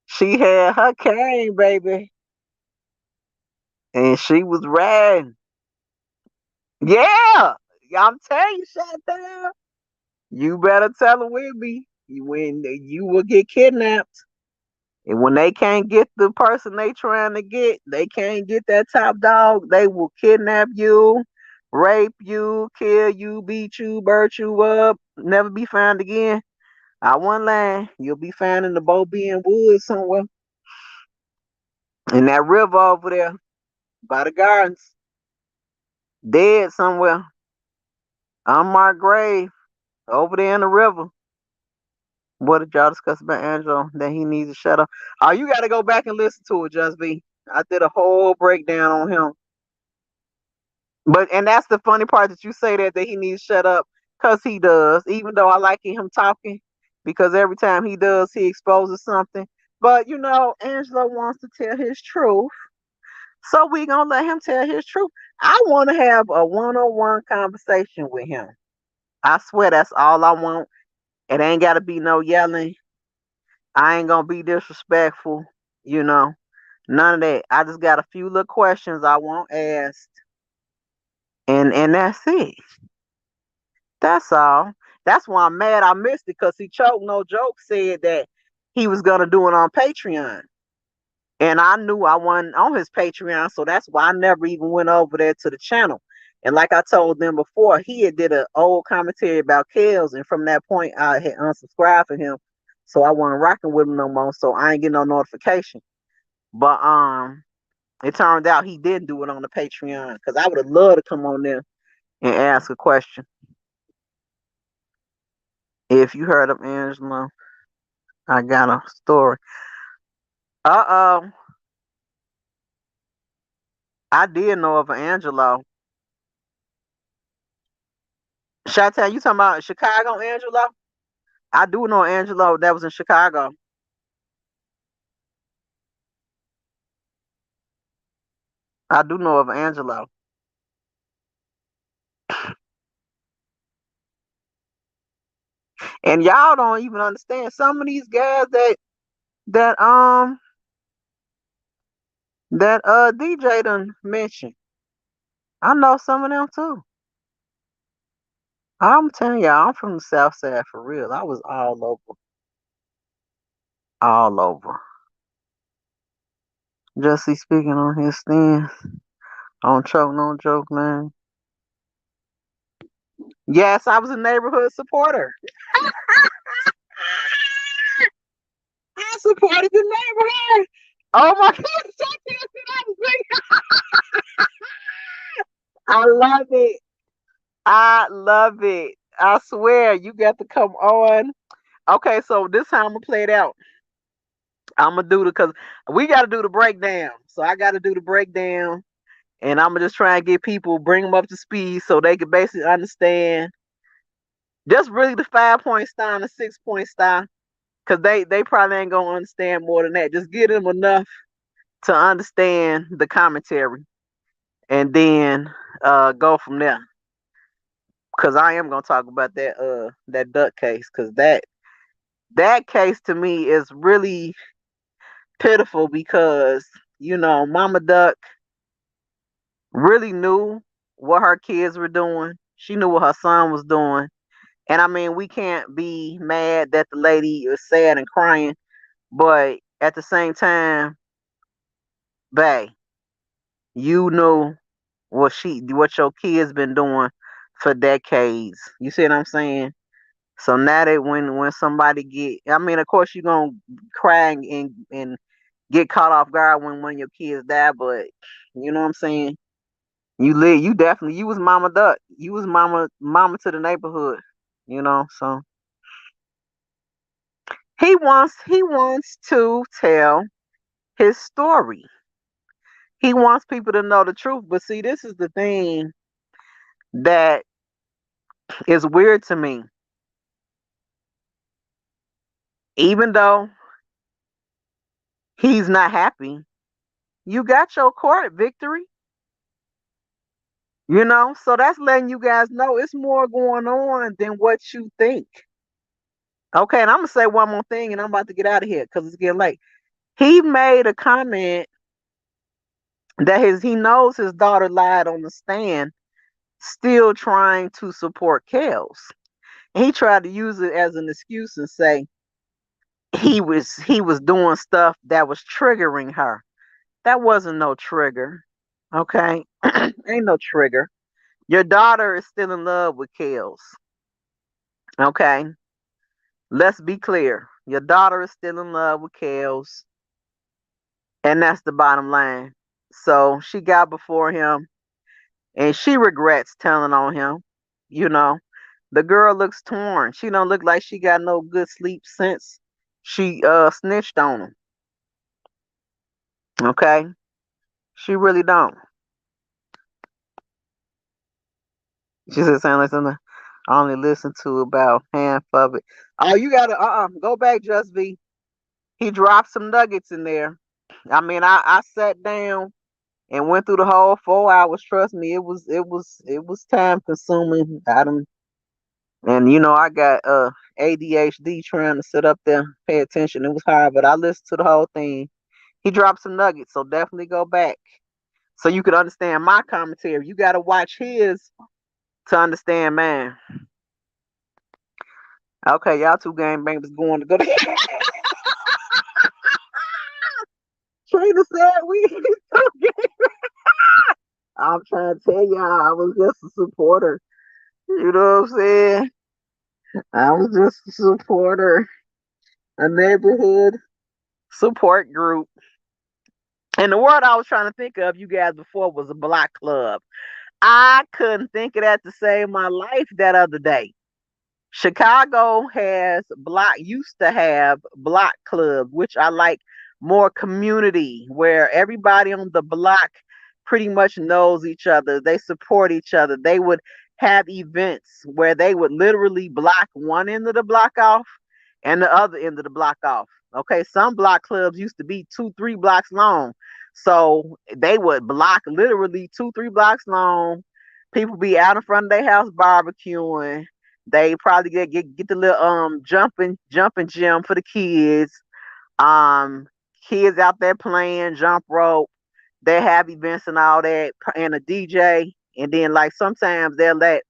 she had her cane, baby, and she was riding. Yeah, I'm telling you, Chi-Town. You better tell them with me. When you will get kidnapped. And when they can't get the person they trying to get, they can't get that top dog, they will kidnap you, rape you, kill you, beat you, burn you up, never be found again. I won't lie. You'll be found in the Bobian woods somewhere. In that river over there by the gardens. Dead somewhere. Unmarked grave over there in the river. What did y'all discuss about Angelo? That he needs to shut up. Oh, you got to go back and listen to it, Just B. I did a whole breakdown on him. But and that's the funny part that you say that he needs to shut up because he does. Even though I like him talking, because every time he does, he exposes something. But Angelo wants to tell his truth, so we gonna let him tell his truth. I want to have a one-on-one conversation with him. I swear that's all I want. It ain't got to be no yelling. I ain't gonna be disrespectful, you know. None of that. I just got a few little questions I want asked, and that's it. That's all. That's why I'm mad I missed it because he choked no joke said that he was gonna do it on Patreon, and I knew I wasn't on his Patreon, so that's why I never even went over there to the channel. And like I told them before, he had did an old commentary about Kels, and from that point I had unsubscribed for him, so I wasn't rocking with him no more. So I ain't getting no notification. But it turned out he didn't do it on the Patreon because I would have loved to come on there and ask a question. If you heard of Angelo, I got a story. Uh oh, I did know of an Angelo. Chi-Town, you talking about Chicago Angelo? I do know Angelo that was in Chicago. I do know of Angelo. And y'all don't even understand some of these guys that um that DJ done mentioned. I know some of them too. I'm telling y'all, I'm from the South Side for real. I was all over, all over. Jesse speaking on his stand. On choke, no joke, man. Yes, I was a neighborhood supporter. I supported the neighborhood. Oh my God, I love it. I love it. I swear, you got to come on. Okay, so this time I'm gonna play it out. I'm gonna do the because we got to do the breakdown. So I got to do the breakdown, and I'm gonna just try and get people, bring them up to speed, so they can basically understand just really the 5 point style and the 6 point style. Cause they probably ain't gonna understand more than that. Just get them enough to understand the commentary, and then go from there. Cause I am gonna talk about that duck case, cause that case to me is really pitiful because Mama Duck really knew what her kids were doing. She knew what her son was doing, And I mean, we can't be mad that the lady is sad and crying, but at the same time, bae, you know what your kids been doing for decades. You see what I'm saying? So now that when somebody get, I mean, of course you're gonna cry and get caught off guard when one of your kids die, but you know what I'm saying? You definitely, you was mama duck. You was mama to the neighborhood, you know. So he wants to tell his story. He wants people to know the truth. But see, this is the thing that is weird to me. Even though he's not happy, you got your court victory. You know, so that's letting you guys know it's more going on than what you think. Okay, and I'm gonna say one more thing, and I'm about to get out of here because it's getting late. He made a comment that he knows his daughter lied on the stand, still trying to support Kels. He tried to use it as an excuse and say he was doing stuff that was triggering her. That wasn't no trigger. Okay, ain't no trigger. Your daughter is still in love with Kels. Okay, let's be clear. Your daughter is still in love with Kels, and that's the bottom line. So she got before him, and she regrets telling on him. You know, the girl looks torn. She don't look like she got no good sleep since she snitched on him. Okay, she really don't. She said sound like something I only listen to about half of it. Oh, you gotta go back, Just V. He dropped some nuggets in there. I mean, I sat down and went through the whole 4 hours. Trust me, it was time consuming. And you know I got ADHD trying to sit up there pay attention. It was hard, but I listened to the whole thing. He dropped some nuggets, so definitely go back so you could understand my commentary. You got to watch his to understand mine. Okay, y'all two game bangers going to go to Trina said we I'm trying to tell y'all I was just a supporter. You know what I'm saying? I was just a supporter, a neighborhood support group. And the word I was trying to think of, you guys, before was a block club. I couldn't think of that to save my life that other day. Chicago used to have block clubs, which I like more community, where everybody on the block pretty much knows each other. They support each other. They would have events where they would literally block one end of the block off and the other end of the block off. Okay, some block clubs used to be 2, 3 blocks long. So they would block literally 2, 3 blocks long. People be out in front of their house barbecuing. They probably get the little jumping gym for the kids. Um, Kids out there playing jump rope. They have events and all that, and a DJ. And then like sometimes they'll let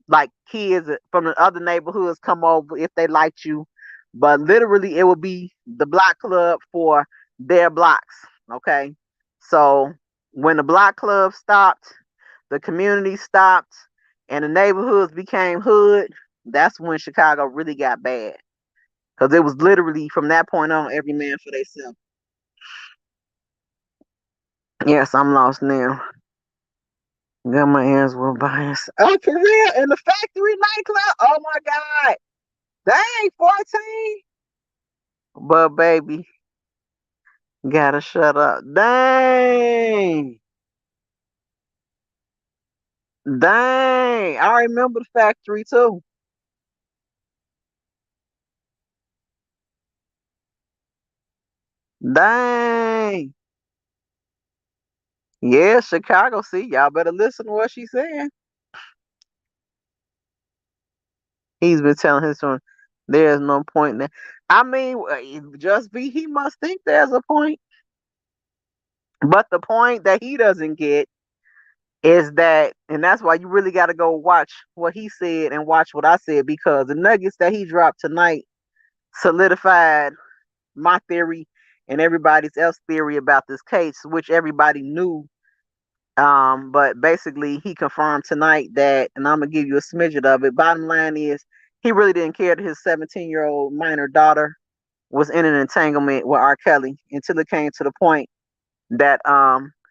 like kids from the other neighborhoods come over if they like you. But literally it will be the block club for their blocks. Okay. So when the block club stopped, the community stopped, and the neighborhoods became hood, that's when Chicago really got bad. Because it was literally from that point on, every man for themselves. Yes, I'm lost now. Got my hands were biased. Oh, for real? In the factory nightclub? Oh my God. Dang, 14? But baby, gotta shut up. Dang. Dang. I remember the factory too. Dang. Yeah, Chicago. See, y'all better listen to what she's saying. He's been telling his son there's no point in that. I mean, just be he must think there's a point. But the point that he doesn't get is that, and that's why you really got to go watch what he said and watch what I said, because the nuggets that he dropped tonight solidified my theory and everybody's else theory about this case, which everybody knew. But basically, he confirmed tonight that, and I'm gonna give you a smidget of it. Bottom line is, he really didn't care that his 17-year-old minor daughter was in an entanglement with R. Kelly until it came to the point that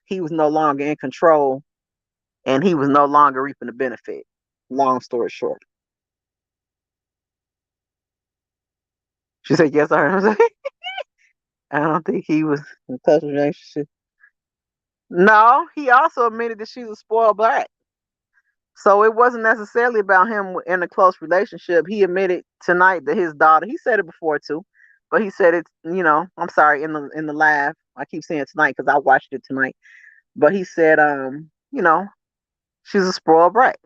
he was no longer in control and he was no longer reaping the benefit. Long story short, she said, "Yes, I heard him say." I don't think he was in touch with relationship. No, he also admitted that she's a spoiled brat. So it wasn't necessarily about him in a close relationship. He admitted tonight that his daughter, he said it before too, but he said it, I'm sorry, in the live. I keep saying tonight because I watched it tonight. But he said, she's a spoiled brat.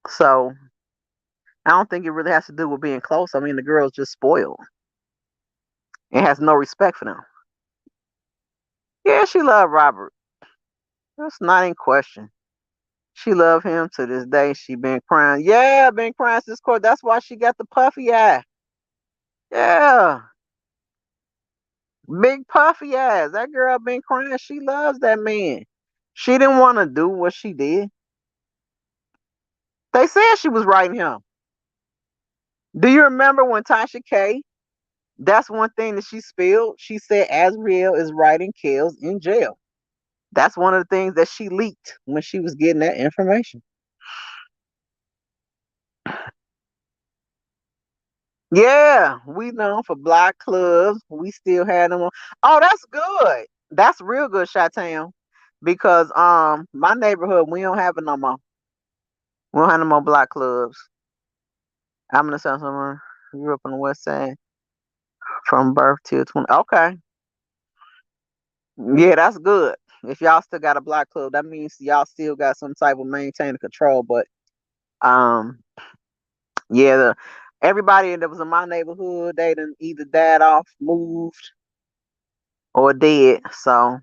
So I don't think it really has to do with being close. I mean, the girl's just spoiled and has no respect for them. Yeah, she loved Robert. That's not in question. She loved him to this day. She been crying. Yeah, been crying since court. That's why she got the puffy eye. Yeah. Big puffy ass. That girl been crying. She loves that man. She didn't want to do what she did. They said she was writing him. Do you remember when Tasha K? That's one thing that she spilled. She said Azriel is writing Kels in jail. That's one of the things that she leaked when she was getting that information. Yeah, we known for block clubs. We still had them on. Oh, that's good. That's real good, Chi-Town. Because my neighborhood, we don't have it no more. We don't have no more block clubs. I'm gonna say someone grew up on the west side from birth till 20. Okay. Yeah, that's good. If y'all still got a block club, that means y'all still got some type of maintaining control. But um, yeah, everybody that was in my neighborhood, they done either died off, moved, or dead. So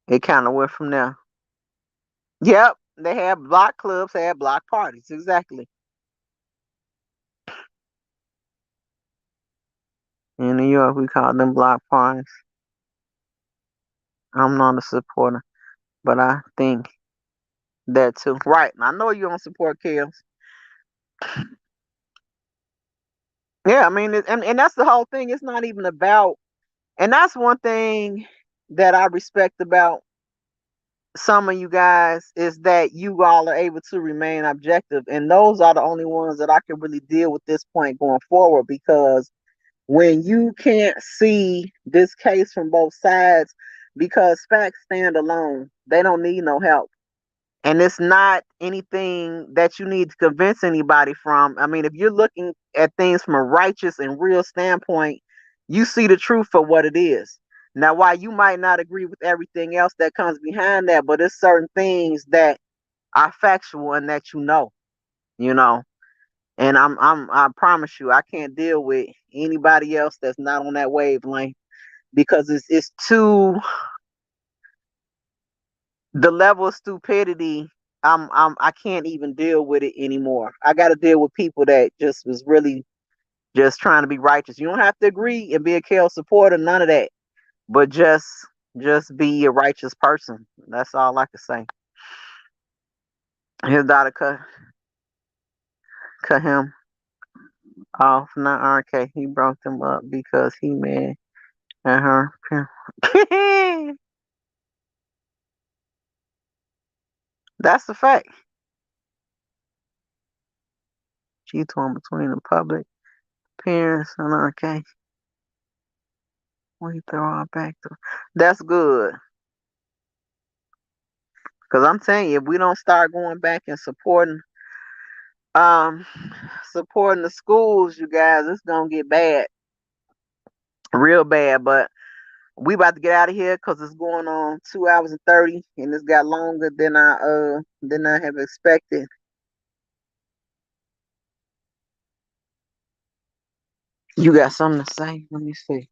it kind of went from there. Yep, they had block clubs, they had block parties. Exactly. In New York, we call them block parties. I'm not a supporter, but I think that too. Right. I know you don't support kills. Yeah, I mean, and that's the whole thing. It's not even about, and that's one thing that I respect about some of you guys is that you all are able to remain objective. And those are the only ones that I can really deal with this point going forward, because when you can't see this case from both sides, because facts stand alone, they don't need no help. And it's not anything that you need to convince anybody from. I mean, if you're looking at things from a righteous and real standpoint, you see the truth for what it is. Now, while you might not agree with everything else that comes behind that, but it's certain things that are factual and that you know. And I promise you, I can't deal with anybody else that's not on that wavelength, because it's too, the level of stupidity. I can't even deal with it anymore. I got to deal with people that just was really just trying to be righteous. You don't have to agree and be a Kale supporter, none of that, but just be a righteous person. That's all I can say. His daughter cut him off, not RK. He broke them up because he mad at her. That's the fact. She torn between the public parents and RK. We throw her back to. That's good. Cause I'm telling you, if we don't start going back and um supporting the schools, you guys, it's gonna get bad. Real bad. But we about to get out of here because it's going on 2 hours and 30, and it's got longer than I have expected. You got something to say? Let me see.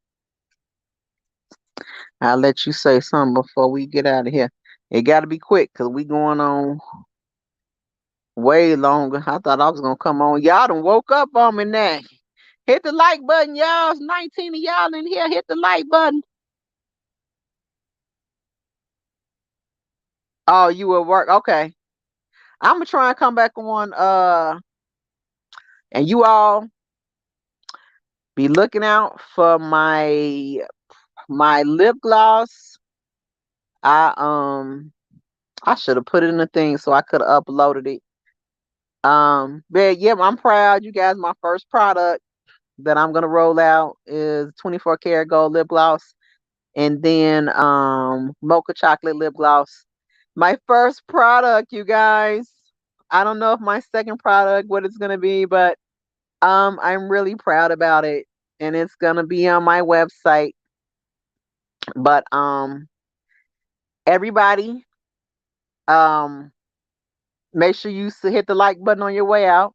I'll let you say something before we get out of here. It got to be quick because we going on way longer. I thought I was gonna come on. Y'all done woke up on me now. Hit the like button, y'all. It's 19 of y'all in here. Hit the like button. Oh, you at work? Okay. I'm gonna try and come back on. And you all be looking out for my lip gloss. I I should have put it in the thing so I could have uploaded it. But yeah, I'm proud. You guys, my first product that I'm gonna roll out is 24 karat gold lip gloss, and then mocha chocolate lip gloss. My first product, you guys. I don't know if my second product what it's gonna be, but I'm really proud about it, and it's gonna be on my website. But everybody, um, make sure you hit the like button on your way out.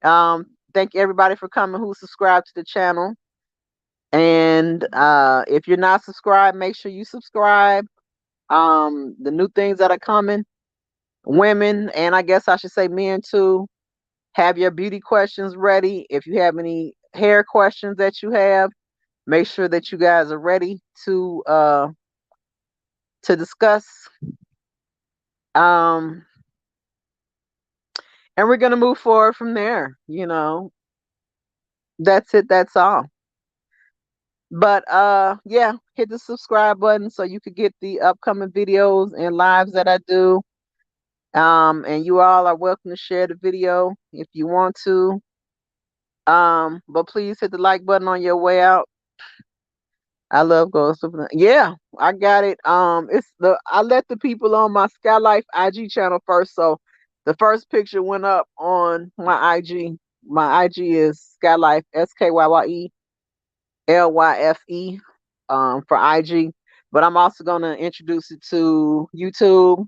Thank everybody for coming who subscribed to the channel. And if you're not subscribed, make sure you subscribe. The new things that are coming, women, and I guess I should say men too, have your beauty questions ready. If you have any hair questions that you have, make sure that you guys are ready to discuss. Um, and we're gonna move forward from there. That's it. That's all. But yeah, hit the subscribe button so you could get the upcoming videos and lives that I do. And you all are welcome to share the video if you want to. But please hit the like button on your way out. I love going super. Yeah, I got it. I let the people on my Skyye Lyfe IG channel first, so the first picture went up on my IG. My IG is Skyye Lyfe, SKYYELYFE, for IG. But I'm also gonna introduce it to YouTube,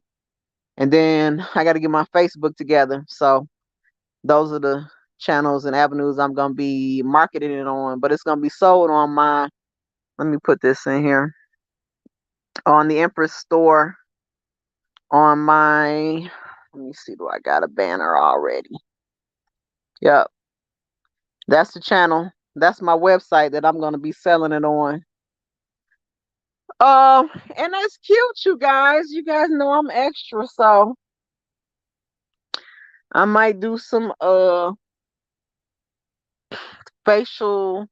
and then I got to get my Facebook together. So those are the channels and avenues I'm gonna be marketing it on. But it's gonna be sold on my. Let me put this in here on the Empress store on my. Let me see. Do I got a banner already? Yep, that's the channel. That's my website that I'm gonna be selling it on. And that's cute, you guys. You guys know I'm extra, so I might do some facial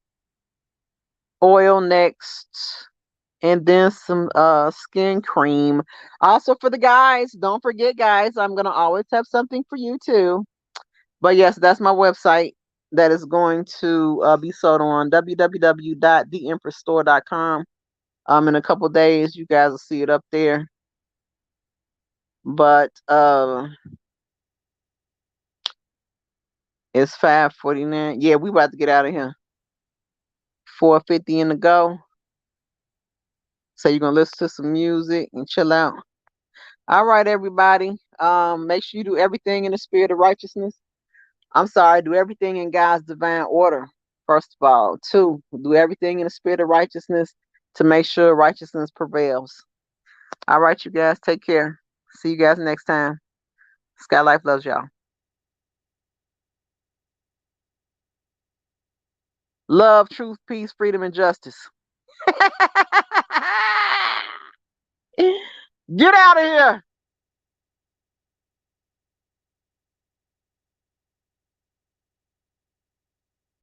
oil next, and then some skin cream. Also for the guys, don't forget, guys, I'm gonna always have something for you too. But yes, that's my website that is going to be sold on www.theempressstore.com. In a couple days, you guys will see it up there. But it's 5:49. Yeah, we about to get out of here. 4:50 in the go. So you're gonna listen to some music and chill out. All right, everybody. Make sure you do everything in the spirit of righteousness. I'm sorry, do everything in God's divine order. First of all, two, do everything in the spirit of righteousness to make sure righteousness prevails. All right, you guys, take care. See you guys next time. Skyye Lyfe loves y'all. Love, truth, peace, freedom, and justice. Get out of here.